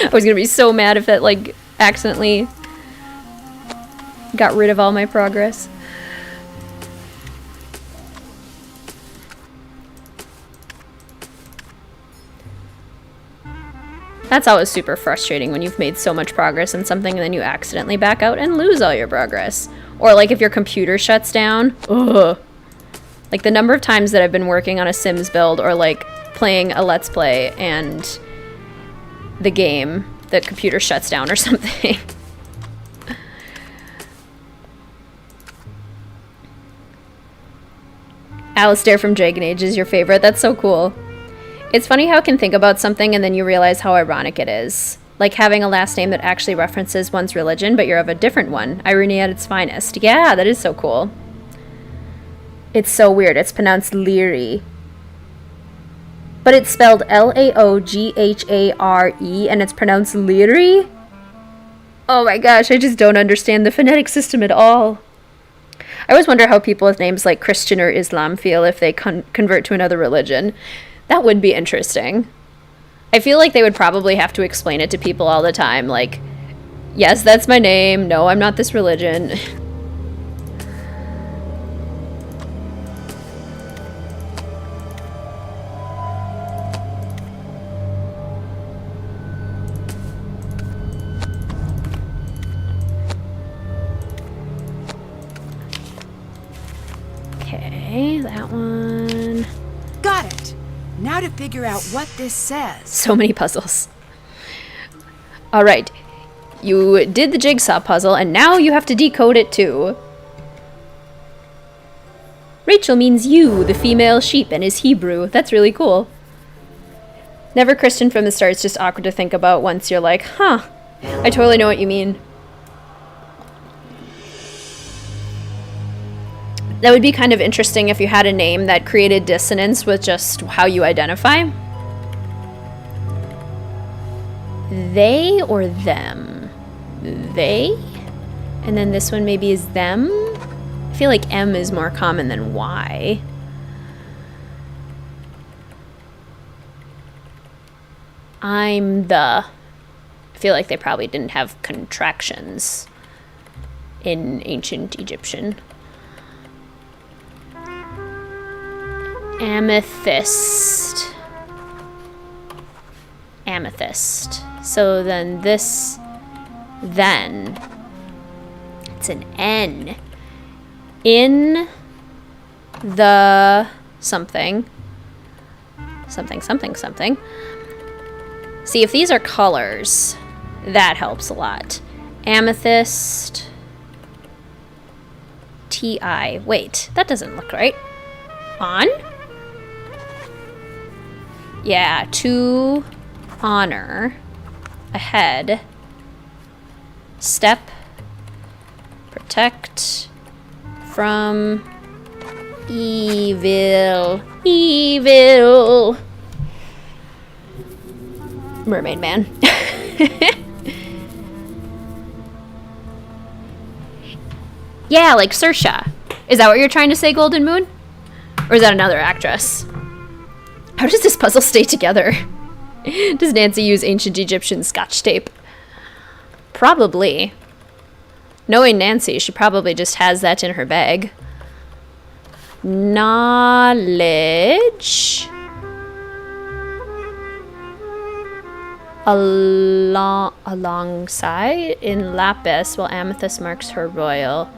I was gonna be so mad if that, like, accidentally got rid of all my progress. That's always super frustrating when you've made so much progress in something and then you accidentally back out and lose all your progress. Or like if your computer shuts down. Ugh. Like the number of times that I've been working on a Sims build or like playing a Let's Play and the game, the computer shuts down or something. Alistair from Dragon Age is your favorite. That's so cool. It's funny how I can think about something and then you realize how ironic it is. Like having a last name that actually references one's religion, but you're of a different one. Irony at its finest. Yeah, that is so cool. It's so weird. It's pronounced Leary. But it's spelled Laoghare and it's pronounced Leary? Oh my gosh, I just don't understand the phonetic system at all. I always wonder how people with names like Christian or Islam feel if they convert to another religion. That would be interesting. I feel like they would probably have to explain it to people all the time. Like, yes, that's my name. No, I'm not this religion. Okay, that one. Got it. Now to figure out what this says. So many puzzles. All right. You did the jigsaw puzzle, and now you have to decode it too. Rachel means you, the female sheep, and is Hebrew. That's really cool. Never Christian from the start. It's just awkward to think about once you're like, huh, I totally know what you mean. That would be kind of interesting if you had a name that created dissonance with just how you identify. They or them? They? And then this one maybe is them? I feel like M is more common than Y. I'm the... I feel like they probably didn't have contractions in ancient Egyptian. Amethyst. Amethyst. So then this, then. It's an N. In the something. Something, something, something. See, if these are colors, that helps a lot. Amethyst. T-I. Wait, that doesn't look right. On? Yeah, to honor, ahead, step, protect from evil, evil. Mermaid Man. Yeah, like Saoirse. Is that what you're trying to say, Golden Moon? Or is that another actress? How does this puzzle stay together? Does Nancy use ancient Egyptian scotch tape? Probably. Knowing Nancy, she probably just has that in her bag. Knowledge. Alongside in lapis, while amethyst marks her royal.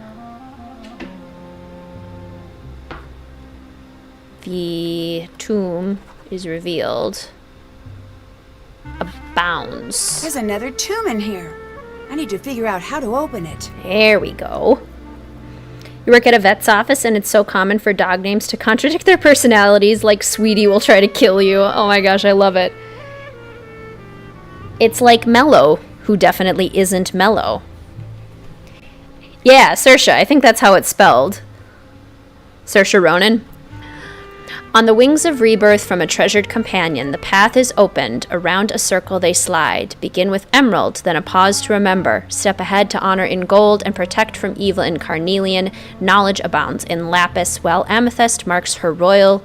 The tomb is revealed. A abounds. There's another tomb in here. I need to figure out how to open it. There we go. You work at a vet's office, and it's so common for dog names to contradict their personalities, like Sweetie will try to kill you. Oh my gosh, I love it. It's like Mellow, who definitely isn't Mellow. Yeah, Saoirse, I think that's how it's spelled. Saoirse Ronan. On the wings of rebirth from a treasured companion, the path is opened, around a circle they slide. Begin with emerald, then a pause to remember. Step ahead to honor in gold and protect from evil in carnelian. Knowledge abounds in lapis, while amethyst marks her royal.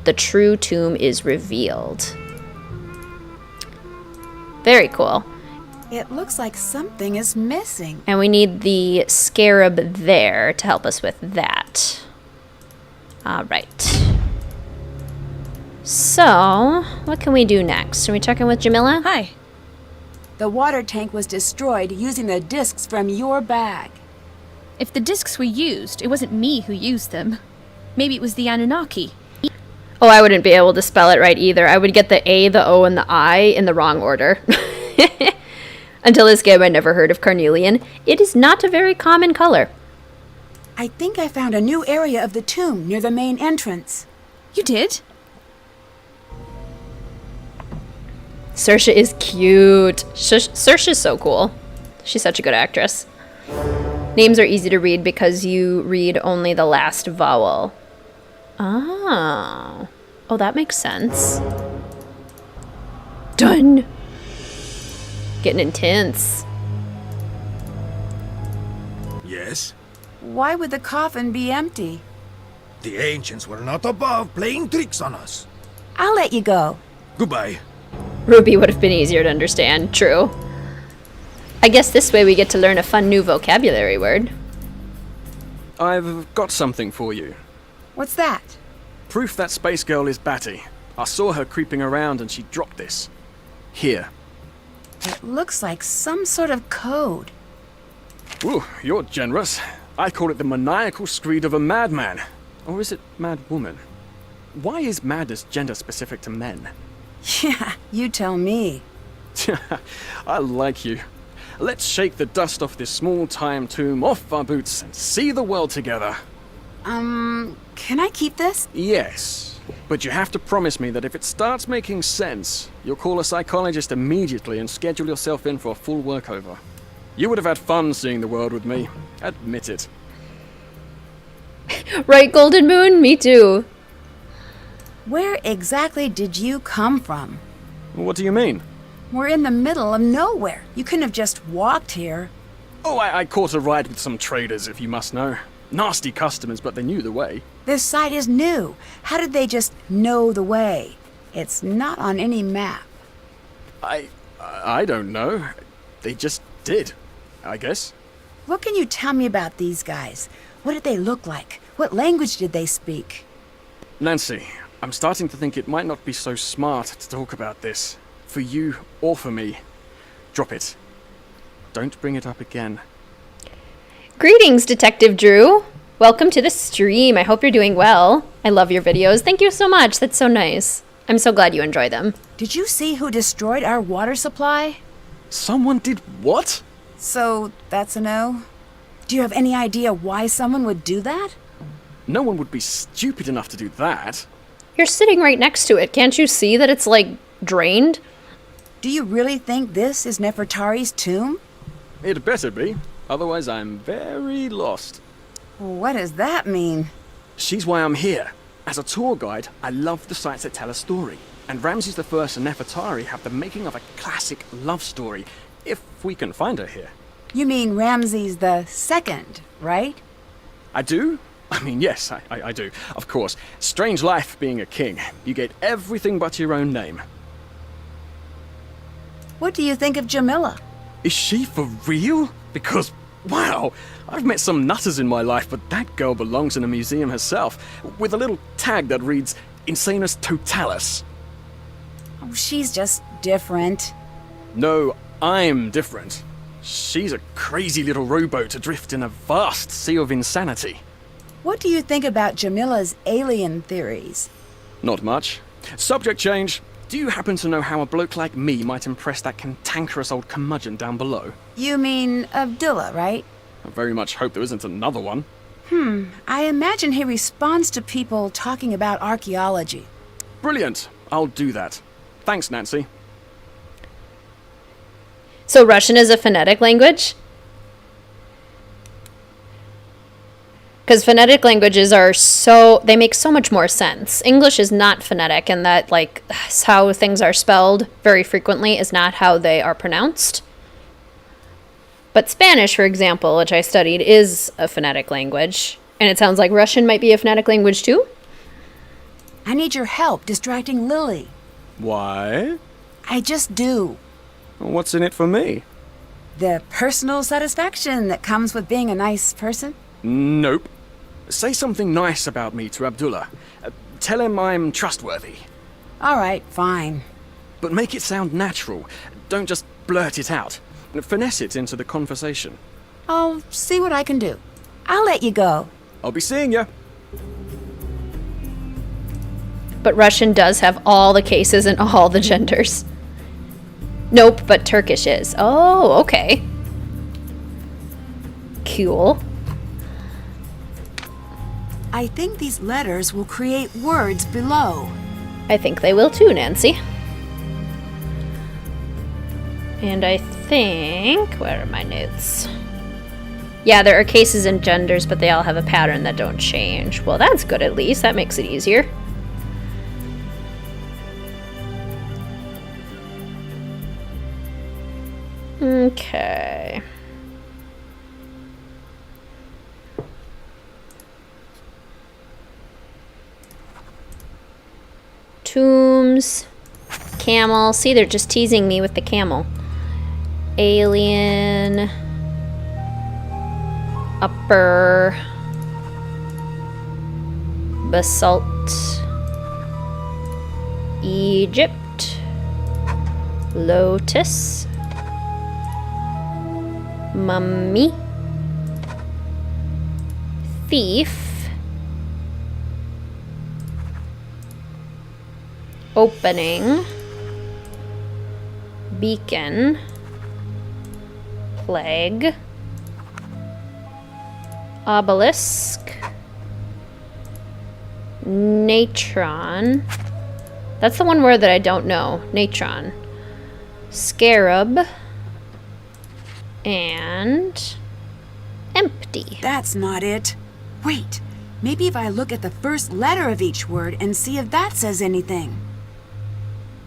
The true tomb is revealed. Very cool. It looks like something is missing. And we need the scarab there to help us with that. All right. So, what can we do next? Can we check in with Jamila? Hi. The water tank was destroyed using the discs from your bag. If the discs were used, it wasn't me who used them. Maybe it was the Anunnaki. Oh, I wouldn't be able to spell it right either. I would get the A, the O, and the I in the wrong order. Until this game, I never heard of carnelian. It is not a very common color. I think I found a new area of the tomb near the main entrance. You did? Saoirse is cute. Saoirse's so cool. She's such a good actress. Names are easy to read because you read only the last vowel. Oh. Oh, that makes sense. Done. Getting intense. Yes? Why would the coffin be empty? The ancients were not above playing tricks on us. I'll let you go. Goodbye. Ruby would have been easier to understand. True. I guess this way we get to learn a fun new vocabulary word. I've got something for you. What's that? Proof that space girl is Batty. I saw her creeping around and she dropped this. Here. It looks like some sort of code. Ooh, you're generous. I call it the maniacal screed of a madman. Or is it mad woman? Why is madness gender specific to men? Yeah, you tell me. I like you. Let's shake the dust off this small-time tomb off our boots and see the world together. Can I keep this? Yes, but you have to promise me that if it starts making sense, you'll call a psychologist immediately and schedule yourself in for a full workover. You would have had fun seeing the world with me. Admit it. Right, Golden Moon? Me too. Where exactly did you come from? What do you mean? We're in the middle of nowhere. You couldn't have just walked here. Oh, I caught a ride with some traders, if you must know. Nasty customers, but they knew the way. This site is new. How did they just know the way? It's not on any map. I don't know. They just did, I guess. What can you tell me about these guys? What did they look like? What language did they speak? Nancy, I'm starting to think it might not be so smart to talk about this. For you or for me. Drop it. Don't bring it up again. Greetings, Detective Drew. Welcome to the stream. I hope you're doing well. I love your videos. Thank you so much. That's so nice. I'm so glad you enjoy them. Did you see who destroyed our water supply? Someone did what? So, that's a no? Do you have any idea why someone would do that? No one would be stupid enough to do that. You're sitting right next to it. Can't you see that it's, like, drained? Do you really think this is Nefertari's tomb? It better be. Otherwise, I'm very lost. What does that mean? She's why I'm here. As a tour guide, I love the sites that tell a story. And Ramses I and Nefertari have the making of a classic love story, if we can find her here. You mean Ramses the Second, right? I do? I mean, yes, I do. Of course. Strange life being a king. You get everything but your own name. What do you think of Jamila? Is she for real? Because, wow, I've met some nutters in my life, but that girl belongs in a museum herself, with a little tag that reads, Insanus Totalis. Oh, she's just different. No, I'm different. She's a crazy little rowboat adrift in a vast sea of insanity. What do you think about Jamila's alien theories? Not much. Subject change. Do you happen to know how a bloke like me might impress that cantankerous old curmudgeon down below? You mean Abdullah, right? I very much hope there isn't another one. I imagine he responds to people talking about archaeology. Brilliant. I'll do that. Thanks, Nancy. So Russian is a phonetic language? Because phonetic languages they make so much more sense. English is not phonetic, and that, like, how things are spelled very frequently is not how they are pronounced. But Spanish, for example, which I studied, is a phonetic language. And it sounds like Russian might be a phonetic language too? I need your help distracting Lily. Why? I just do. What's in it for me? The personal satisfaction that comes with being a nice person? Nope. Say something nice about me to Abdullah. Tell him I'm trustworthy. All right, fine. But make it sound natural. Don't just blurt it out. Finesse it into the conversation. I'll see what I can do. I'll let you go. I'll be seeing ya. But Russian does have all the cases and all the genders. Nope, but Turkish is. Oh, okay. Cool. I think these letters will create words below. I think they will too, Nancy. And I think... where are my notes? Yeah, there are cases and genders, but they all have a pattern that don't change. Well, that's good at least. That makes it easier. Okay. Tombs. Camel. See, they're just teasing me with the camel. Alien. Upper. Basalt. Egypt. Lotus. Mummy. Thief. Opening. Beacon. Plague. Obelisk. Natron. That's the one word that I don't know. Natron. Scarab. And empty. That's not it. Wait, maybe if I look at the first letter of each word and see if that says anything.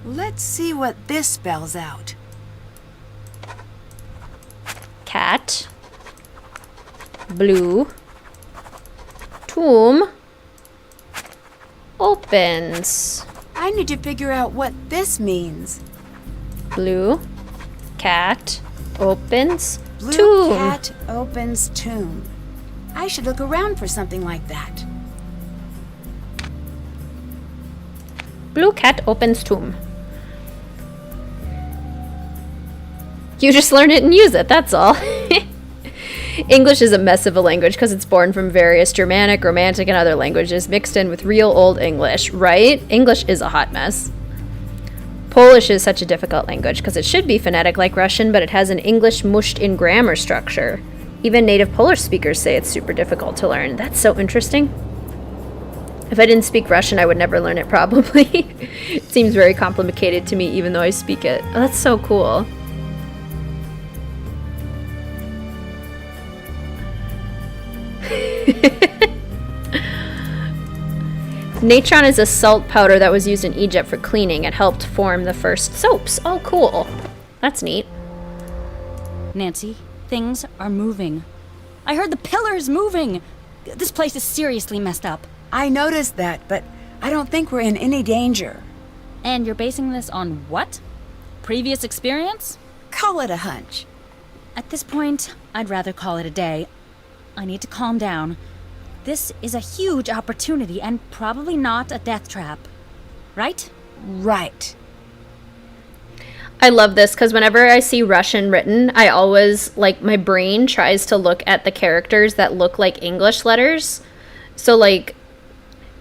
Let's see what this spells out. Cat. Blue. Tomb. Opens. I need to figure out what this means. Blue. Cat. Opens. Blue tomb. cat opens tomb. I should look around for something like that. Blue cat opens tomb. You just learn it and use it, that's all. English is a mess of a language because it's born from various Germanic, Romantic, and other languages mixed in with real Old English, right? English is a hot mess. Polish is such a difficult language because it should be phonetic like Russian, but it has an English mushed-in grammar structure. Even native Polish speakers say it's super difficult to learn. That's so interesting. If I didn't speak Russian, I would never learn it, probably. It seems very complicated to me, even though I speak it. Oh, that's so cool. Natron is a salt powder that was used in Egypt for cleaning. It helped form the first soaps. Oh, cool. That's neat. Nancy, things are moving. I heard the pillars moving. This place is seriously messed up. I noticed that, but I don't think we're in any danger. And you're basing this on what? Previous experience? Call it a hunch. At this point, I'd rather call it a day. I need to calm down. This is a huge opportunity and probably not a death trap. Right? Right. I love this because whenever I see Russian written, I always, like, my brain tries to look at the characters that look like English letters. So, like,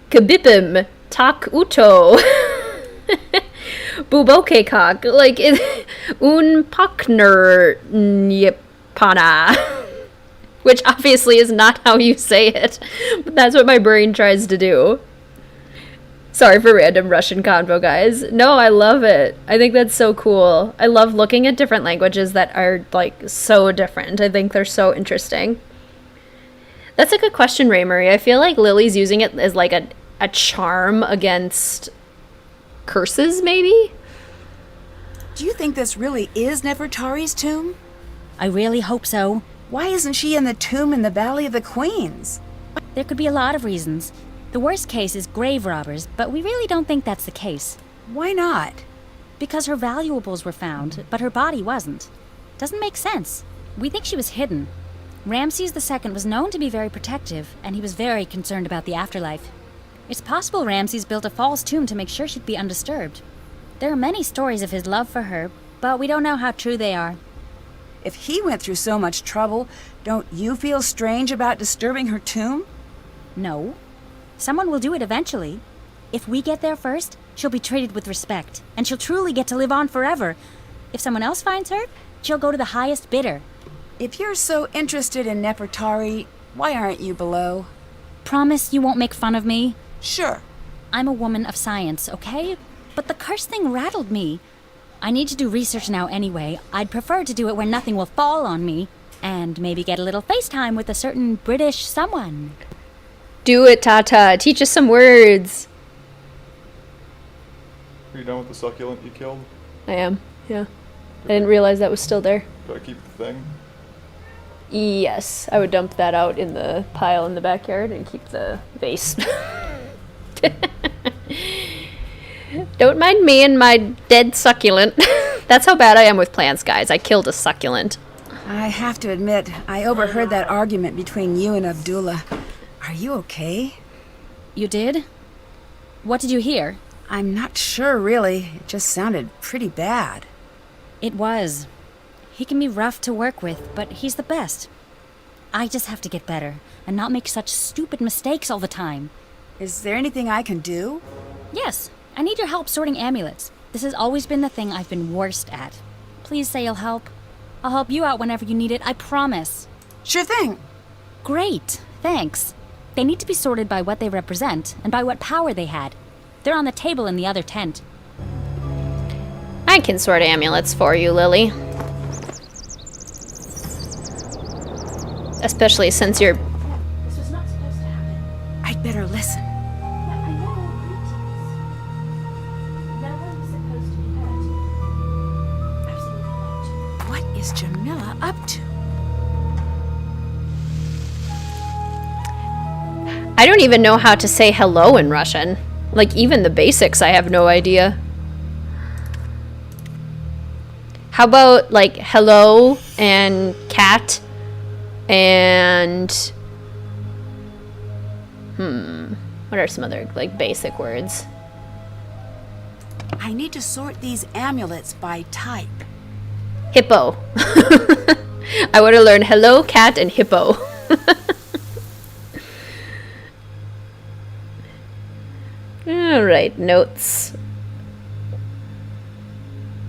Kabipim, Tak Uto. Buboke cock. Like, un pakner nyepana. Which obviously is not how you say it. But that's what my brain tries to do. Sorry for random Russian convo, guys. No, I love it. I think that's so cool. I love looking at different languages that are, like, so different. I think they're so interesting. That's a good question, Ray Marie. I feel like Lily's using it as, like, a charm against curses, maybe? Do you think this really is Nefertari's tomb? I really hope so. Why isn't she in the tomb in the Valley of the Queens? There could be a lot of reasons. The worst case is grave robbers, but we really don't think that's the case. Why not? Because her valuables were found, but her body wasn't. Doesn't make sense. We think she was hidden. Ramses II was known to be very protective, and he was very concerned about the afterlife. It's possible Ramses built a false tomb to make sure she'd be undisturbed. There are many stories of his love for her, but we don't know how true they are. If he went through so much trouble, don't you feel strange about disturbing her tomb? No. Someone will do it eventually. If we get there first, she'll be treated with respect, and she'll truly get to live on forever. If someone else finds her, she'll go to the highest bidder. If you're so interested in Nefertari, why aren't you below? Promise you won't make fun of me? Sure. I'm a woman of science, okay? But the curse thing rattled me. I need to do research now anyway. I'd prefer to do it where nothing will fall on me. And maybe get a little FaceTime with a certain British someone. Do it, Tata. Teach us some words. Are you done with the succulent you killed? I am, yeah. I didn't realize that was still there. Do I keep the thing? Yes, I would dump that out in the pile in the backyard and keep the vase. Don't mind me and my dead succulent. That's how bad I am with plants, guys. I killed a succulent. I have to admit, I overheard that argument between you and Abdullah. Are you okay? You did? What did you hear? I'm not sure, really. It just sounded pretty bad. It was. He can be rough to work with, but he's the best. I just have to get better and not make such stupid mistakes all the time. Is there anything I can do? Yes, I need your help sorting amulets. This has always been the thing I've been worst at. Please say you'll help. I'll help you out whenever you need it, I promise. Sure thing. Great, thanks. They need to be sorted by what they represent and by what power they had. They're on the table in the other tent. I can sort amulets for you, Lily. Especially since you're... This was not supposed to happen. I'd better listen. Yeah, I know. No one was supposed to be hurt. Absolutely not. What is Jamila up to? I don't even know how to say hello in Russian. Like, even the basics, I have no idea. How about, like, hello and cat and... What are some other, like, basic words? I need to sort these amulets by type. Hippo. I want to learn hello, cat, and hippo. Alright, notes.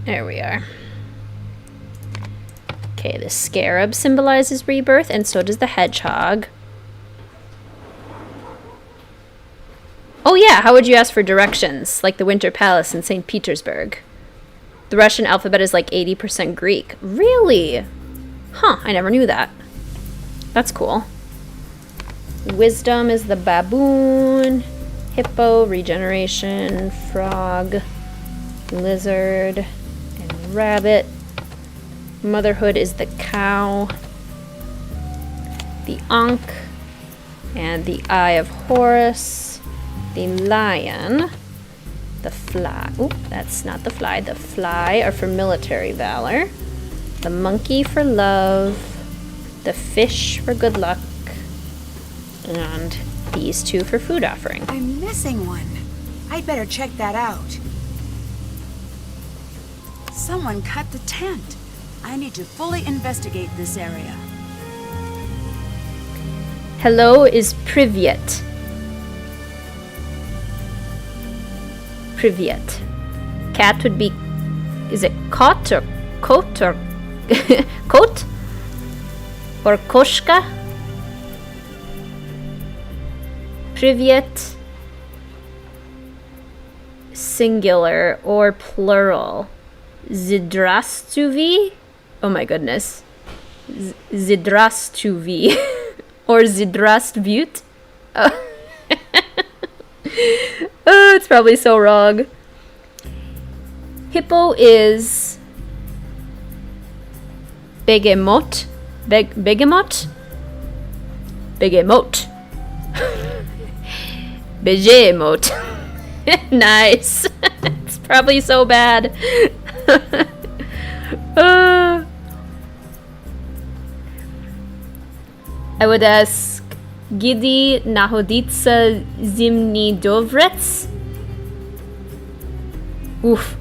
There we are. Okay, the scarab symbolizes rebirth, and so does the hedgehog. Oh yeah, how would you ask for directions? Like the Winter Palace in St. Petersburg. The Russian alphabet is like 80% Greek. Really? Huh, I never knew that. That's cool. Wisdom is the baboon. Hippo, regeneration, frog, lizard, and rabbit. Motherhood is the cow. The Ankh, and the Eye of Horus. The lion. The fly. Oop, that's not the fly. The fly are for military valor. The monkey for love. The fish for good luck. And these two for food offering. I'm missing one. I'd better check that out. Someone cut the tent. I need to fully investigate this area. Hello is Privyet. Privyet. cat would be... Is it kot or coat or... Coat? Or koshka? Privyet. Singular or plural. Zdrastuvi? Oh my goodness. Zdrastuvi. Or Zdrastvut? Oh. Oh, it's probably so wrong. Hippo is begemot. Begemot? Begemot. Begemot. Nice. It's probably so bad. I would ask Gidi nahoditsa zimni dovrets? Oof.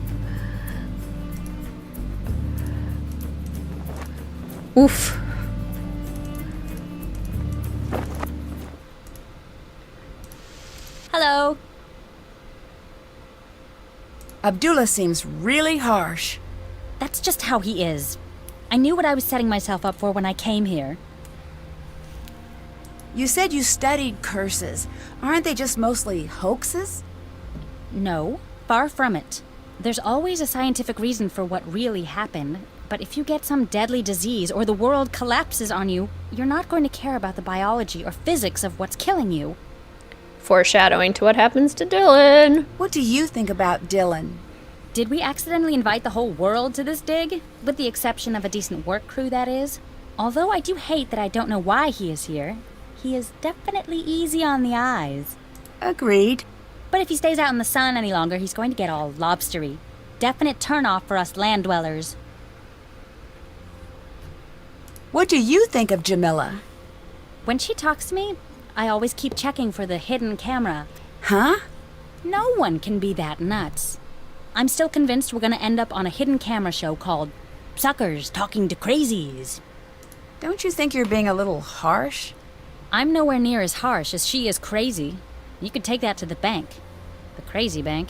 Oof. Hello. Abdullah seems really harsh. That's just how he is. I knew what I was setting myself up for when I came here. You said you studied curses. Aren't they just mostly hoaxes? No, far from it. There's always a scientific reason for what really happened, but if you get some deadly disease or the world collapses on you, you're not going to care about the biology or physics of what's killing you. Foreshadowing to what happens to Dylan. What do you think about Dylan? Did we accidentally invite the whole world to this dig? With the exception of a decent work crew, that is. Although I do hate that I don't know why he is here. He is definitely easy on the eyes. Agreed. But if he stays out in the sun any longer, he's going to get all lobstery. Definite turnoff for us land dwellers. What do you think of Jamila? When she talks to me, I always keep checking for the hidden camera. Huh? No one can be that nuts. I'm still convinced we're gonna end up on a hidden camera show called Suckers Talking to Crazies. Don't you think you're being a little harsh? I'm nowhere near as harsh as she is crazy. You could take that to the bank. The crazy bank.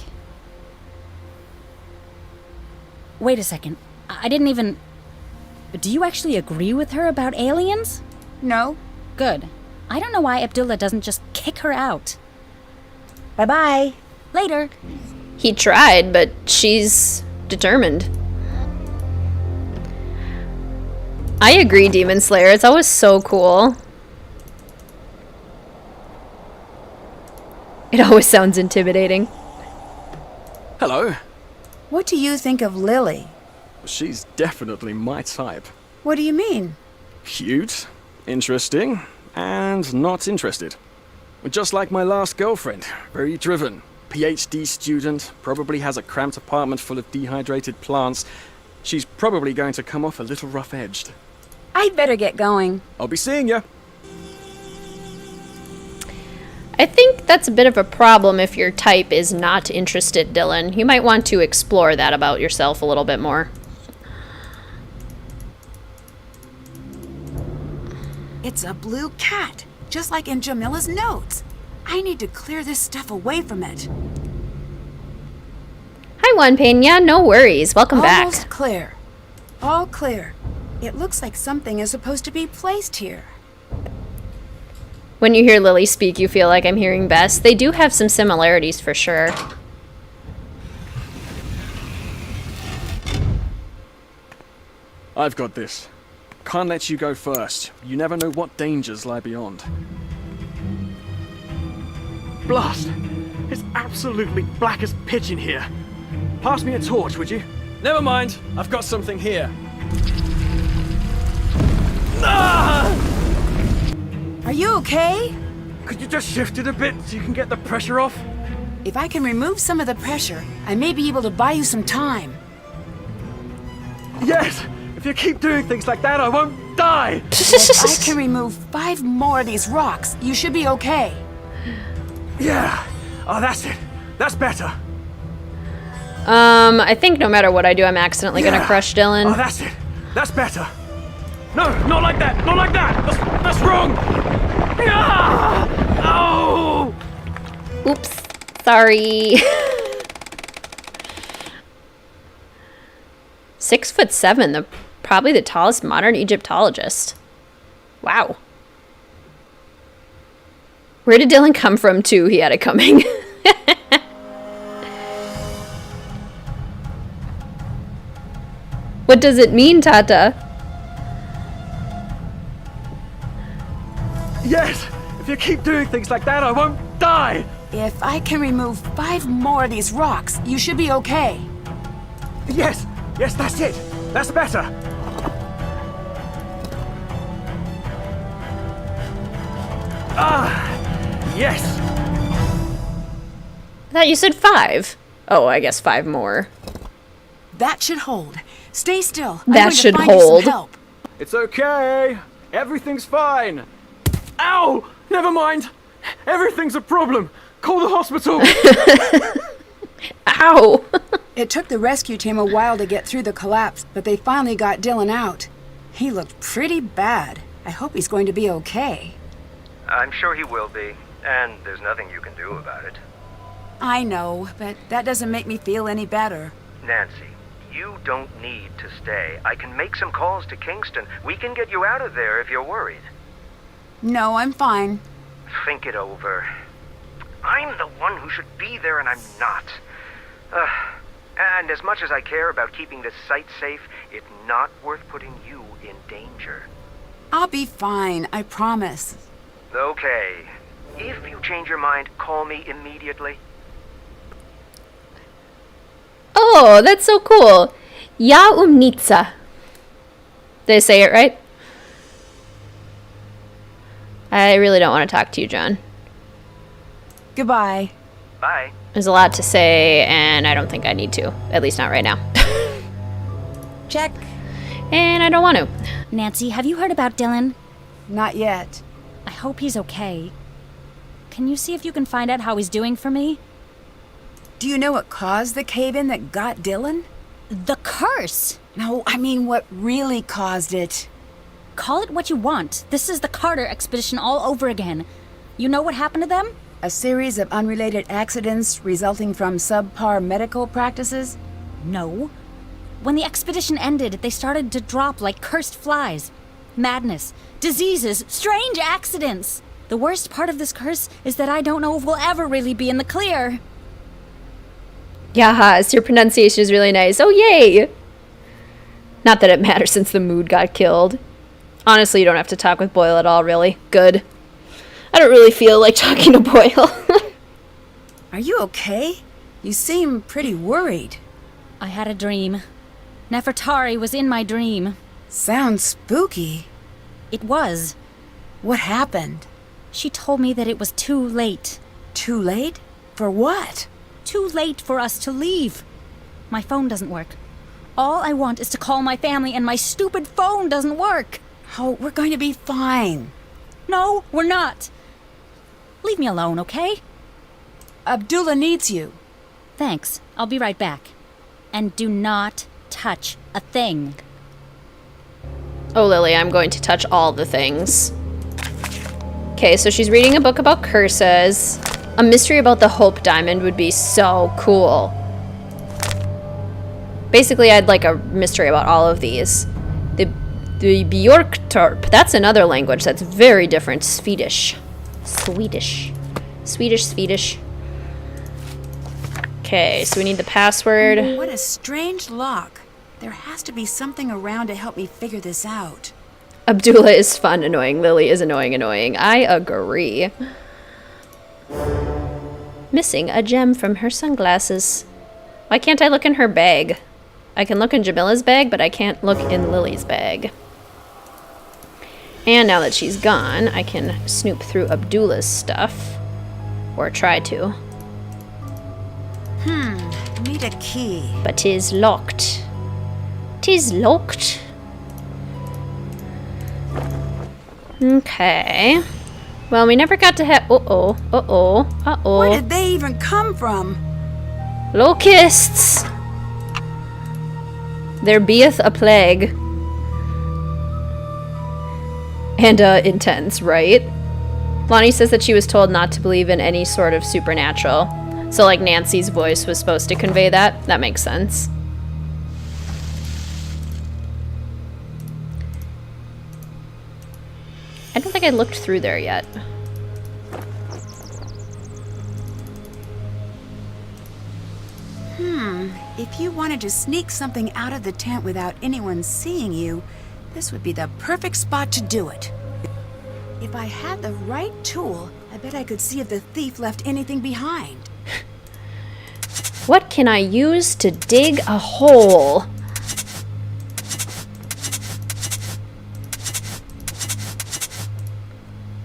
Wait a second. I didn't even... Do you actually agree with her about aliens? No. Good. I don't know why Abdullah doesn't just kick her out. Bye-bye. Later. He tried, but she's determined. I agree, Demon Slayer. It's always so cool. It always sounds intimidating. Hello. What do you think of Lily? She's definitely my type. What do you mean? Cute, interesting, and not interested. Just like my last girlfriend. Very driven. PhD student, probably has a cramped apartment full of dehydrated plants. She's probably going to come off a little rough-edged. I'd better get going. I'll be seeing ya. I think that's a bit of a problem if your type is not interested, Dylan. You might want to explore that about yourself a little bit more. It's a blue cat, just like in Jamila's notes. I need to clear this stuff away from it. Hi, Juan Peña. No worries. Welcome Almost back. clear. All clear. It looks like something is supposed to be placed here. When you hear Lily speak, you feel like I'm hearing Bess. They do have some similarities for sure. I've got this. Can't let you go first. You never know what dangers lie beyond. Blast! It's absolutely black as pitch in here. Pass me a torch, would you? Never mind. I've got something here. Ah! Are you okay? Could you just shift it a bit so you can get the pressure off? If I can remove some of the pressure, I may be able to buy you some time. Yes! If you keep doing things like that, I won't die! If I can remove 5 more of these rocks, you should be okay. Yeah! Oh, that's it. That's better. I think no matter what I do, I'm accidentally gonna crush Dylan. Oh, that's it. That's better. No, not like that. Not like that. That's wrong. Ah! Oh! Oops. Sorry. 6'7", probably the tallest modern Egyptologist. Wow. Where did Dylan come from, too? He had it coming. What does it mean, Tata? Yes! If you keep doing things like that, I won't die! If I can remove 5 more of these rocks, you should be okay. Yes! Yes, that's it! That's better! Ah! Yes! I thought you said 5. Oh, I guess 5 more. That should hold. Stay still. That I'm going should to find you hold. some help. It's okay! Everything's fine! Ow! Never mind! Everything's a problem! Call the hospital! Ow! It took the rescue team a while to get through the collapse, but they finally got Dylan out. He looked pretty bad. I hope he's going to be okay. I'm sure he will be, and there's nothing you can do about it. I know, but that doesn't make me feel any better. Nancy, you don't need to stay. I can make some calls to Kingston. We can get you out of there if you're worried. No, I'm fine. Think it over. I'm the one who should be there, and I'm not. And as much as I care about keeping this site safe, it's not worth putting you in danger. I'll be fine, I promise. Okay. If you change your mind, call me immediately. Oh, that's so cool. Ja umnica. Did I say it right? I really don't want to talk to you, John. Goodbye. Bye. There's a lot to say, and I don't think I need to. At least not right now. Check. And I don't want to. Nancy, have you heard about Dylan? Not yet. I hope he's okay. Can you see if you can find out how he's doing for me? Do you know what caused the cave-in that got Dylan? The curse! No, I mean what really caused it. Call it what you want. This is the Carter expedition all over again. You know what happened to them? A series of unrelated accidents resulting from subpar medical practices? No. When the expedition ended, they started to drop like cursed flies. Madness, diseases, strange accidents. The worst part of this curse is that I don't know if we'll ever really be in the clear. Yahas, your pronunciation is really nice. Oh, yay! Not that it matters since the mood got killed. Honestly, you don't have to talk with Boyle at all, really. Good. I don't really feel like talking to Boyle. Are you okay? You seem pretty worried. I had a dream. Nefertari was in my dream. Sounds spooky. It was. What happened? She told me that it was too late. Too late? For what? Too late for us to leave. My phone doesn't work. All I want is to call my family, and my stupid phone doesn't work. Oh, we're going to be fine. No, we're not. Leave me alone, okay? Abdullah needs you. Thanks. I'll be right back. And do not touch a thing. Oh, Lily, I'm going to touch all the things. Okay, so she's reading a book about curses. A mystery about the Hope Diamond would be so cool. Basically, I'd like a mystery about all of these. The Bjorktorp. That's another language that's very different. Swedish. Swedish. Okay, so we need the password. What a strange lock. There has to be something around to help me figure this out. Abdullah is fun, annoying. Lily is annoying. I agree. Missing a gem from her sunglasses. Why can't I look in her bag? I can look in Jamila's bag, but I can't look in Lily's bag. And now that she's gone, I can snoop through Abdullah's stuff. Or try to. Need a key. But 'tis locked. 'Tis locked. Okay. Well, we never got to have... Where did they even come from? Locusts! There beeth a plague. And, intense, right? Lonnie says that she was told not to believe in any sort of supernatural. So, like, Nancy's voice was supposed to convey that. That makes sense. I looked through there yet. If you wanted to sneak something out of the tent without anyone seeing you, this would be the perfect spot to do it. If I had the right tool, I bet I could see if the thief left anything behind. What can I use to dig a hole?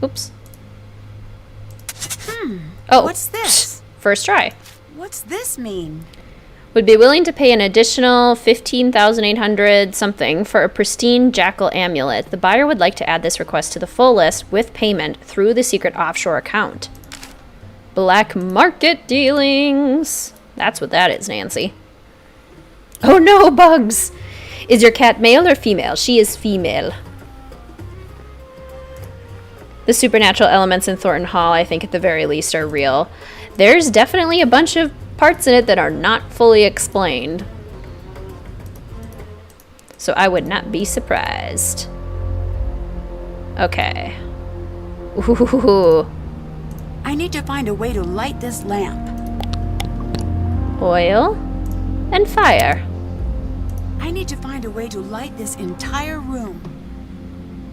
Oops. Oh. What's this? First try. What's this mean? Would be willing to pay an additional 15,800 something for a pristine jackal amulet. The buyer would like to add this request to the full list with payment through the secret offshore account. Black market dealings. That's what that is, Nancy. Oh no, bugs! Is your cat male or female? She is female. The supernatural elements in Thornton Hall, I think at the very least, are real. There's definitely a bunch of parts in it that are not fully explained. So I would not be surprised. Okay. Ooh. I need to find a way to light this lamp. Oil and fire. I need to find a way to light this entire room.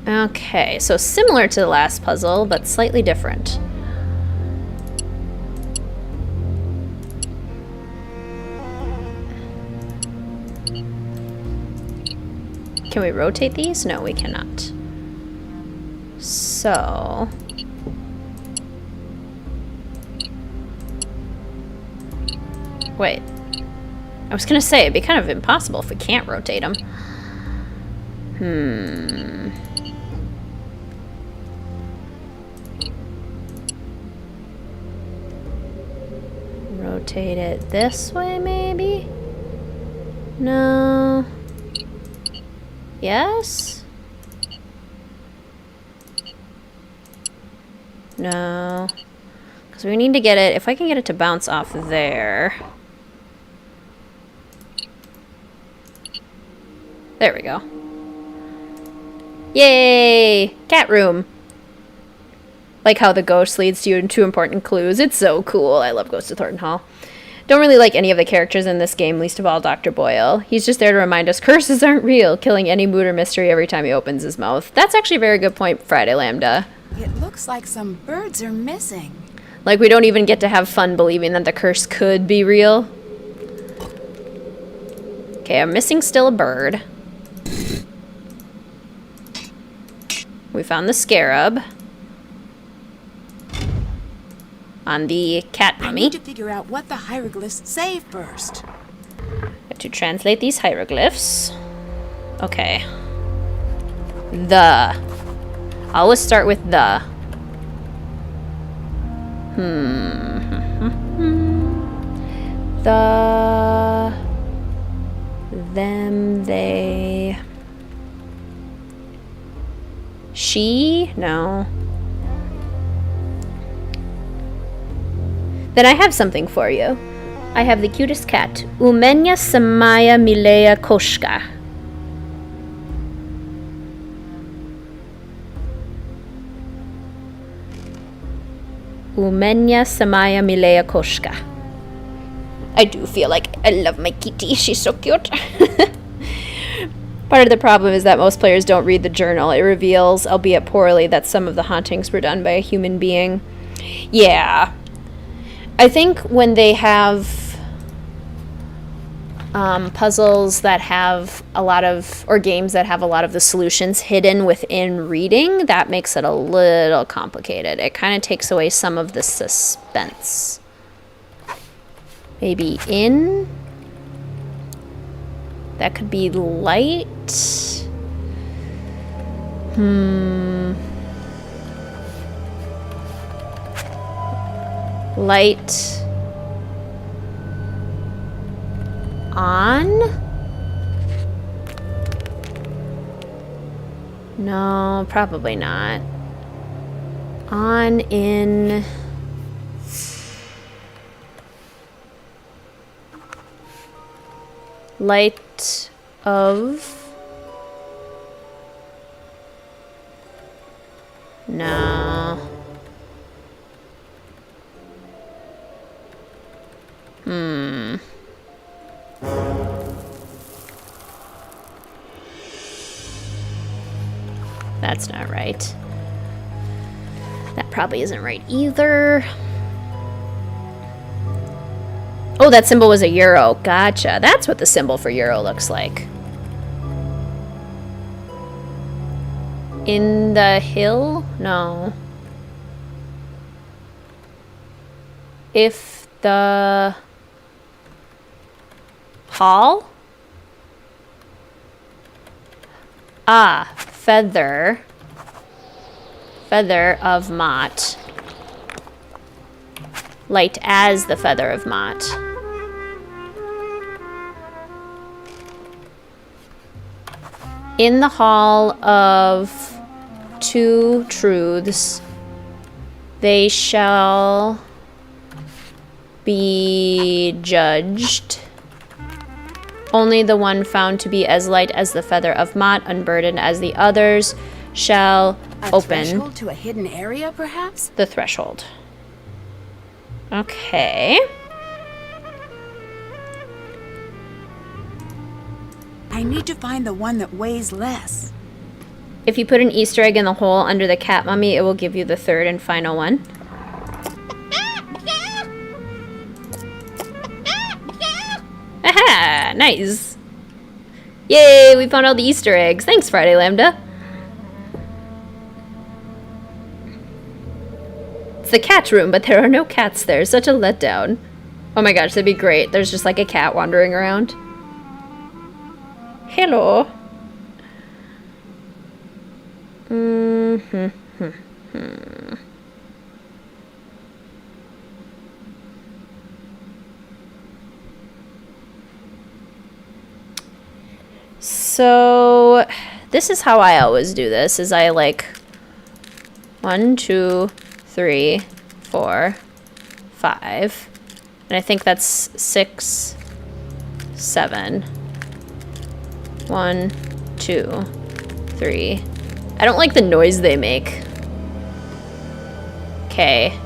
Okay, so similar to the last puzzle, but slightly different. Can we rotate these? No, we cannot. So... Wait. I was gonna say, it'd be kind of impossible if we can't rotate them. Rotate it this way, maybe? No. Yes? No. Because we need to get it, if I can get it to bounce off there. There we go. Yay! Cat room. Like how the ghost leads you to important clues. It's so cool. I love Ghost of Thornton Hall. Don't really like any of the characters in this game, least of all Dr. Boyle. He's just there to remind us curses aren't real, killing any mood or mystery every time he opens his mouth. That's actually a very good point, Friday Lambda. It looks like some birds are missing. Like we don't even get to have fun believing that the curse could be real. Okay, I'm missing still a bird. We found the scarab. On the cat mummy. I need to figure out what the hieroglyphs say first. Have to translate these hieroglyphs. Okay. The. Always start with the. The. Them, they. She? No. Then I have something for you. I have the cutest cat, Umenya Samaya Milea Koshka. Umenya Samaya Milea Koshka. I do feel like I love my kitty. She's so cute. Part of the problem is that most players don't read the journal. It reveals, albeit poorly, that some of the hauntings were done by a human being. Yeah. I think when they have puzzles that have a lot of, or games that have a lot of the solutions hidden within reading, that makes it a little complicated. It kind of takes away some of the suspense. Maybe in? That could be light. Light on? No, probably not. On in. Light of. No. That's not right. That probably isn't right either. Oh, that symbol was a euro. Gotcha. That's what the symbol for euro looks like. In the hill? No. If the hall? Ah, feather. Feather of Mott. Light as the feather of Mott. In the hall of two truths, they shall be judged. Only the one found to be as light as the feather of Mott, unburdened as the others, shall open threshold to a hidden area, perhaps? the threshold. Okay. I need to find the one that weighs less. If you put an Easter egg in the hole under the cat mummy, it will give you the third and final one. Aha! Nice. Yay, we found all the Easter eggs. Thanks, Friday Lambda. It's the cat room, but there are no cats there. Such a letdown. Oh my gosh, that'd be great. There's just like a cat wandering around. Hello. So this is how I always do this, is I like 1, 2, 3, 4, 5, and I think that's 6, 7. 1, 2, 3. I don't like the noise they make. Okay.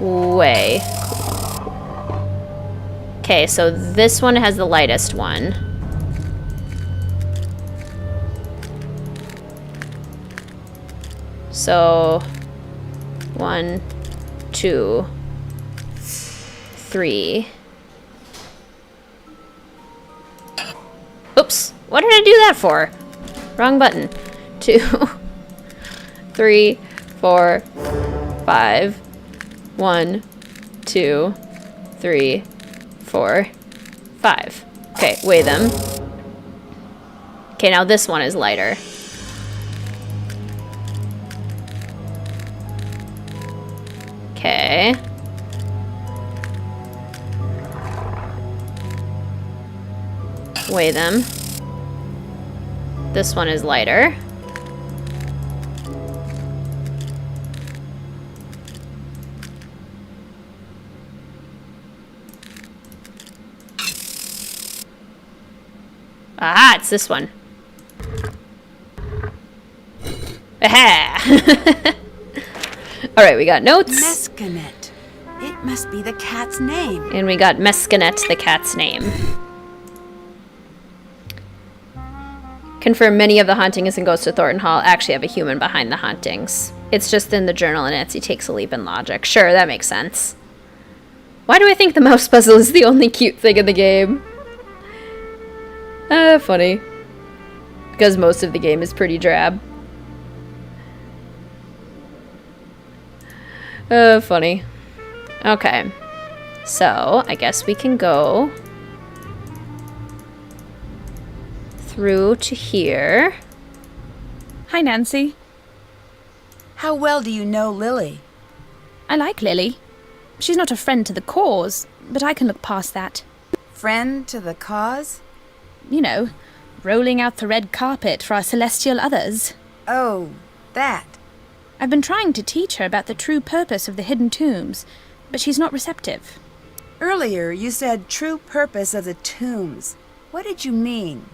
Way. Okay, so this one has the lightest one. So 1, 2, 3. Oops. What did I do that for? Wrong button. 2, 3, 4, 5. 1, 2, 3, 4, 5. Okay, weigh them. Okay, now this one is lighter. Okay. Weigh them. This one is lighter. Aha, it's this one. Aha! Alright, we got notes. Mescanet. It must be the cat's name. And we got Mescanet, the cat's name. Confirm many of the hauntings in Ghost of Thornton Hall actually have a human behind the hauntings. It's just in the journal and Nancy takes a leap in logic. Sure, that makes sense. Why do I think the mouse puzzle is the only cute thing in the game? Funny. Because most of the game is pretty drab. Funny. Okay. So, I guess we can go through to here. Hi, Nancy. How well do you know Lily? I like Lily. She's not a friend to the cause, but I can look past that. Friend to the cause? You know, rolling out the red carpet for our celestial others. Oh, that. I've been trying to teach her about the true purpose of the hidden tombs, but she's not receptive. Earlier, you said true purpose of the tombs. What did you mean?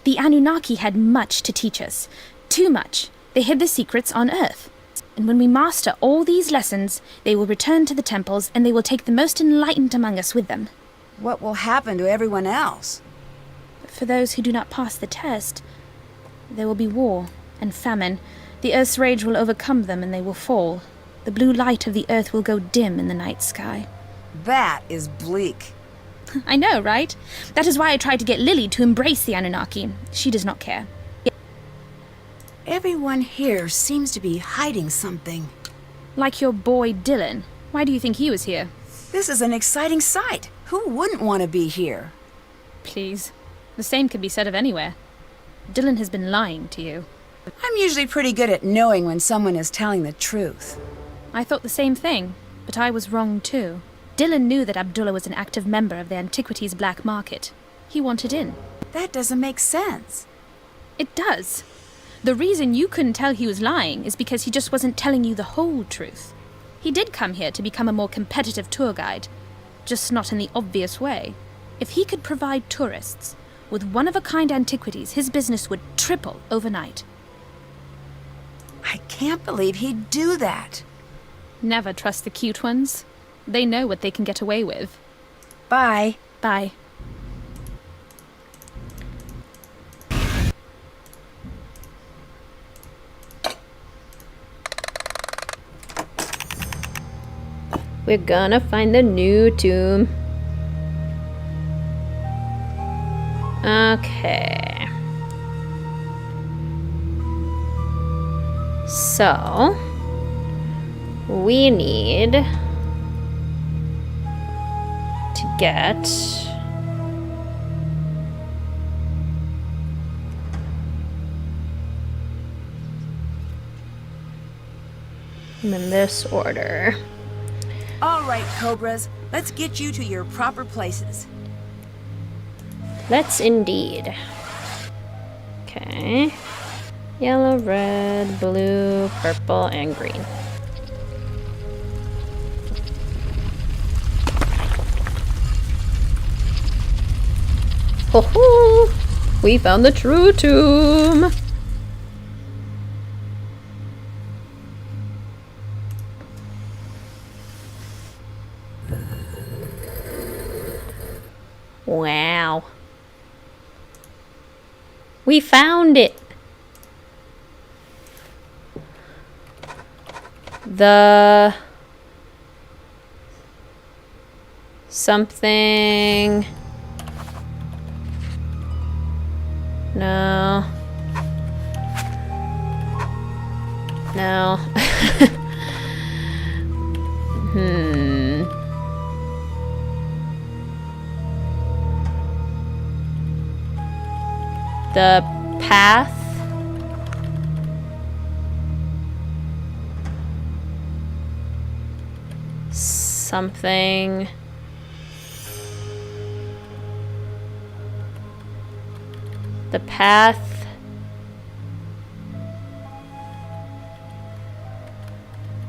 The Anunnaki had much to teach us. Too much. They hid the secrets on Earth. And when we master all these lessons, they will return to the temples, and they will take the most enlightened among us with them. What will happen to everyone else? But for those who do not pass the test, there will be war and famine. The Earth's rage will overcome them, and they will fall. The blue light of the Earth will go dim in the night sky. That is bleak. I know, right? That is why I tried to get Lily to embrace the Anunnaki. She does not care. Everyone here seems to be hiding something. Like your boy Dylan. Why do you think he was here? This is an exciting sight. Who wouldn't want to be here? Please. The same could be said of anywhere. Dylan has been lying to you. I'm usually pretty good at knowing when someone is telling the truth. I thought the same thing, but I was wrong too. Dylan knew that Abdullah was an active member of the antiquities black market. He wanted in. That doesn't make sense. It does. The reason you couldn't tell he was lying is because he just wasn't telling you the whole truth. He did come here to become a more competitive tour guide, just not in the obvious way. If he could provide tourists with one-of-a-kind antiquities, his business would triple overnight. I can't believe he'd do that. Never trust the cute ones. They know what they can get away with. Bye. Bye. We're gonna find the new tomb. Okay. So, we need to get them in this order. All right, Cobras. Let's get you to your proper places. Let's indeed. Okay. Yellow, red, blue, purple, and green. Ho ho! We found the true tomb! Wow. We found it! The... something... No. No. The path. Something. The path.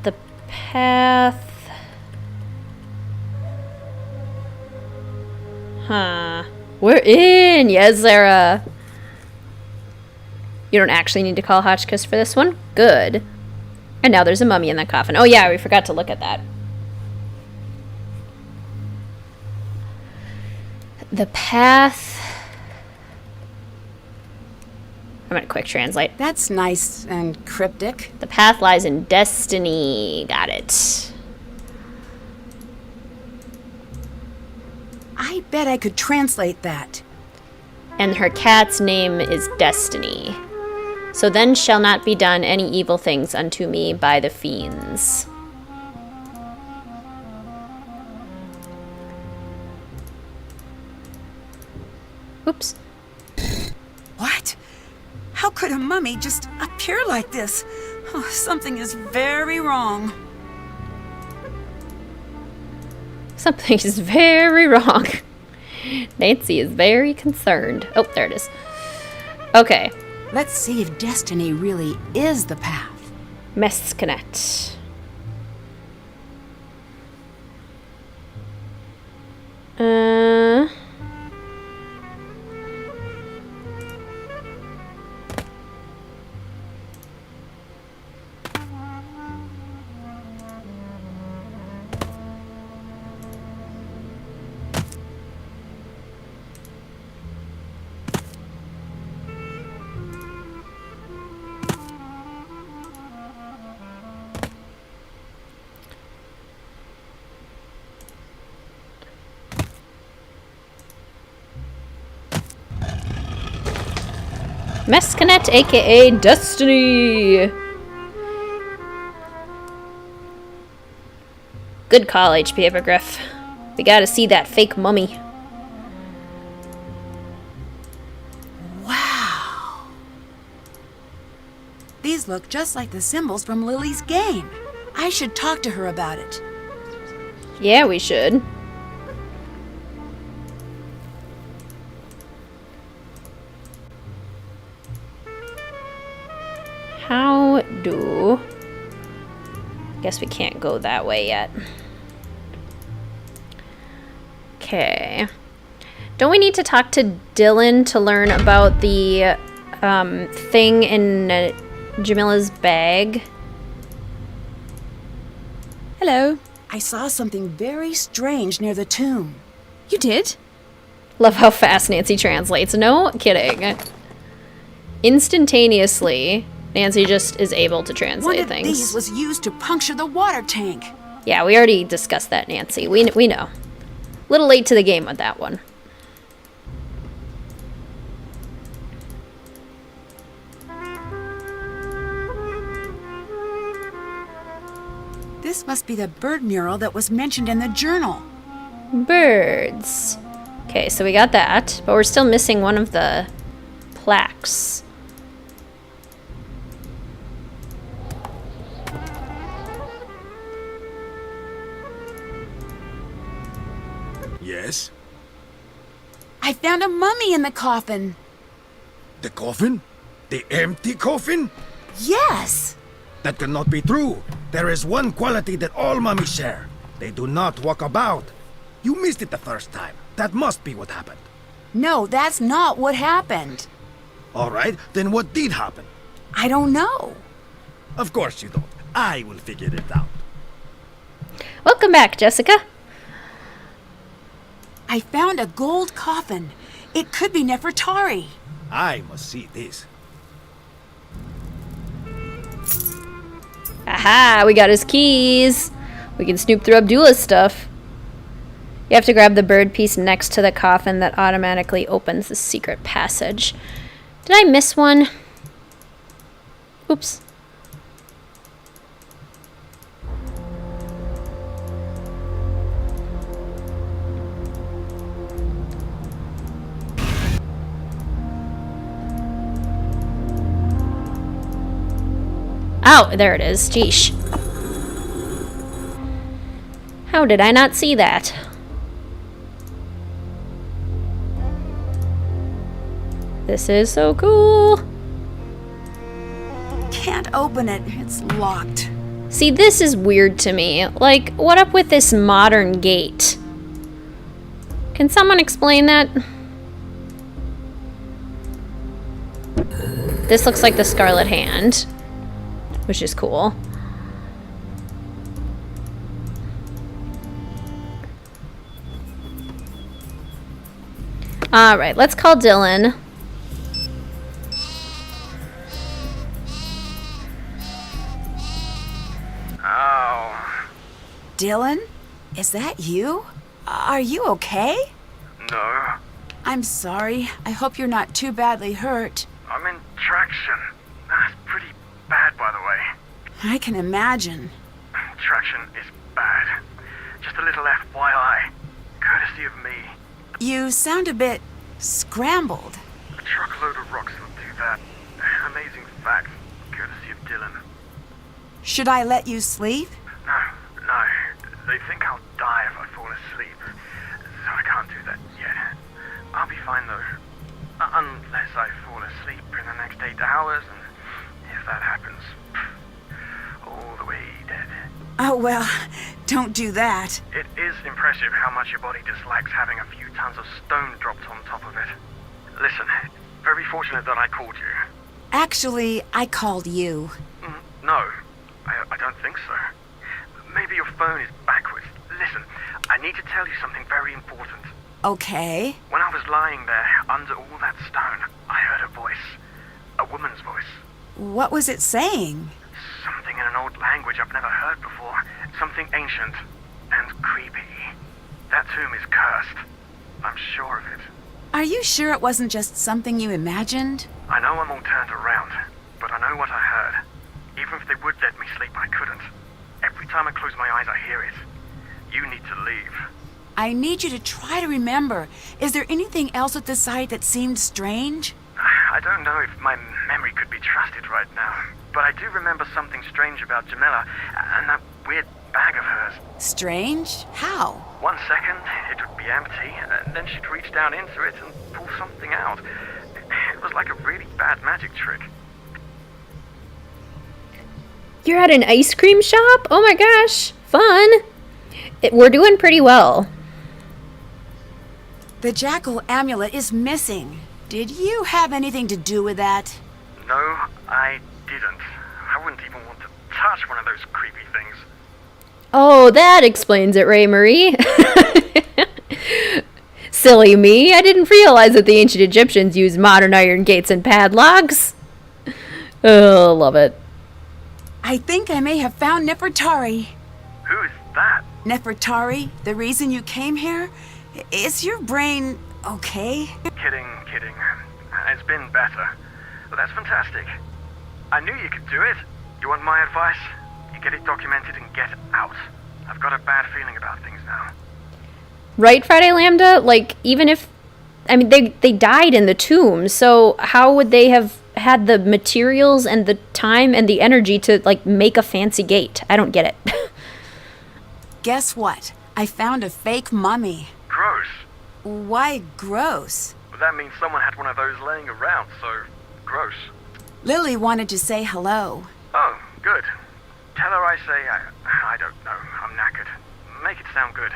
The path. Huh. We're in! Yes, Sarah! You don't actually need to call Hotchkiss for this one? Good. And now there's a mummy in that coffin. Oh yeah, we forgot to look at that. The path... I'm gonna quick translate. That's nice and cryptic. The path lies in destiny. Got it. I bet I could translate that. And her cat's name is Destiny. So then shall not be done any evil things unto me by the fiends. Oops. What? How could a mummy just appear like this? Oh, something is very wrong. Something is very wrong. Nancy is very concerned. Oh, there it is. Okay. Let's see if destiny really is the path. Mescanet. Senet, aka Destiny. Good call, HP Hippogriff. We gotta see that fake mummy. Wow. These look just like the symbols from Lily's game. I should talk to her about it. Yeah, we should. How do... Guess we can't go that way yet. Okay. Don't we need to talk to Dylan to learn about the thing in Jamila's bag? Hello. I saw something very strange near the tomb. You did? Love how fast Nancy translates. No kidding. Instantaneously, Nancy just is able to One translate of things. these was used to puncture the water tank. Yeah, we already discussed that, Nancy. We know. Little late to the game with that one. This must be the bird mural that was mentioned in the journal. Birds. Okay, so we got that, but we're still missing one of the plaques. Yes? I found a mummy in the coffin. The coffin? The empty coffin? Yes! That cannot be true. There is one quality that all mummies share. They do not walk about. You missed it the first time. That must be what happened. No, that's not what happened. All right, then what did happen? I don't know. Of course you don't. I will figure it out. Welcome back, Jessica. I found a gold coffin. It could be Nefertari. I must see this. Aha, we got his keys. We can snoop through Abdullah's stuff. You have to grab the bird piece next to the coffin that automatically opens the secret passage. Did I miss one? Oops. Oh, there it is. Jeesh. How did I not see that? This is so cool. Can't open it. It's locked. See, this is weird to me. Like, what up with this modern gate? Can someone explain that? This looks like the Scarlet Hand, which is cool. Alright, let's call Dylan. Oh. Dylan? Is that you? Are you okay? No. I'm sorry. I hope you're not too badly hurt. I'm in traction. That's pretty bad, by the way. I can imagine. Traction is bad. Just a little FYI. Courtesy of me. You sound a bit scrambled. A truckload of rocks will do that. Amazing fact. Courtesy of Dylan. Should I let you sleep? No. They think I'll die if I fall asleep. So I can't do that yet. I'll be fine though. Unless I fall asleep in the next 8 hours, and if that happens, all the way dead. Oh, well, don't do that. It is impressive how much your body dislikes having a few tons of stone dropped on top of it. Listen, very fortunate that I called you. Actually, I called you. No, I don't think so. Maybe your phone is backwards. Listen, I need to tell you something very important. Okay. When I was lying there under all that stone, I heard a voice. A woman's voice. What was it saying? Something in an old language I've never heard before. Something ancient and creepy. That tomb is cursed. I'm sure of it. Are you sure it wasn't just something you imagined? I know one all turned around, but I know what I heard. Even if they would let me sleep, I couldn't. Every time I close my eyes, I hear it. You need to leave. I need you to try to remember. Is there anything else at the site that seemed strange? I don't know if my memory could be trusted right now, but I do remember something strange about Jamila and that weird bag of hers. Strange? How? 1 second, it would be empty, and then she'd reach down into it and pull something out. It was like a really bad magic trick. You're at an ice cream shop? Oh my gosh, fun. We're doing pretty well. The jackal amulet is missing. Did you have anything to do with that? No, I didn't. I wouldn't even want to touch one of those creepy things. Oh, that explains it, Ray Marie. Silly me, I didn't realize that the ancient Egyptians used modern iron gates and padlocks. Oh, love it. I think I may have found Nefertari. Who is that? Nefertari, the reason you came here? Is your brain okay? Kidding. It's been better. But that's fantastic. I knew you could do it. You want my advice? You get it documented and get out. I've got a bad feeling about things now. Right, Friday Lambda? Like, even if... I mean, they died in the tomb, so how would they have had the materials and the time and the energy to, like, make a fancy gate? I don't get it. Guess what? I found a fake mummy. Gross. Why gross? But that means someone had one of those laying around, so gross. Lily wanted to say hello. Oh, good. Tell her I say I don't know. I'm knackered. Make it sound good.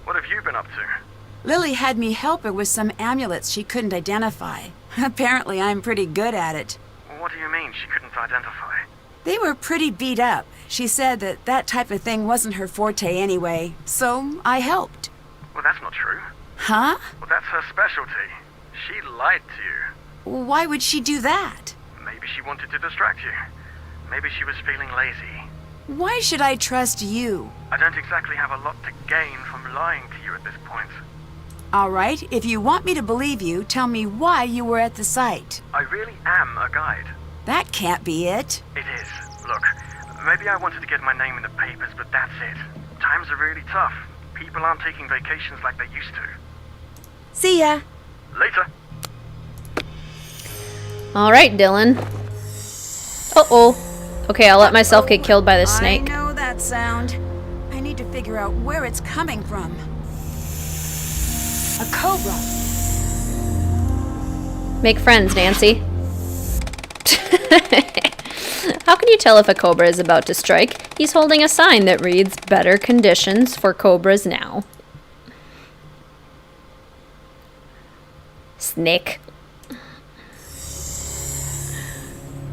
What have you been up to? Lily had me help her with some amulets she couldn't identify. Apparently I'm pretty good at it. What do you mean she couldn't identify? They were pretty beat up. She said that type of thing wasn't her forte anyway, so I helped. Well, that's not true. Huh? Well, that's her specialty. She lied to you. Why would she do that? Maybe she wanted to distract you. Maybe she was feeling lazy. Why should I trust you? I don't exactly have a lot to gain from lying to you at this point. All right, if you want me to believe you, tell me why you were at the site. I really am a guide. That can't be it. It is. Look, maybe I wanted to get my name in the papers, but that's it. Times are really tough. People aren't taking vacations like they used to. See ya. Later. All right, Dylan. Uh-oh. Okay, I'll let myself get killed by this snake. I know that sound. I need to figure out where it's coming from. A cobra. Make friends, Nancy. How can you tell if a cobra is about to strike? He's holding a sign that reads, "Better conditions for cobras now." Snake.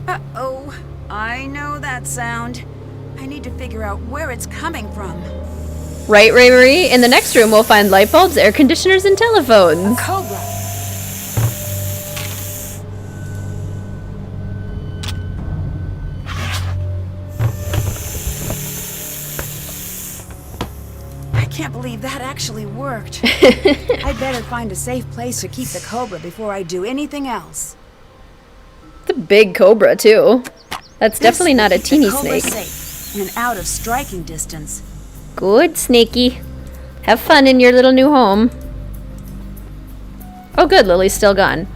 Uh-oh. I know that sound. I need to figure out where it's coming from. Right, Ray Marie? In the next room, we'll find light bulbs, air conditioners, and telephones. A cobra. I can't believe that actually worked. I'd better find a safe place to keep the cobra before I do anything else. It's a big cobra, too. That's definitely not a teeny snake. Safe and out of striking distance. Good, Snakey. Have fun in your little new home. Oh, good, Lily's still gone.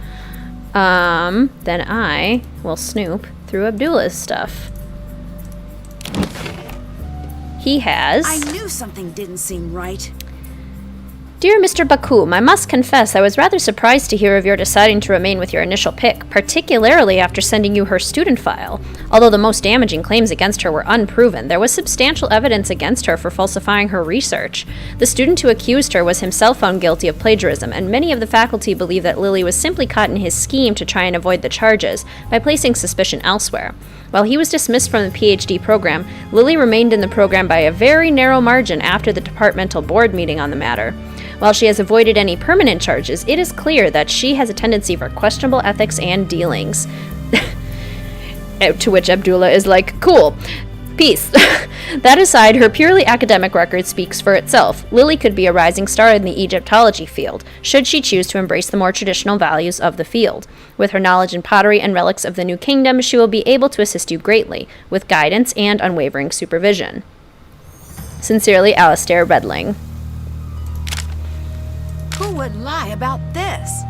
Then I will snoop through Abdullah's stuff. He has... I knew something didn't seem right. Dear Mr. Bakum, I must confess I was rather surprised to hear of your deciding to remain with your initial pick, particularly after sending you her student file. Although the most damaging claims against her were unproven, there was substantial evidence against her for falsifying her research. The student who accused her was himself found guilty of plagiarism, and many of the faculty believe that Lily was simply caught in his scheme to try and avoid the charges by placing suspicion elsewhere. While he was dismissed from the PhD program, Lily remained in the program by a very narrow margin after the departmental board meeting on the matter. While she has avoided any permanent charges, it is clear that she has a tendency for questionable ethics and dealings. To which Abdullah is like, cool. Peace. That aside, her purely academic record speaks for itself. Lily could be a rising star in the Egyptology field, should she choose to embrace the more traditional values of the field. With her knowledge in pottery and relics of the New Kingdom, she will be able to assist you greatly, with guidance and unwavering supervision. Sincerely, Alistair Redling. Who would lie about this?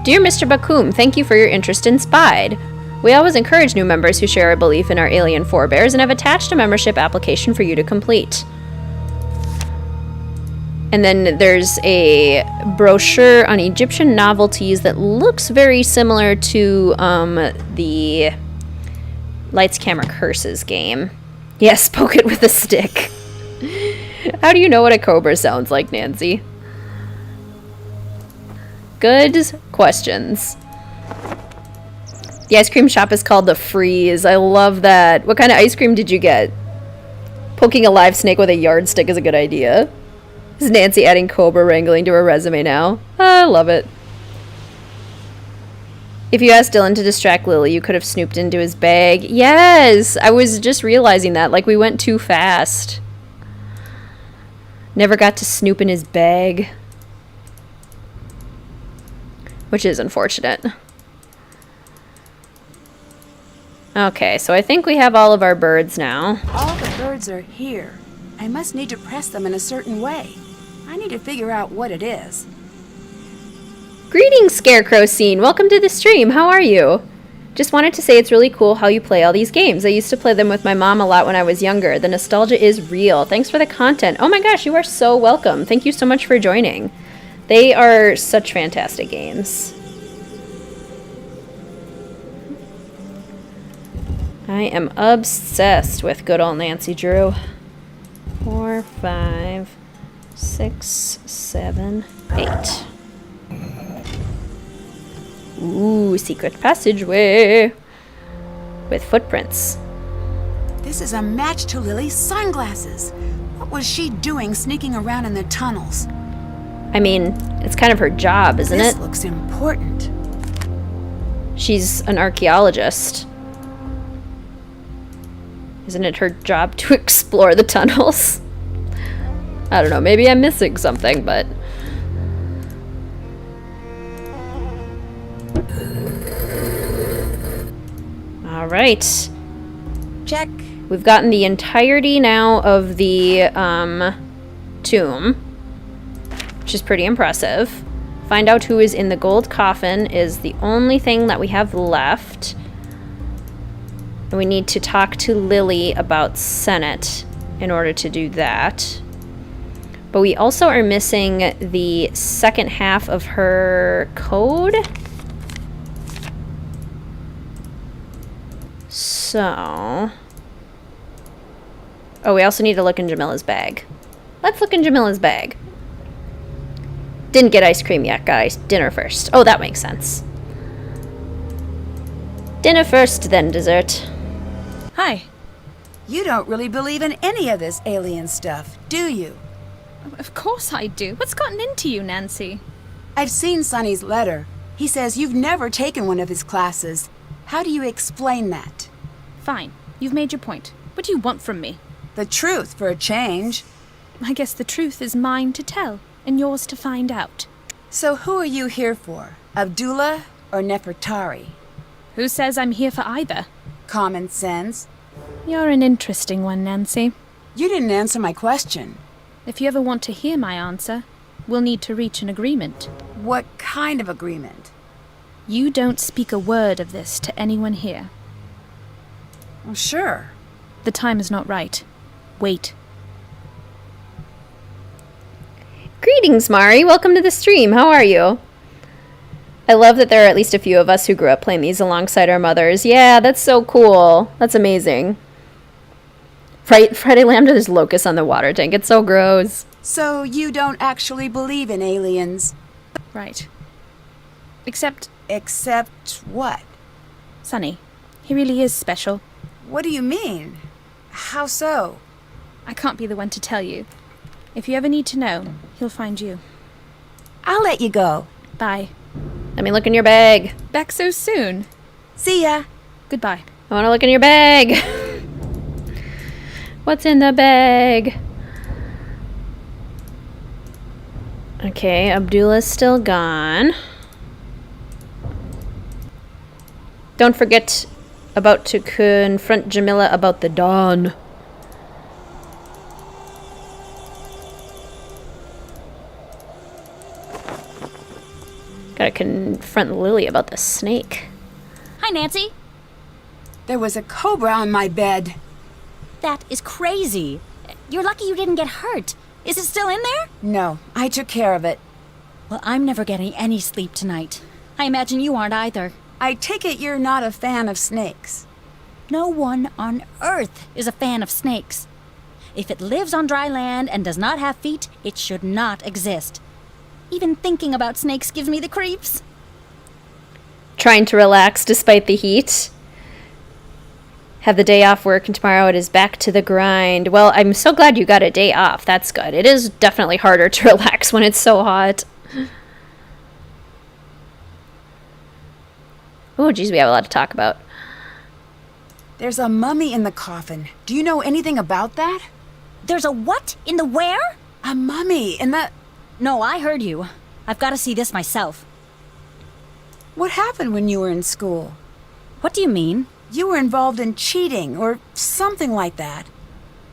Dear Mr. Bakum, thank you for your interest in Spide. We always encourage new members who share a belief in our alien forebears and have attached a membership application for you to complete. And then there's a brochure on Egyptian novelties that looks very similar to the Lights, Camera, Curses game. Yes, poke it with a stick. How do you know what a cobra sounds like, Nancy? Good questions. The ice cream shop is called the Freeze. I love that. What kind of ice cream did you get? Poking a live snake with a yardstick is a good idea. Is Nancy adding cobra wrangling to her resume now? I love it. If you asked Dylan to distract Lily, you could have snooped into his bag. Yes! I was just realizing that. Like, we went too fast. Never got to snoop in his bag. Which is unfortunate. Okay, so I think we have all of our birds now. All the birds are here. I must need to press them in a certain way. I need to figure out what it is. Greetings, Scarecrow Scene. Welcome to the stream. How are you? Just wanted to say it's really cool how you play all these games. I used to play them with my mom a lot when I was younger. The nostalgia is real. Thanks for the content. Oh my gosh, you are so welcome. Thank you so much for joining. They are such fantastic games. I am obsessed with good old Nancy Drew. 4, 5, 6, 7, 8. Ooh, secret passageway with footprints. This is a match to Lily's sunglasses. What was she doing sneaking around in the tunnels? I mean, it's kind of her job, isn't it? This looks important. She's an archaeologist. Isn't it her job to explore the tunnels? I don't know, maybe I'm missing something, but... Alright. Check. We've gotten the entirety now of the tomb, which is pretty impressive. Find out who is in the gold coffin is the only thing that we have left. And we need to talk to Lily about Senet in order to do that. But we also are missing the second half of her code. So... Oh, we also need to look in Jamila's bag. Let's look in Jamila's bag. Didn't get ice cream yet, guys. Dinner first. Oh, that makes sense. Dinner first, then dessert. Hi. You don't really believe in any of this alien stuff, do you? Of course I do. What's gotten into you, Nancy? I've seen Sonny's letter. He says you've never taken one of his classes. How do you explain that? Fine. You've made your point. What do you want from me? The truth, for a change. I guess the truth is mine to tell, and yours to find out. So who are you here for? Abdullah or Nefertari? Who says I'm here for either? Common sense. You're an interesting one, Nancy. You didn't answer my question. If you ever want to hear my answer, we'll need to reach an agreement. What kind of agreement? You don't speak a word of this to anyone here. Oh, sure. The time is not right. Wait. Greetings, Mari. Welcome to the stream. How are you? I love that there are at least a few of us who grew up playing these alongside our mothers. Yeah, that's so cool. That's amazing. Friday Lambda, there's locusts on the water tank. It's so gross. So you don't actually believe in aliens? Right. Except what? Sonny. He really is special. What do you mean? How so? I can't be the one to tell you. If you ever need to know, he'll find you. I'll let you go. Bye. Let me look in your bag. Back so soon. See ya. Goodbye. I want to look in your bag. What's in the bag? Okay, Abdullah's still gone. Don't forget about to confront Jamila about the dawn. Gotta confront Lily about the snake. Hi, Nancy. There was a cobra on my bed. That is crazy. You're lucky you didn't get hurt. Is it still in there? No, I took care of it. Well, I'm never getting any sleep tonight. I imagine you aren't either. I take it you're not a fan of snakes. No one on Earth is a fan of snakes. If it lives on dry land and does not have feet, it should not exist. Even thinking about snakes gives me the creeps. Trying to relax despite the heat. Have the day off work and tomorrow it is back to the grind. Well, I'm so glad you got a day off. That's good. It is definitely harder to relax when it's so hot. Oh, geez, we have a lot to talk about. There's a mummy in the coffin. Do you know anything about that? There's a what in the where? A mummy in the... No, I heard you. I've got to see this myself. What happened when you were in school? What do you mean? You were involved in cheating or something like that.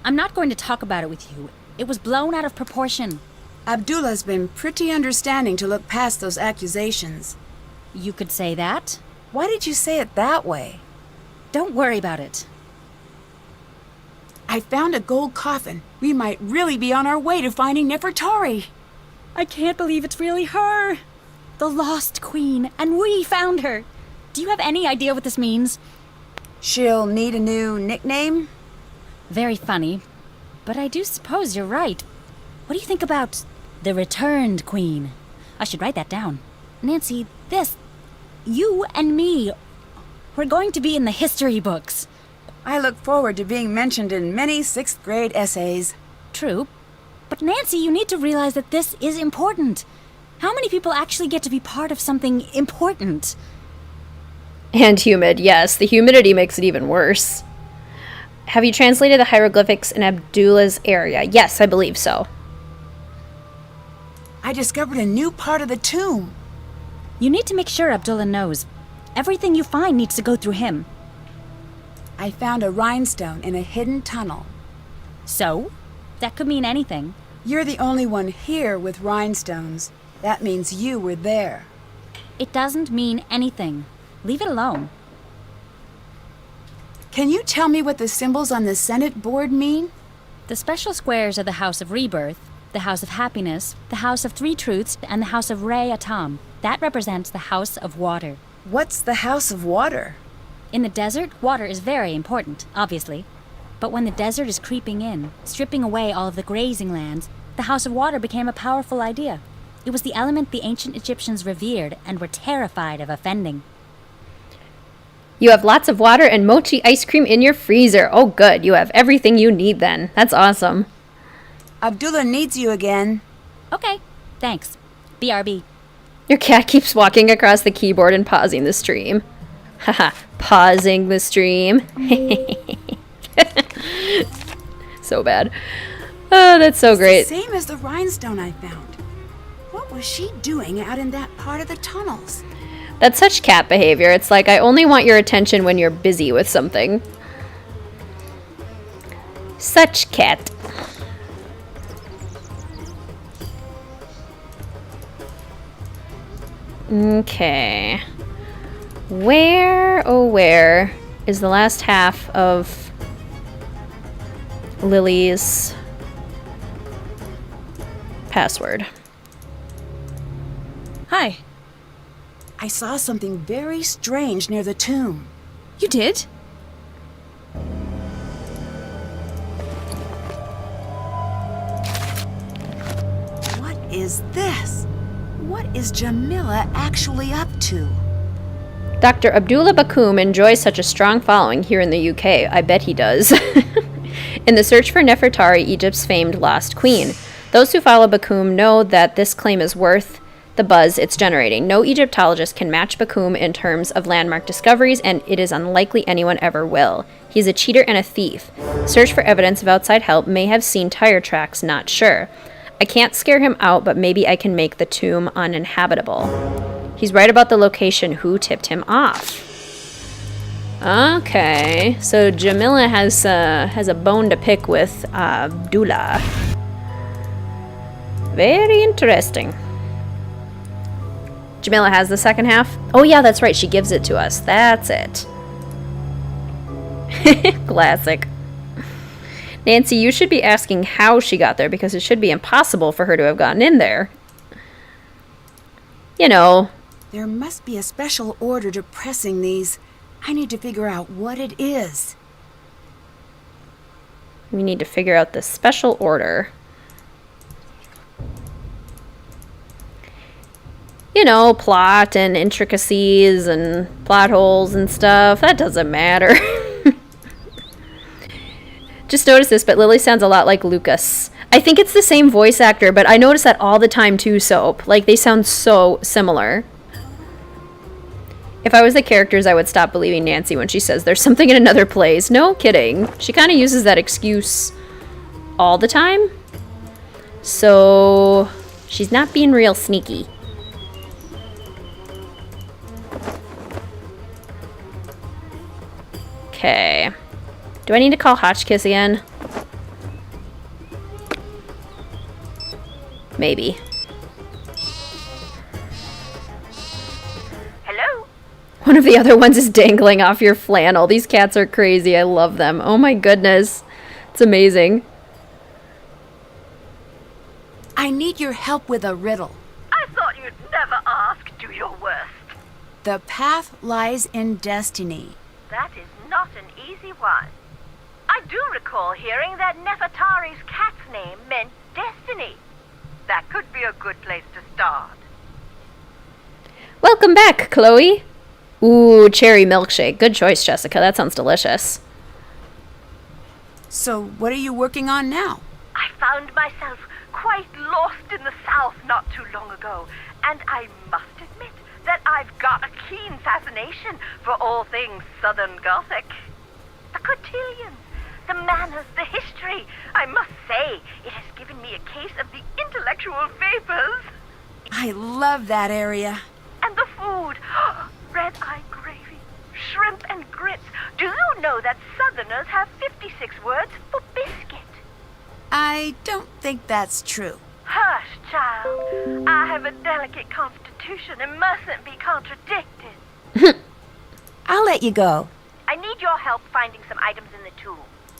I'm not going to talk about it with you. It was blown out of proportion. Abdullah's been pretty understanding to look past those accusations. You could say that. Why did you say it that way? Don't worry about it. I found a gold coffin. We might really be on our way to finding Nefertari. I can't believe it's really her. The lost queen, and we found her. Do you have any idea what this means? She'll need a new nickname? Very funny. But I do suppose you're right. What do you think about the returned queen? I should write that down. Nancy, this... You and me... We're going to be in the history books. I look forward to being mentioned in many 6th grade essays. True. But Nancy, you need to realize that this is important. How many people actually get to be part of something important? And humid, yes. The humidity makes it even worse. Have you translated the hieroglyphics in Abdullah's area? Yes, I believe so. I discovered a new part of the tomb. You need to make sure Abdullah knows. Everything you find needs to go through him. I found a rhinestone in a hidden tunnel. So? That could mean anything. You're the only one here with rhinestones. That means you were there. It doesn't mean anything. Leave it alone. Can you tell me what the symbols on the Senet board mean? The special squares are the House of Rebirth, the House of Happiness, the House of Three Truths, and the House of Re Atom. That represents the House of Water. What's the House of Water? In the desert, water is very important, obviously. But when the desert is creeping in, stripping away all of the grazing lands, the House of Water became a powerful idea. It was the element the ancient Egyptians revered and were terrified of offending. You have lots of water and mochi ice cream in your freezer. Oh, good. You have everything you need then. That's awesome. Abdullah needs you again. Okay, thanks. BRB. Your cat keeps walking across the keyboard and pausing the stream. Haha, pausing the stream. So bad. Oh, that's so great. It's the same as the rhinestone I found. What was she doing out in that part of the tunnels? That's such cat behavior. It's like, I only want your attention when you're busy with something. Such cat. Okay. Where, oh where, is the last half of Lily's password? Hi. I saw something very strange near the tomb. You did? What is this? What is Jamila actually up to? Dr. Abdullah Bakum enjoys such a strong following here in the UK. I bet he does. In the search for Nefertari, Egypt's famed lost queen. Those who follow Bakum know that this claim is worth the buzz it's generating. No Egyptologist can match Bakum in terms of landmark discoveries, and it is unlikely anyone ever will. He's a cheater and a thief. Search for evidence of outside help. May have seen tire tracks, not sure. I can't scare him out, but maybe I can make the tomb uninhabitable. He's right about the location. Who tipped him off? Okay, so Jamila has a bone to pick with Abdullah. Very interesting. Jamila has the second half. Oh yeah, that's right. She gives it to us. That's it. Classic. Nancy, you should be asking how she got there, because it should be impossible for her to have gotten in there. You know. There must be a special order to pressing these. I need to figure out what it is. We need to figure out the special order. You know, plot and intricacies and plot holes and stuff. That doesn't matter. Just noticed this, but Lily sounds a lot like Lucas. I think it's the same voice actor, but I notice that all the time too, Soap. Like, they sound so similar. If I was the characters, I would stop believing Nancy when she says there's something in another place. No kidding. She kind of uses that excuse all the time. So, she's not being real sneaky. Okay. Do I need to call Hotchkiss again? Maybe. Hello? One of the other ones is dangling off your flannel. These cats are crazy. I love them. Oh my goodness. It's amazing. I need your help with a riddle. I thought you'd never ask do your worst. The path lies in destiny. That is not an easy one. I do recall hearing that Nefertari's cat's name meant destiny. That could be a good place to start. Welcome back, Chloe. Ooh, cherry milkshake. Good choice, Jessica. That sounds delicious. So, what are you working on now? I found myself quite lost in the South not too long ago, and I must admit that I've got a keen fascination for all things Southern Gothic. The cotillions, the manners, the history. I must say, it has given me a case of the intellectual vapors. I love that area. And the food. Red-eye gravy, shrimp and grits. Do you know that Southerners have 56 words for biscuit? I don't think that's true. Hush, child. I have a delicate constitution and mustn't be contradicted. I'll let you go. I need your help finding some items in the tomb.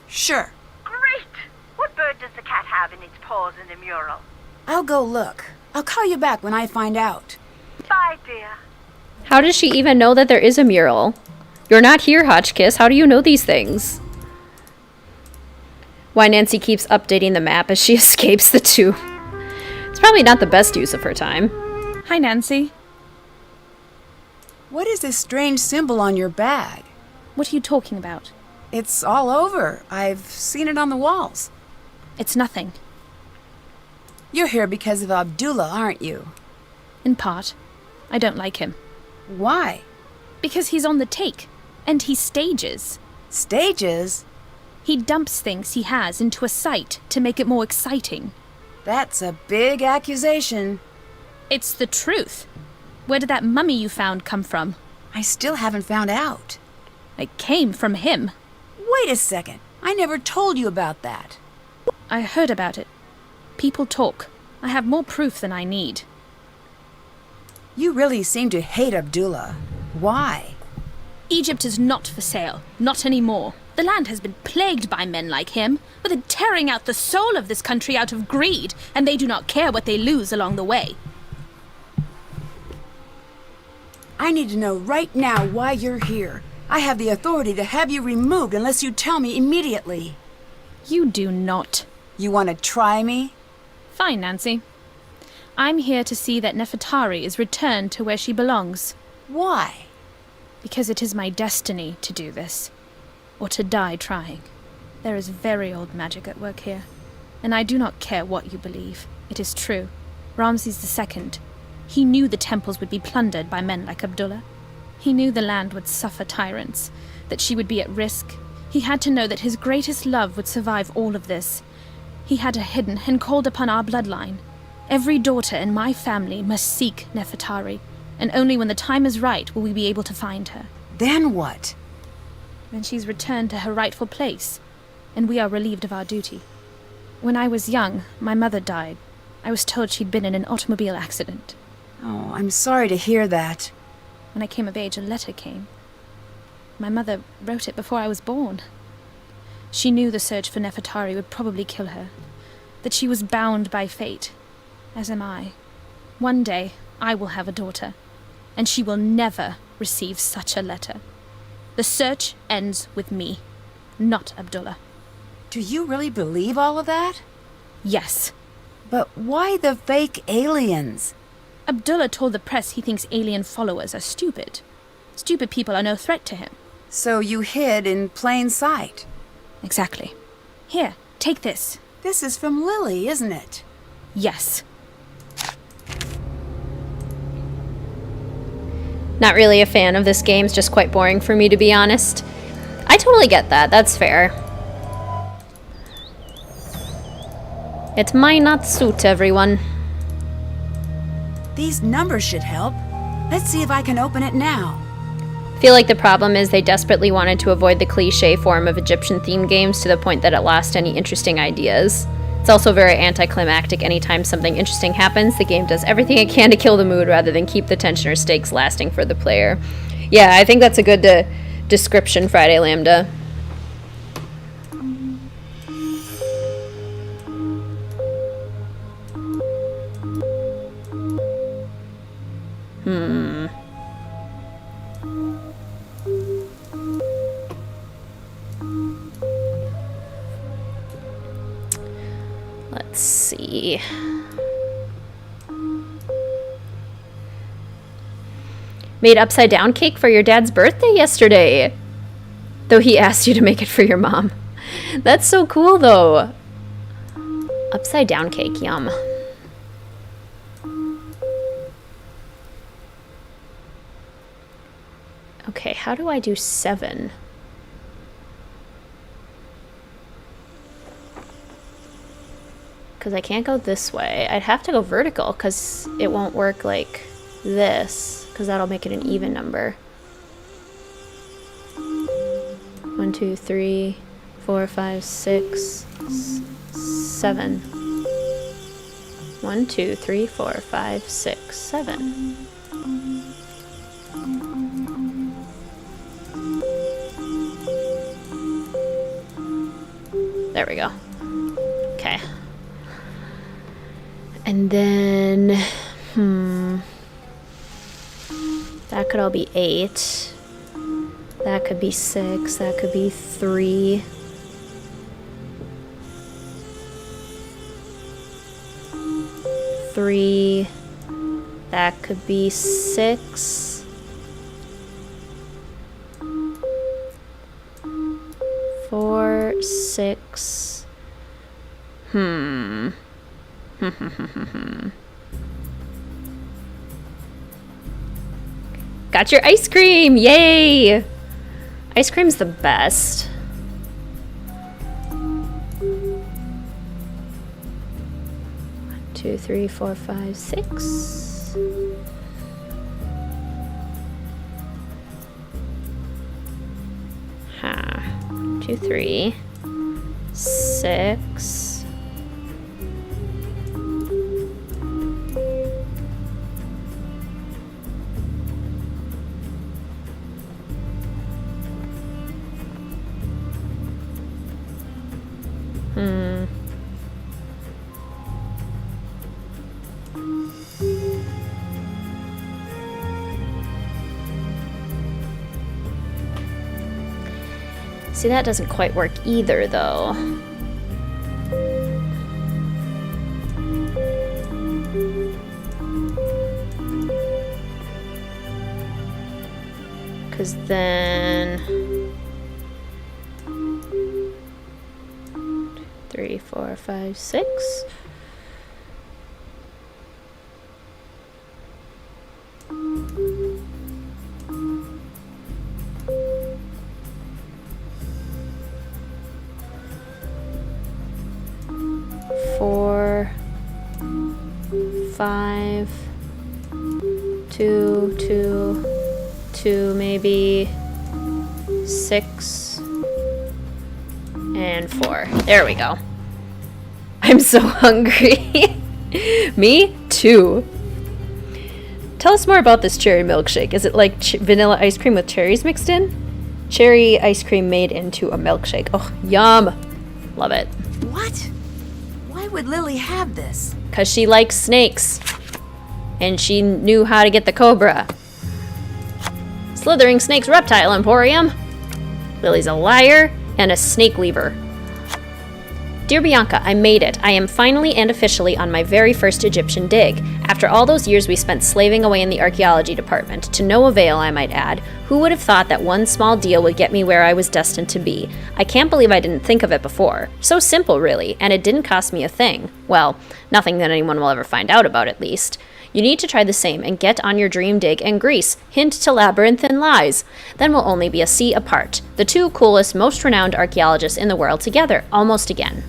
Sure. Great! What bird does the cat have in its paws in the mural? I'll go look. I'll call you back when I find out. Bye, dear. How does she even know that there is a mural? You're not here, Hotchkiss. How do you know these things? Why Nancy keeps updating the map as she escapes the tomb. It's probably not the best use of her time. Hi, Nancy. What is this strange symbol on your bag? What are you talking about? It's all over. I've seen it on the walls. It's nothing. You're here because of Abdullah, aren't you? In part. I don't like him. Why? Because he's on the take. And he stages. Stages? He dumps things he has into a site to make it more exciting. That's a big accusation. It's the truth. Where did that mummy you found come from? I still haven't found out. It came from him. Wait a second. I never told you about that. I heard about it. People talk. I have more proof than I need. You really seem to hate Abdullah. Why? Egypt is not for sale. Not anymore. The land has been plagued by men like him, with it tearing out the soul of this country out of greed, and they do not care what they lose along the way. I need to know right now why you're here. I have the authority to have you removed unless you tell me immediately. You do not. You want to try me? Fine, Nancy. I'm here to see that Nefertari is returned to where she belongs. Why? Because it is my destiny to do this. Or to die trying. There is very old magic at work here. And I do not care what you believe. It is true. Ramses II, He knew the temples would be plundered by men like Abdullah. He knew the land would suffer tyrants, that she would be at risk. He had to know that his greatest love would survive all of this. He had her hidden and called upon our bloodline. Every daughter in my family must seek Nefertari, and only when the time is right will we be able to find her. Then what? Then she's returned to her rightful place, and we are relieved of our duty. When I was young, my mother died. I was told she'd been in an automobile accident. Oh, I'm sorry to hear that. When I came of age, a letter came. My mother wrote it before I was born. She knew the search for Nefertari would probably kill her, that she was bound by fate, as am I. One day, I will have a daughter, and she will never receive such a letter. The search ends with me, not Abdullah. Do you really believe all of that? Yes. But why the fake aliens? Abdullah told the press he thinks alien followers are stupid. Stupid people are no threat to him. So you hid in plain sight? Exactly. Here, take this. This is from Lily, isn't it? Yes. Not really a fan of this game. It's just quite boring for me, to be honest. I totally get that. That's fair. It might not suit everyone. These numbers should help. Let's see if I can open it now. I feel like the problem is they desperately wanted to avoid the cliche form of Egyptian-themed games to the point that it lost any interesting ideas. It's also very anticlimactic. Anytime something interesting happens, the game does everything it can to kill the mood rather than keep the tension or stakes lasting for the player. Yeah, I think that's a good description, Friday Lambda. Let's see. Made upside down cake for your dad's birthday yesterday. Though he asked you to make it for your mom. That's so cool though. Upside down cake, yum. Okay, how do I do 7? Because I can't go this way. I'd have to go vertical because it won't work like this, because that'll make it an even number. 1, 2, 3, 4, 5, 6, 7. 1, 2, 3, 4, 5, 6, 7. There we go. Okay. And then, that could all be 8. That could be 6. That could be 3. That could be 6. 4, 6. Got your ice cream! Yay! Ice cream's the best. One, 2, 3, 4, 5, 6. Ha. 2, 3, 6. See, that doesn't quite work either, though. Because then... 3, 4, 5, 6. 5, 2, 2, 2, maybe 6, and 4. There we go. I'm so hungry. Me too. Tell us more about this cherry milkshake. Is it like vanilla ice cream with cherries mixed in? Cherry ice cream made into a milkshake. Oh, yum. Love it. What? Why would Lily have this? Because she likes snakes. And she knew how to get the cobra. Slithering Snake's Reptile Emporium. Lily's a liar and a snake lever. Dear Bianca, I made it. I am finally and officially on my very first Egyptian dig. After all those years we spent slaving away in the archaeology department, to no avail, I might add, who would have thought that one small deal would get me where I was destined to be? I can't believe I didn't think of it before. So simple, really, and it didn't cost me a thing. Well, nothing that anyone will ever find out about, at least. You need to try the same and get on your dream dig in Greece. Hint to labyrinth and lies. Then we'll only be a sea apart. The two coolest, most renowned archaeologists in the world together, almost again.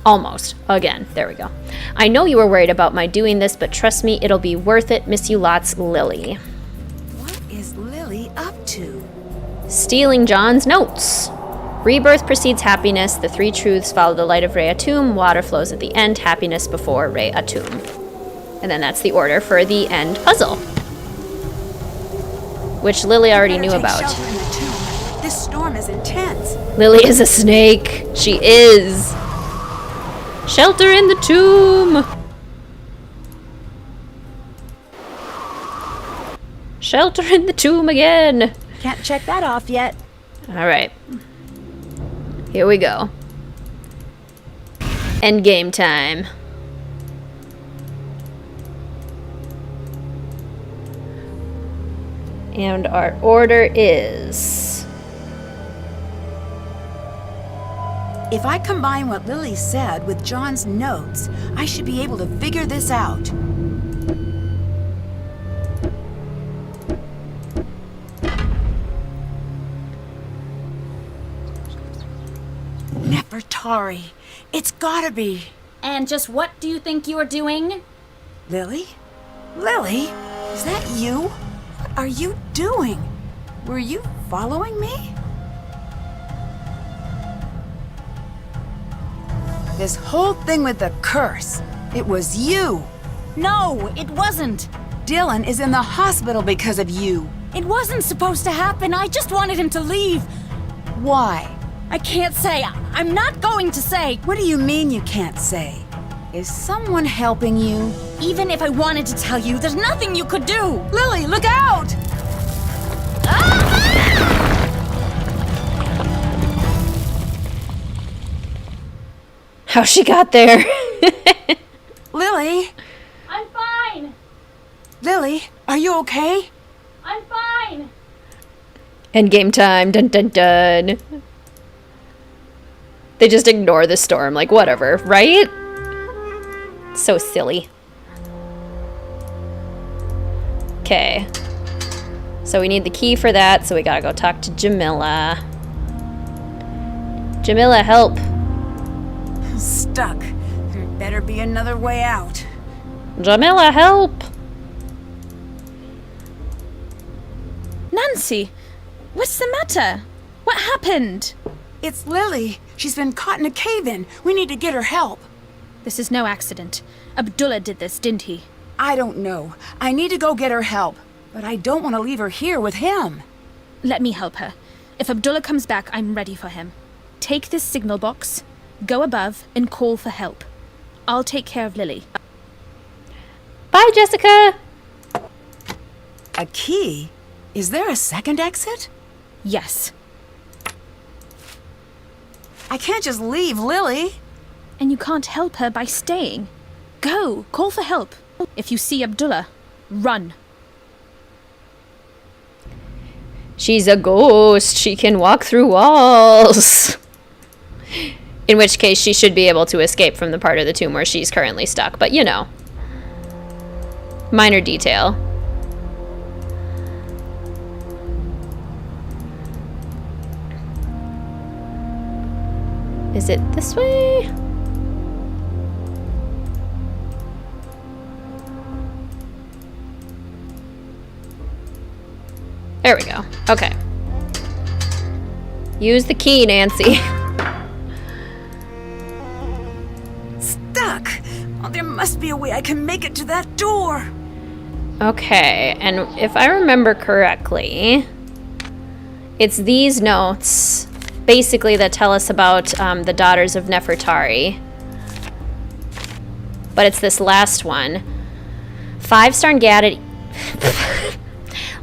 Almost. Again. There we go. I know you were worried about my doing this, but trust me, it'll be worth it. Miss you lots, Lily. What is Lily up to? Stealing John's notes. Rebirth precedes happiness. The three truths follow the light of Re Atum. Water flows at the end. Happiness before Re Atum. And then that's the order for the end puzzle. Which Lily already knew about. Shelter in the tomb. This storm is intense. Lily is a snake. She is. Shelter in the tomb! Shelter in the tomb again! Can't check that off yet. Alright. Here we go. End game time. And our order is... If I combine what Lily said with John's notes, I should be able to figure this out. Nefertari. It's gotta be. And just what do you think you are doing? Lily? Lily? Is that you? What are you doing? Were you following me? This whole thing with the curse, it was you. No, it wasn't. Dylan is in the hospital because of you. It wasn't supposed to happen. I just wanted him to leave. Why? I can't say. I'm not going to say. What do you mean you can't say? Is someone helping you? Even if I wanted to tell you, there's nothing you could do. Lily, look out! How she got there? Lily? I'm fine. Lily, are you okay? I'm fine. End game time. Dun dun dun. They just ignore the storm, like whatever, right? So silly. Okay. So we need the key for that, so we gotta go talk to Jamila. Jamila, help. Stuck. There better be another way out. Jamila, help! Nancy, what's the matter? What happened? It's Lily. She's been caught in a cave-in. We need to get her help. This is no accident. Abdullah did this, didn't he? I don't know. I need to go get her help. But I don't want to leave her here with him. Let me help her. If Abdullah comes back, I'm ready for him. Take this signal box, go above, and call for help. I'll take care of Lily. Bye, Jessica! A key? Is there a second exit? Yes. I can't just leave Lily. And you can't help her by staying. Go, call for help. If you see Abdullah, run. She's a ghost. She can walk through walls. In which case, she should be able to escape from the part of the tomb where she's currently stuck. But, you know. Minor detail. Is it this way? There we go. Okay. Use the key, Nancy. Stuck! Oh, there must be a way I can make it to that door. Okay, and if I remember correctly, it's these notes, basically, that tell us about the daughters of Nefertari. But it's this last one. 5 stand guard at...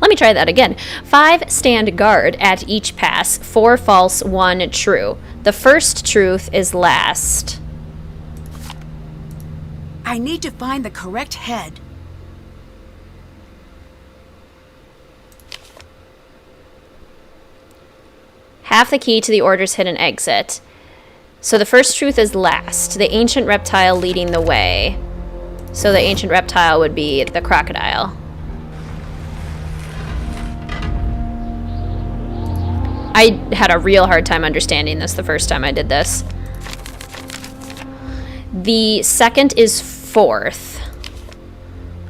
Let me try that again. 5 stand guard at each pass. 4 false, 1 true. The first truth is last. I need to find the correct head. Half the key to the order's hidden exit. So the first truth is last. The ancient reptile leading the way. So the ancient reptile would be the crocodile. I had a real hard time understanding this the first time I did this. The second is fourth.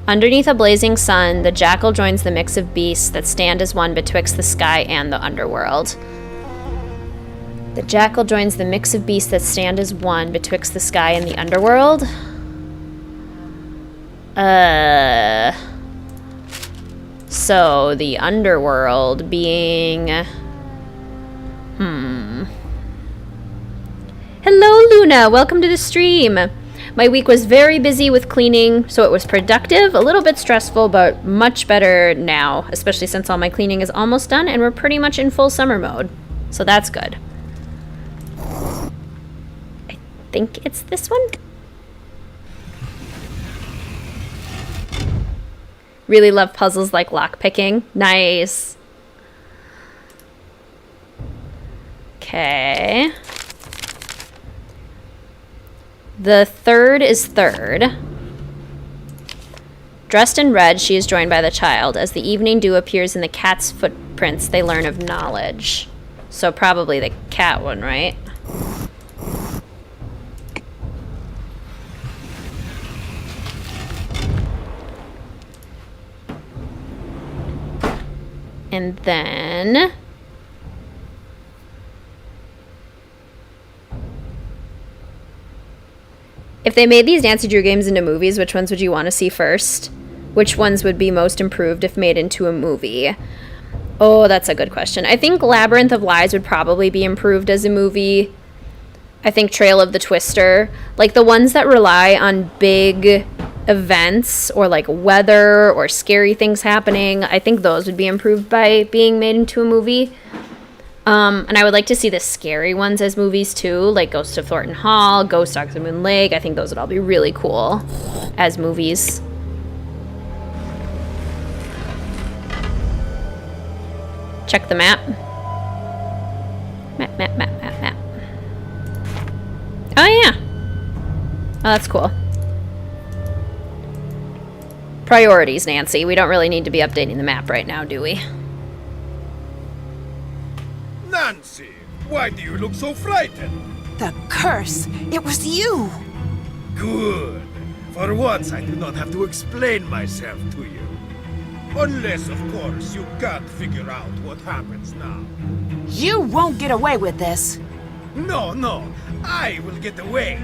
Underneath a blazing sun, the jackal joins the mix of beasts that stand as one betwixt the sky and the underworld. The jackal joins the mix of beasts that stand as one betwixt the sky and the underworld. So the underworld being... Hello, Luna. Welcome to the stream. My week was very busy with cleaning, so it was productive, a little bit stressful, but much better now, especially since all my cleaning is almost done and we're pretty much in full summer mode. So that's good. I think it's this one. Really love puzzles like lockpicking. Nice. Okay. The third is third. Dressed in red, she is joined by the child. As the evening dew appears in the cat's footprints, they learn of knowledge. So probably the cat one, right? And then... if they made these Nancy Drew games into movies, which ones would you want to see first? Which ones would be most improved if made into a movie? Oh, that's a good question. I think Labyrinth of Lies would probably be improved as a movie. I think Trail of the Twister. Like the ones that rely on big events or like weather or scary things happening, I think those would be improved by being made into a movie. And I would like to see the scary ones as movies too, like Ghost of Thornton Hall, Ghost Dogs of Moon Lake. I think those would all be really cool as movies. Check the map. Map. Oh yeah. Oh, that's cool. Priorities, Nancy. We don't really need to be updating the map right now, do we? Nancy, why do you look so frightened? The curse! It was you! Good. For once, I do not have to explain myself to you. Unless, of course, you can't figure out what happens now. You won't get away with this. No, I will get away.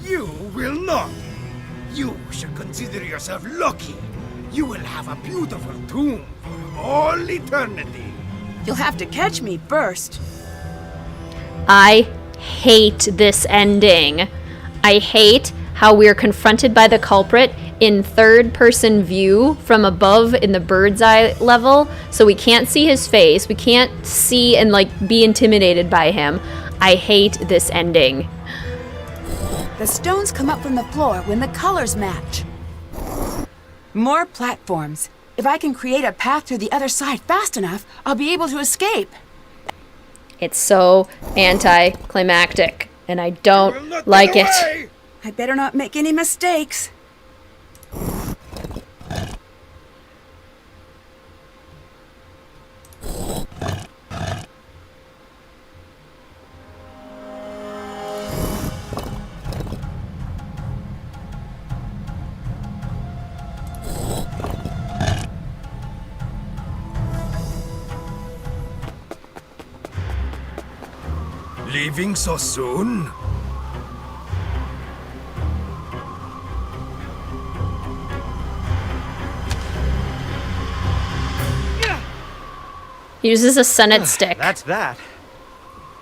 You will not. You should consider yourself lucky. You will have a beautiful tomb for all eternity. You'll have to catch me first. I hate this ending. I hate how we're confronted by the culprit in third-person view from above in the bird's eye level, so we can't see his face. We can't see and, like, be intimidated by him. I hate this ending. The stones come up from the floor when the colors match. More platforms. If I can create a path to the other side fast enough, I'll be able to escape. It's so anticlimactic, and I don't like it. I better not make any mistakes. Leaving so soon? He uses a Senet stick. That's that.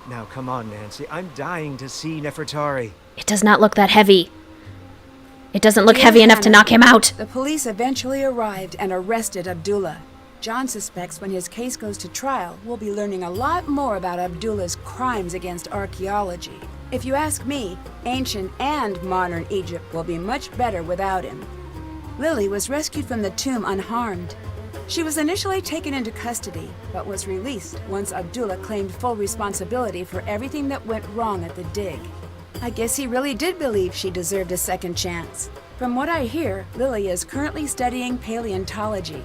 Now come on, Nancy. I'm dying to see Nefertari. It does not look that heavy. It doesn't look heavy enough to knock him out. The police eventually arrived and arrested Abdullah. John suspects when his case goes to trial, we'll be learning a lot more about Abdullah's crimes against archaeology. If you ask me, ancient and modern Egypt will be much better without him. Lily was rescued from the tomb unharmed. She was initially taken into custody, but was released once Abdullah claimed full responsibility for everything that went wrong at the dig. I guess he really did believe she deserved a second chance. From what I hear, Lily is currently studying paleontology.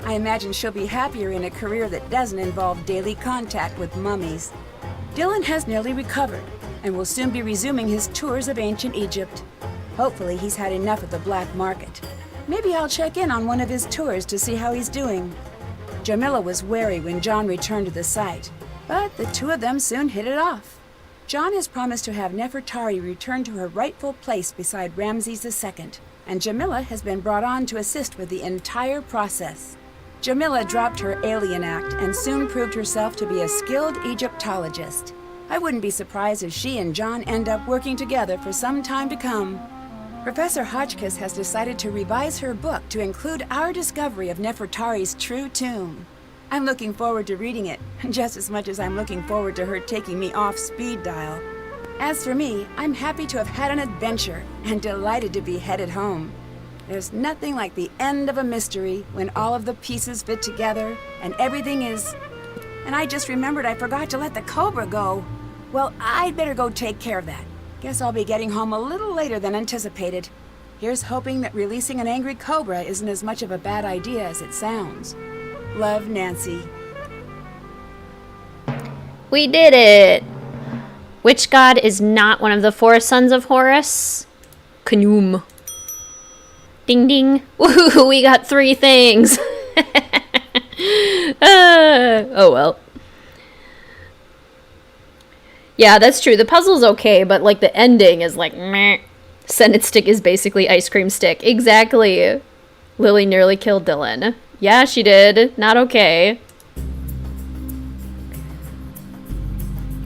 I imagine she'll be happier in a career that doesn't involve daily contact with mummies. Dylan has nearly recovered and will soon be resuming his tours of ancient Egypt. Hopefully he's had enough of the black market. Maybe I'll check in on one of his tours to see how he's doing. Jamila was wary when John returned to the site, but the two of them soon hit it off. John has promised to have Nefertari return to her rightful place beside Ramses II, and Jamila has been brought on to assist with the entire process. Jamila dropped her alien act and soon proved herself to be a skilled Egyptologist. I wouldn't be surprised if she and John end up working together for some time to come. Professor Hotchkiss has decided to revise her book to include our discovery of Nefertari's true tomb. I'm looking forward to reading it, just as much as I'm looking forward to her taking me off speed dial. As for me, I'm happy to have had an adventure and delighted to be headed home. There's nothing like the end of a mystery when all of the pieces fit together and everything is... And I just remembered I forgot to let the cobra go. Well, I'd better go take care of that. Guess I'll be getting home a little later than anticipated. Here's hoping that releasing an angry cobra isn't as much of a bad idea as it sounds. Love, Nancy. We did it! Which god is not one of the four sons of Horus? Khnum. Ding ding. Woohoo, we got 3 things! Oh well. Yeah, that's true. The puzzle's okay, but like the ending is like meh. Senet stick is basically ice cream stick. Exactly. Lily nearly killed Dylan. Yeah, she did. Not okay.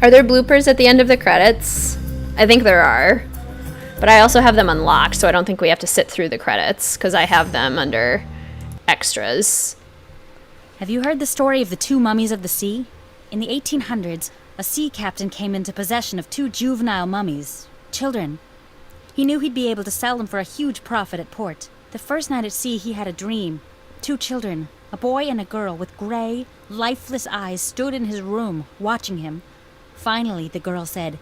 Are there bloopers at the end of the credits? I think there are. But I also have them unlocked, so I don't think we have to sit through the credits, because I have them under extras. Have you heard the story of the 2 mummies of the sea? In the 1800s, a sea captain came into possession of 2 juvenile mummies, children. He knew he'd be able to sell them for a huge profit at port. The first night at sea, he had a dream. 2 children, a boy and a girl with gray, lifeless eyes, stood in his room, watching him. Finally, the girl said,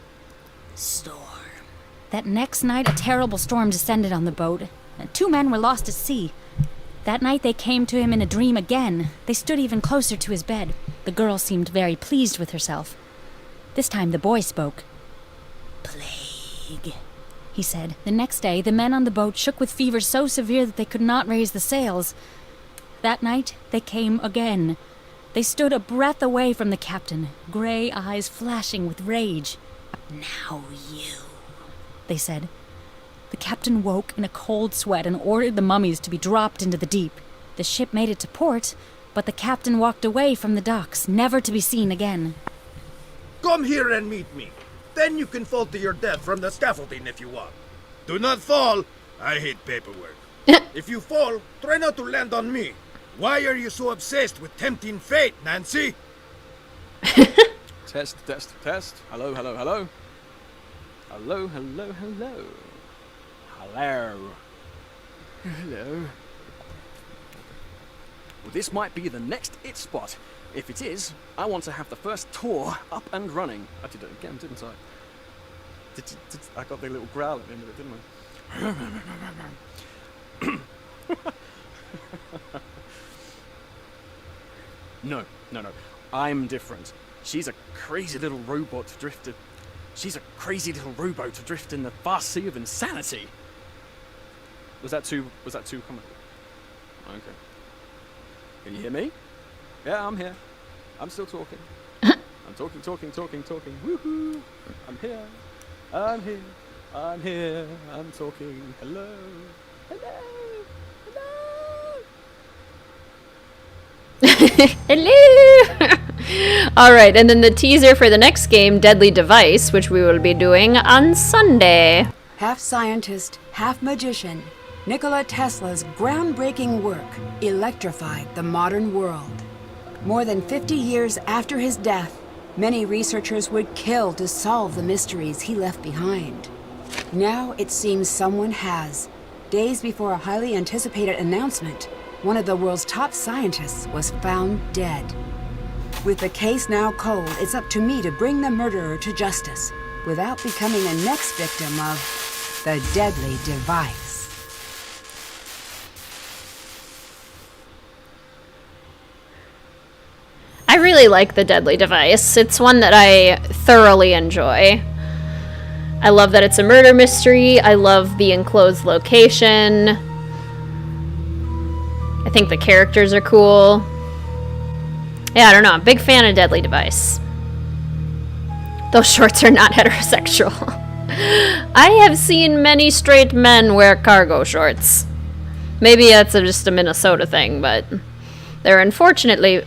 "Storm." That next night, a terrible storm descended on the boat, and 2 men were lost at sea. That night, they came to him in a dream again. They stood even closer to his bed. The girl seemed very pleased with herself. This time, the boy spoke. "Plague," he said. The next day, the men on the boat shook with fever so severe that they could not raise the sails. That night, they came again. They stood a breath away from the captain, gray eyes flashing with rage. "Now you," they said. The captain woke in a cold sweat and ordered the mummies to be dropped into the deep. The ship made it to port, but the captain walked away from the docks, never to be seen again. Come here and meet me. Then you can fall to your death from the scaffolding if you want. Do not fall. I hate paperwork. If you fall, try not to land on me. Why are you so obsessed with tempting fate, Nancy? Test, test, test. Hello, hello, hello. Hello, hello, hello. Hello. Hello. Well, this might be the next it spot. If it is, I want to have the first tour up and running. I did it again, didn't I? I got the little growl at the end of it, didn't I? No. I'm different. She's a crazy little robot drifted. She's a crazy little rowboat adrift in the vast sea of insanity. Was that too common? Okay. Can you hear me? Yeah, I'm here. I'm still talking. I'm talking. Woohoo! I'm here. I'm here. I'm here. I'm talking. Hello. Hello! Alright, and then the teaser for the next game, Deadly Device, which we will be doing on Sunday. Half scientist, half magician, Nikola Tesla's groundbreaking work electrified the modern world. More than 50 years after his death, many researchers would kill to solve the mysteries he left behind. Now it seems someone has. Days before a highly anticipated announcement, one of the world's top scientists was found dead. With the case now cold, it's up to me to bring the murderer to justice without becoming the next victim of the deadly device. I really like the Deadly Device. It's one that I thoroughly enjoy. I love that it's a murder mystery. I love the enclosed location. I think the characters are cool. Yeah, I don't know. I'm a big fan of Deadly Device. Those shorts are not heterosexual. I have seen many straight men wear cargo shorts. Maybe that's just a Minnesota thing, but they're unfortunately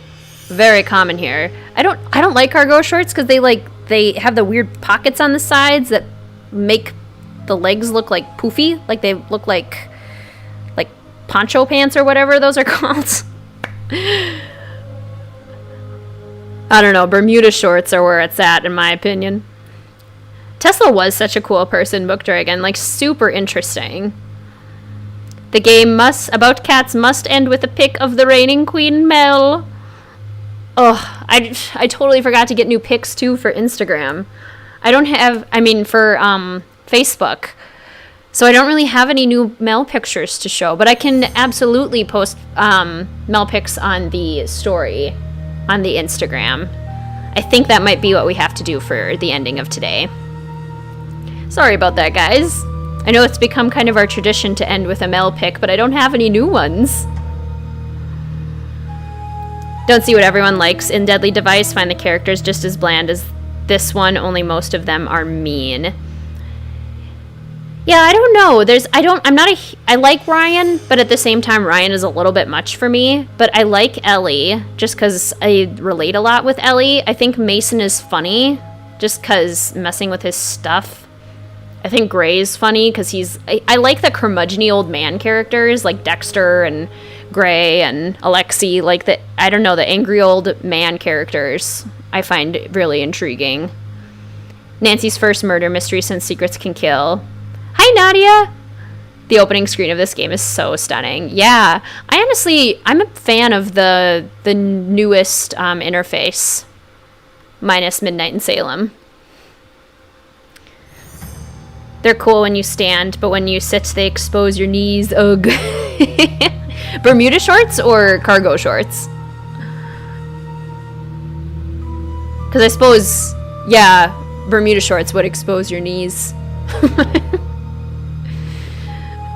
very common here. I don't like cargo shorts because they have the weird pockets on the sides that make the legs look like poofy, like they look like poncho pants or whatever those are called. I don't know, Bermuda shorts are where it's at in my opinion. Tesla was such a cool person, Book Dragon, like super interesting. The game about cats must end with a pic of the reigning Queen Mel. Oh, I totally forgot to get new pics too for Instagram. For Facebook. So I don't really have any new Mel pictures to show, but I can absolutely post Mel pics on the story on the Instagram. I think that might be what we have to do for the ending of today. Sorry about that, guys. I know it's become kind of our tradition to end with a Mel pic, but I don't have any new ones. Don't see what everyone likes in Deadly Device. Find the characters just as bland as this one, only most of them are mean. Yeah, I don't know. I like Ryan, but at the same time, Ryan is a little bit much for me. But I like Ellie, just because I relate a lot with Ellie. I think Mason is funny, just because messing with his stuff. I think Gray's funny, because I like the curmudgeon-y old man characters, like Dexter and Gray and Alexei. The angry old man characters I find really intriguing. Nancy's first murder mystery since Secrets Can Kill. Hi, Nadia! The opening screen of this game is so stunning. Yeah, I'm a fan of the newest interface, minus Midnight in Salem. They're cool when you stand, but when you sit, they expose your knees. Ugh. Bermuda shorts or cargo shorts? Because I suppose, yeah, Bermuda shorts would expose your knees.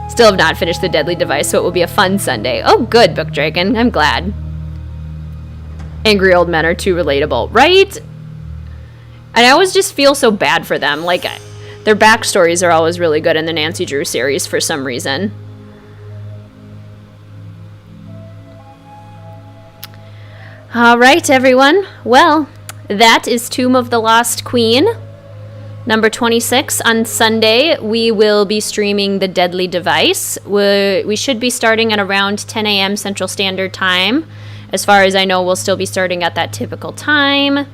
Still have not finished the Deadly Device, so it will be a fun Sunday. Oh, good, Book Dragon. I'm glad. Angry old men are too relatable, right? And I always just feel so bad for them. Their backstories are always really good in the Nancy Drew series for some reason. All right, everyone. Well, that is Tomb of the Lost Queen. Number 26 on Sunday, we will be streaming The Deadly Device. We should be starting at around 10 a.m. Central Standard Time. As far as I know, we'll still be starting at that typical time.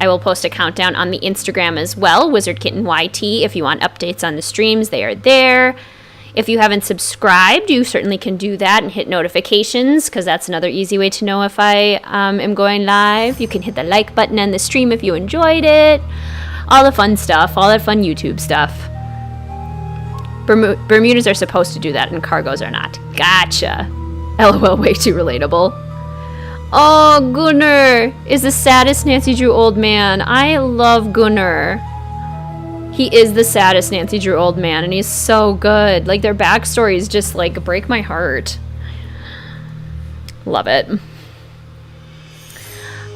I will post a countdown on the Instagram as well, WizardKitten YT. If you want updates on the streams, they are there. If you haven't subscribed, you certainly can do that and hit notifications, because that's another easy way to know if I am going live. You can hit the like button on the stream if you enjoyed it. All the fun stuff, all that fun YouTube stuff. Bermudas are supposed to do that and cargos are not. Gotcha. LOL, way too relatable. Oh, Gunnar is the saddest Nancy Drew old man. I love Gunnar. He is the saddest Nancy Drew old man, and he's so good. Their backstories just, break my heart. Love it.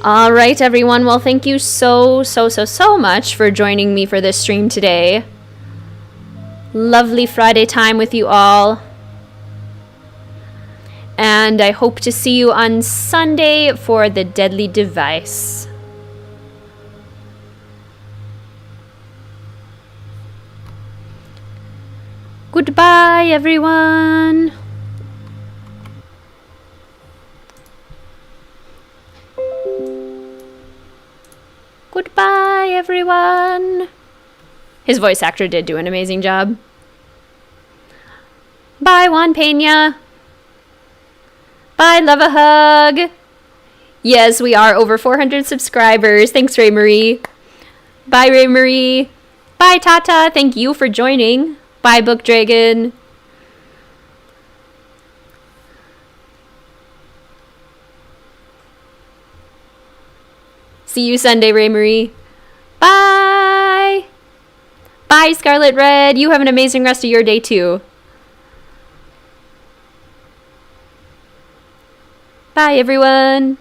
All right, everyone. Well, thank you so much for joining me for this stream today. Lovely Friday time with you all. And I hope to see you on Sunday for the Deadly Device. Goodbye, everyone. Goodbye, everyone. His voice actor did do an amazing job. Bye, Juan Pena. Bye, love a hug. Yes, we are over 400 subscribers. Thanks, Ray Marie. Bye, Ray Marie. Bye, Tata. Thank you for joining. Bye, Book Dragon. See you Sunday, Ray Marie. Bye. Bye, Scarlet Red. You have an amazing rest of your day, too. Bye, everyone.